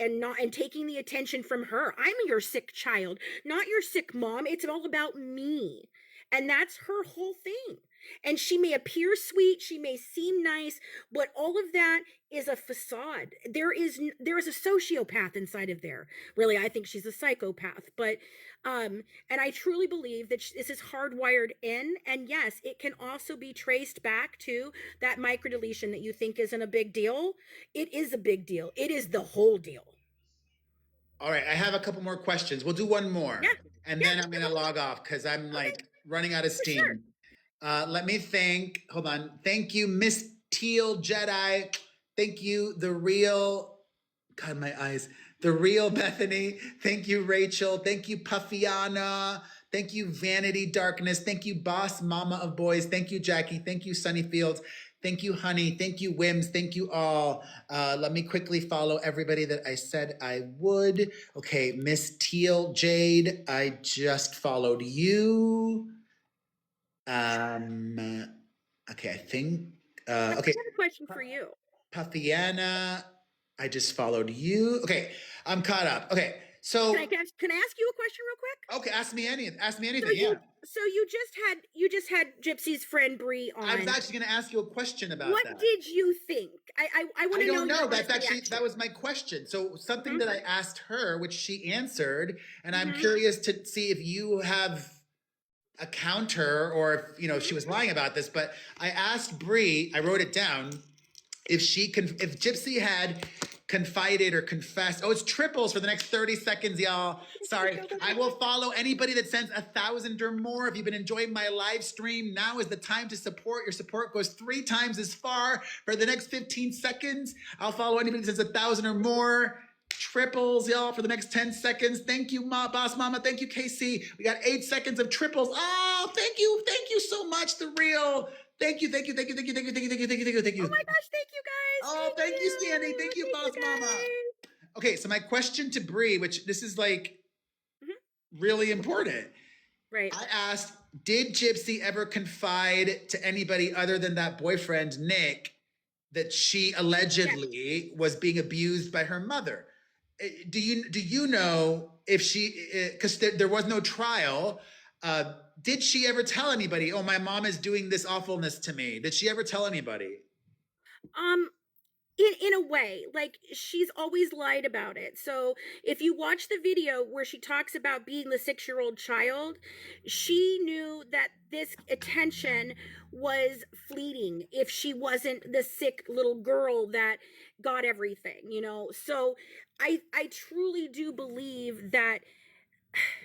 S7: taking the attention from her. I'm your sick child, not your sick mom. It's all about me. And that's her whole thing. And she may appear sweet, she may seem nice, but all of that is a facade. There is a sociopath inside of there. Really, I think she's a psychopath. But and I truly believe that this is hardwired in. And yes, it can also be traced back to that microdeletion that you think isn't a big deal. It is a big deal. It is the whole deal.
S1: All right, I have a couple more questions. We'll do one more.
S7: Yeah.
S1: And then I'm gonna log off because I'm like running out of steam.
S7: Sure.
S1: Let me think. Hold on. Thank you, Miss Teal Jedi. Thank you, the real. God, my eyes. The real Bethany. Thank you, Rachel. Thank you, Puffiana. Thank you, Vanity Darkness. Thank you, Boss Mama of Boys. Thank you, Jackie. Thank you, Sunny Fields. Thank you, Honey. Thank you, Wims. Thank you all. Let me quickly follow everybody that I said I would. Okay, Miss Teal Jade, I just followed you. Okay, I think, okay.
S7: I have a question for you.
S1: Puffiana, I just followed you. Okay, I'm caught up. Okay, so.
S7: Can I ask you a question real quick?
S1: Okay, ask me anything,
S7: So you just had Gypsy's friend Bree on.
S1: I was actually going to ask you a question about
S7: what
S1: that.
S7: What did you think? I want to know.
S1: I don't know. That's actually, that was my question. So something that I asked her, which she answered, and I'm curious to see if you have a counter or if she was lying about this, but I asked Bree, I wrote it down, if Gypsy had confided or confessed. Oh, it's triples for the next 30 seconds, y'all. Sorry. I will follow anybody that sends 1,000 or more. If you've been enjoying my live stream, now is the time to support. Your support goes 3 times as far for the next 15 seconds. I'll follow anybody that sends 1,000 or more. Triples, y'all, for the next 10 seconds. Thank you, Boss Mama. Thank you, KC. We got 8 seconds of triples. Oh, thank you. Thank you so much, The Real. Thank you.
S7: Oh my gosh, thank you guys.
S1: Oh, thank you, Sandy. Thank you, Boss Mama. Okay, so my question to Bree, which this is like really important.
S7: Right.
S1: I asked, did Gypsy ever confide to anybody other than that boyfriend, Nick, that she allegedly was being abused by her mother? Do you know if she, because there was no trial, did she ever tell anybody, oh, my mom is doing this awfulness to me? Did she ever tell anybody?
S7: In a way, like, she's always lied about it. So if you watch the video where she talks about being the 6-year-old child, she knew that this attention was fleeting if she wasn't the sick little girl that got everything, you know. So I truly do believe that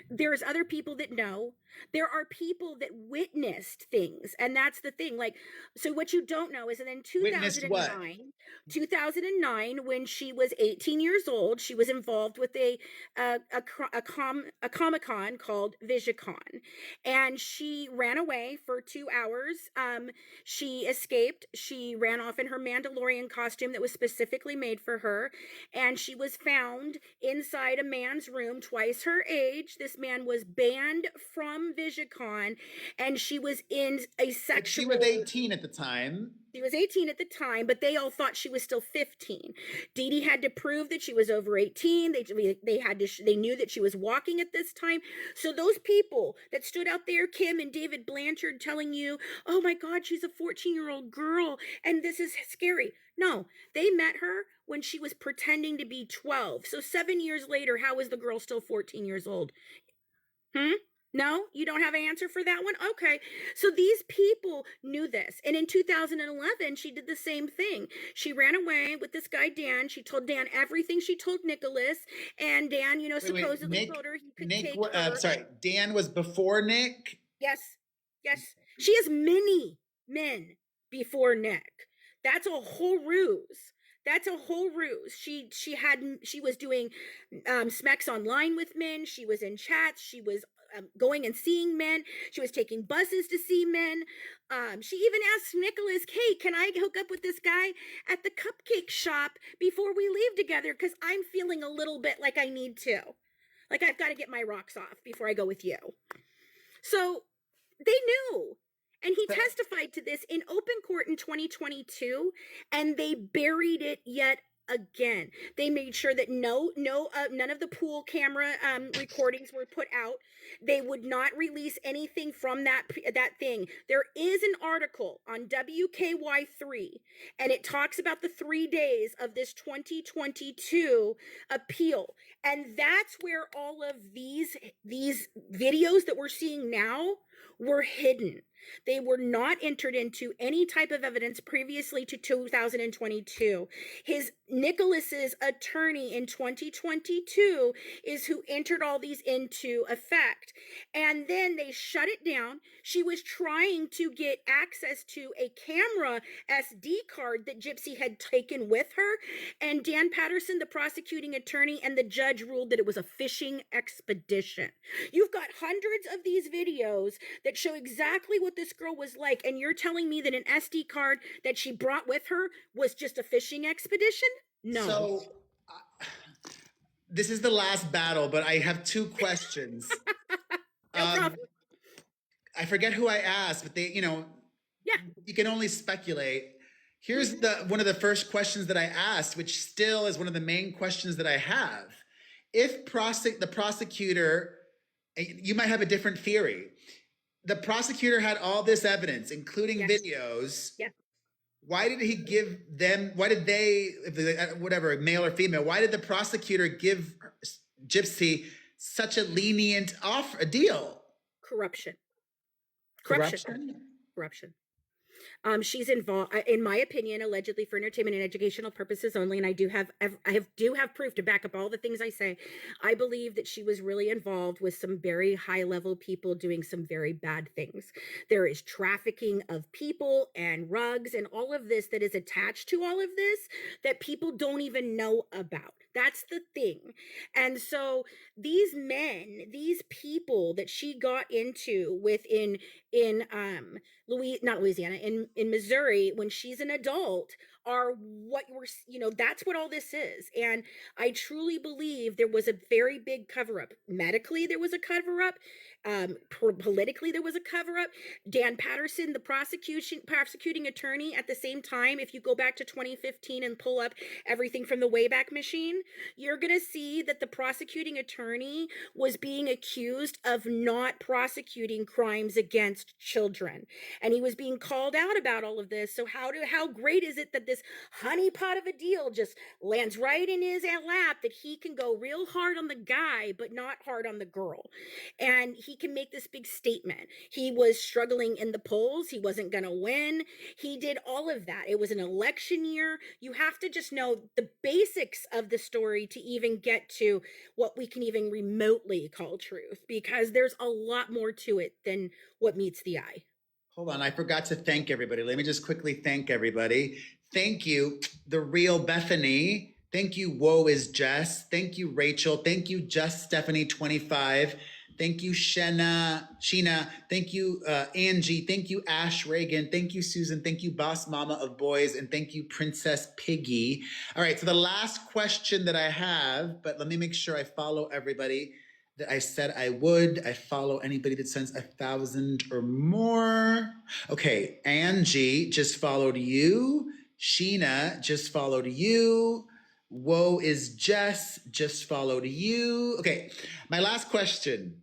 S7: there's other people that know. There are people that witnessed things, and that's the thing. Like, so what you don't know is that in
S1: Witnessed what?
S7: 2009, when she was 18 years old, she was involved with a Comic-Con called VisiCon, and she ran away for 2 hours. She escaped. She ran off in her Mandalorian costume that was specifically made for her, and she was found inside a man's room twice her age. This man was banned from VisiCon, and she was in a sexual...
S1: She was 18 at the time.
S7: She was 18 at the time, but they all thought she was still 15. Dee Dee had to prove that she was over 18. They knew that she was walking at this time. So those people that stood out there, Kim and David Blanchard, telling you, oh my God, she's a 14-year-old girl, and this is scary. No, they met her when she was pretending to be 12. So 7 years later, how is the girl still 14 years old? No, you don't have an answer for that one? Okay. So these people knew this. And in 2011, she did the same thing. She ran away with this guy, Dan. She told Dan everything she told Nicholas. And Dan, supposedly told her he could take her.
S1: Sorry, Dan was before Nick?
S7: Yes. She has many men before Nick. That's a whole ruse. She was doing smacks online with men. She was in chats. She was going and seeing men. She was taking buses to see men. She even asked Nicholas, hey, can I hook up with this guy at the cupcake shop before we leave together? Because I'm feeling a little bit like I need to. Like, I've got to get my rocks off before I go with you. So they knew. And he testified to this in open court in 2022, and they buried it yet again. They made sure that none of the pool camera recordings were put out. They would not release anything from that thing. There is an article on WKY3, and it talks about the 3 days of this 2022 appeal. And that's where all of these videos that we're seeing now were hidden. They were not entered into any type of evidence previously to 2022. Nicholas's attorney in 2022 is who entered all these into effect. And then they shut it down. She was trying to get access to a camera SD card that Gypsy had taken with her. And Dan Patterson, the prosecuting attorney, and the judge ruled that it was a fishing expedition. You've got hundreds of these videos that show exactly what this girl was like, and you're telling me that an SD card that she brought with her was just a fishing expedition? No.
S1: So this is the last battle, but I have 2 questions.
S7: No problem.
S1: I forget who I asked, but you can only speculate. Here's one of the first questions that I asked, which still is one of the main questions that I have. If the prosecutor, you might have a different theory. The prosecutor had all this evidence, including videos.
S7: Yeah.
S1: Why did he give them, whatever, male or female, why did the prosecutor give Gypsy such a lenient deal?
S7: Corruption. She's involved, in my opinion, allegedly for entertainment and educational purposes only. And I do have proof to back up all the things I say. I believe that she was really involved with some very high level people doing some very bad things. There is trafficking of people and rugs and all of this that is attached to all of this that people don't even know about. That's the thing. And so these men, these people that she got into within in not Louisiana, in Missouri, when she's an adult, are what that's what all this is. And I truly believe there was a very big cover up. Medically, there was a cover up. Politically, there was a cover up. Dan Patterson, the prosecuting attorney, at the same time, if you go back to 2015 and pull up everything from the Wayback Machine, you're going to see that the prosecuting attorney was being accused of not prosecuting crimes against children. And he was being called out about all of this. So how great is it that this honeypot of a deal just lands right in his lap, that he can go real hard on the guy, but not hard on the girl. And he can make this big statement. He was struggling in the polls. He wasn't going to win. He did all of that. It was an election year. You have to just know the basics of the story to even get to what we can even remotely call truth, because there's a lot more to it than what meets the eye.
S1: Hold on, I forgot to thank everybody. Let me just quickly thank everybody. Thank you, The Real Bethany. Thank you, Woe is Jess. Thank you, Rachel. Thank you, Just Stephanie 25. Thank you, Sheena. Thank you, Angie. Thank you, Ash Reagan. Thank you, Susan. Thank you, Boss Mama of Boys. And thank you, Princess Piggy. All right, so the last question that I have, but let me make sure I follow everybody that I said I would. I follow anybody that sends 1,000 or more. Okay, Angie just followed you. Sheena just followed you. Woe is Jess just followed you. Okay, my last question.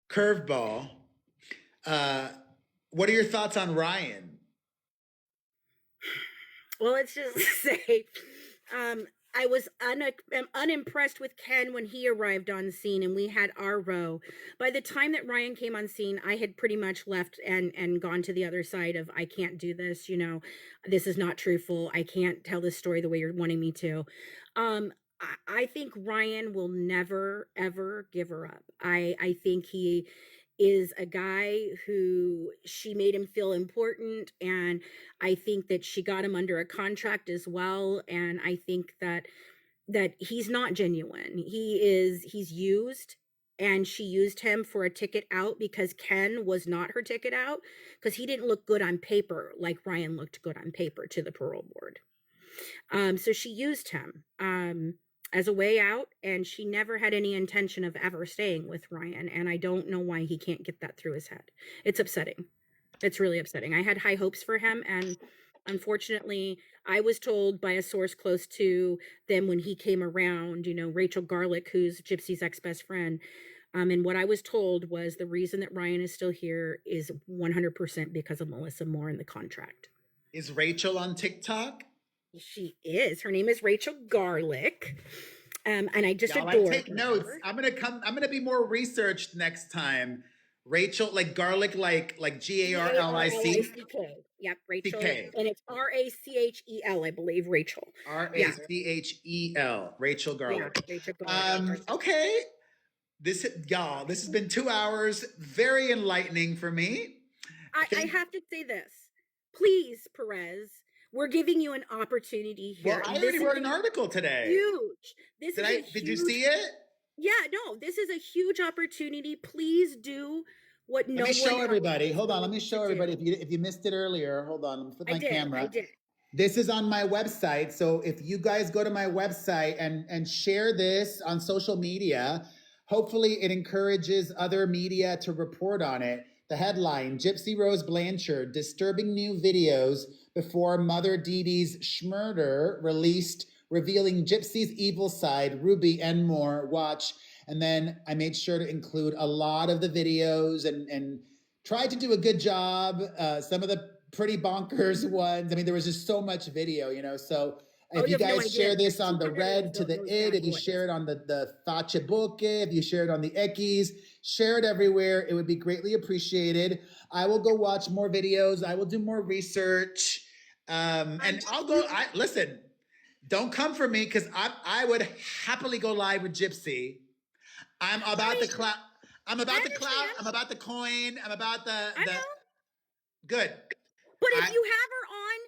S1: Curveball. What are your thoughts on Ryan?
S7: Well, let's just say I was unimpressed with Ken when he arrived on scene and we had our row. By the time that Ryan came on scene, I had pretty much left and gone to the other side of, I can't do this, this is not truthful. I can't tell this story the way you're wanting me to. I think Ryan will never, ever give her up. I think he is a guy who, she made him feel important, and I think that she got him under a contract as well, and I think that he's not genuine. He's used, and she used him for a ticket out because Ken was not her ticket out, because he didn't look good on paper like Ryan looked good on paper to the parole board. So she used him as a way out, and she never had any intention of ever staying with Ryan, and I don't know why he can't get that through his head. It's upsetting. It's really upsetting. I had high hopes for him, and unfortunately, I was told by a source close to them when he came around, Rachel Garlick, who's Gypsy's ex-best friend, and what I was told was the reason that Ryan is still here is 100% because of Melissa Moore and the contract.
S1: Is Rachel on TikTok?
S7: She is. Her name is Rachel Garlick. And I just
S1: Y'all,
S7: adore
S1: I take
S7: her.
S1: notes. I'm gonna be more researched next time. Rachel, like garlic, like Garlic.
S7: Yep, Rachel.
S1: CK.
S7: And it's Rachel, I believe, Rachel.
S1: Rachel. Rachel Garlic.
S7: Yeah, Rachel Garlic.
S1: Okay. This has been 2 hours. Very enlightening for me.
S7: I have to say this. Please, Perez, we're giving you an opportunity here.
S1: Well, I already wrote an article today.
S7: Huge.
S1: Did you see it?
S7: Yeah, no, this is a huge opportunity. Please do what no one
S1: else. Let me show everybody. Hold on.
S7: wants
S1: Let me show everybody. If you missed it earlier, hold on. Let me flip my camera.
S7: I did.
S1: This is on my website. So if you guys go to my website and share this on social media, hopefully it encourages other media to report on it. The headline, Gypsy Rose Blanchard, disturbing new videos before Mother Dee Dee's schmurder released, revealing Gypsy's evil side, Ruby, and more. Watch. And then I made sure to include a lot of the videos and tried to do a good job. Some of the pretty bonkers ones. I mean, there was just so much video, so if you guys share this on the Red to the Id, if you share it on the Facebook, if you share it on the Ekis, Share it everywhere. It would be greatly appreciated. I will go watch more videos. I will do more research. And I'll go. Listen. Don't come for me because I would happily go live with Gypsy. I'm about the clout. I'm about the clout. I'm about the coin. I'm about the
S7: I know.
S1: Good.
S7: But if you have her on,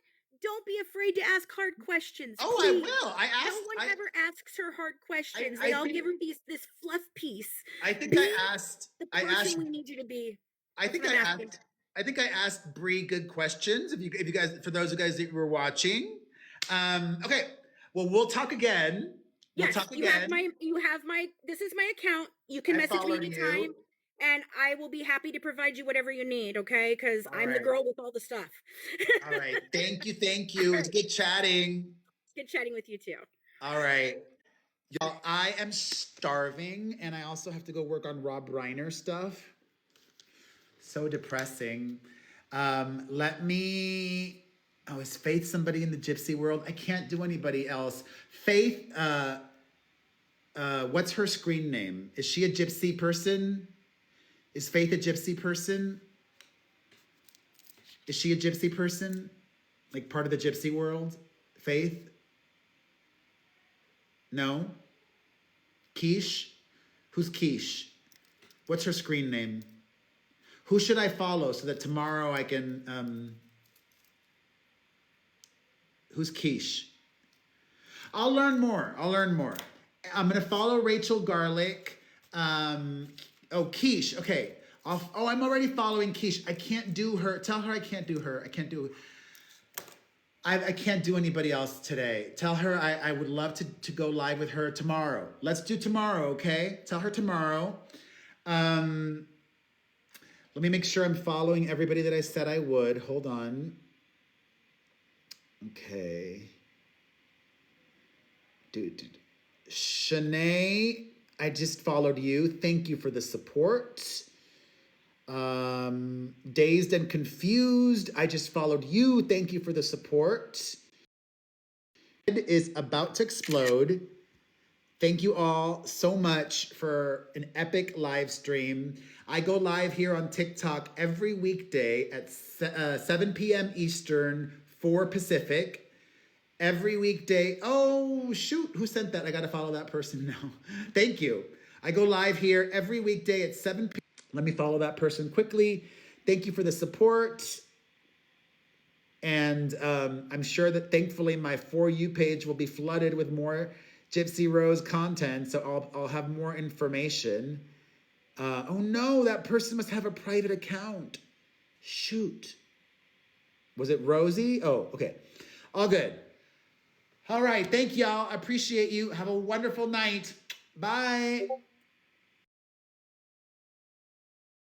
S7: don't be afraid to ask hard questions.
S1: Oh,
S7: please.
S1: I will. I asked.
S7: No one ever asks her hard questions.
S1: I
S7: They all
S1: think-
S7: give her this fluff piece.
S1: I think
S7: Be
S1: I asked.
S7: the
S1: I
S7: person
S1: asked.
S7: we need you to be.
S1: I
S7: That's
S1: think
S7: what
S1: I
S7: I'm asking.
S1: asked. I think I asked Bree good questions. If you guys, for those of you guys that were watching. Okay. Well, we'll talk again. We'll
S7: Yes,
S1: talk
S7: you
S1: again.
S7: have my this is my account. You can
S1: I
S7: message me
S1: followed
S7: anytime.
S1: you.
S7: And I will be happy to provide you whatever you need, okay? Because
S1: All
S7: I'm the
S1: right.
S7: girl with all the stuff.
S1: All right. Thank you. Thank you. It's good chatting.
S7: Good chatting with you too.
S1: All right. Y'all, I am starving and I also have to go work on Rob Reiner stuff. So depressing. Let me. Oh, is Faith somebody in the Gypsy world? I can't do anybody else. Faith, what's her screen name? Is she a Gypsy person? Is Faith a Gypsy person? Is she a Gypsy person? Like part of the Gypsy world? Faith? No? Quiche? Who's Quiche? What's her screen name? Who should I follow so that tomorrow I can, who's Quiche? I'll learn more. I'm gonna follow Rachel Garlic. Oh, Quiche. Okay. I'm already following Quiche. I can't do her. Tell her I can't do her. I can't do anybody else today. Tell her I would love to go live with her tomorrow. Let's do tomorrow, okay? Tell her tomorrow. Let me make sure I'm following everybody that I said I would. Hold on. Okay. Shanae, I just followed you. Thank you for the support. Dazed and Confused, I just followed you. Thank you for the support. It is about to explode. Thank you all so much for an epic live stream. I go live here on TikTok every weekday at 7 p.m. Eastern, 4 Pacific. Every weekday. Oh, shoot. Who sent that? I got to follow that person now. Thank you. I go live here every weekday at 7 p.m. Let me follow that person quickly. Thank you for the support. And I'm sure that thankfully my For You page will be flooded with more Gypsy Rose content. So I'll have more information. Oh no, that person must have a private account. Shoot. Was it Rosie? Oh, okay. All good. All right. Thank y'all. I appreciate you. Have a wonderful night. Bye.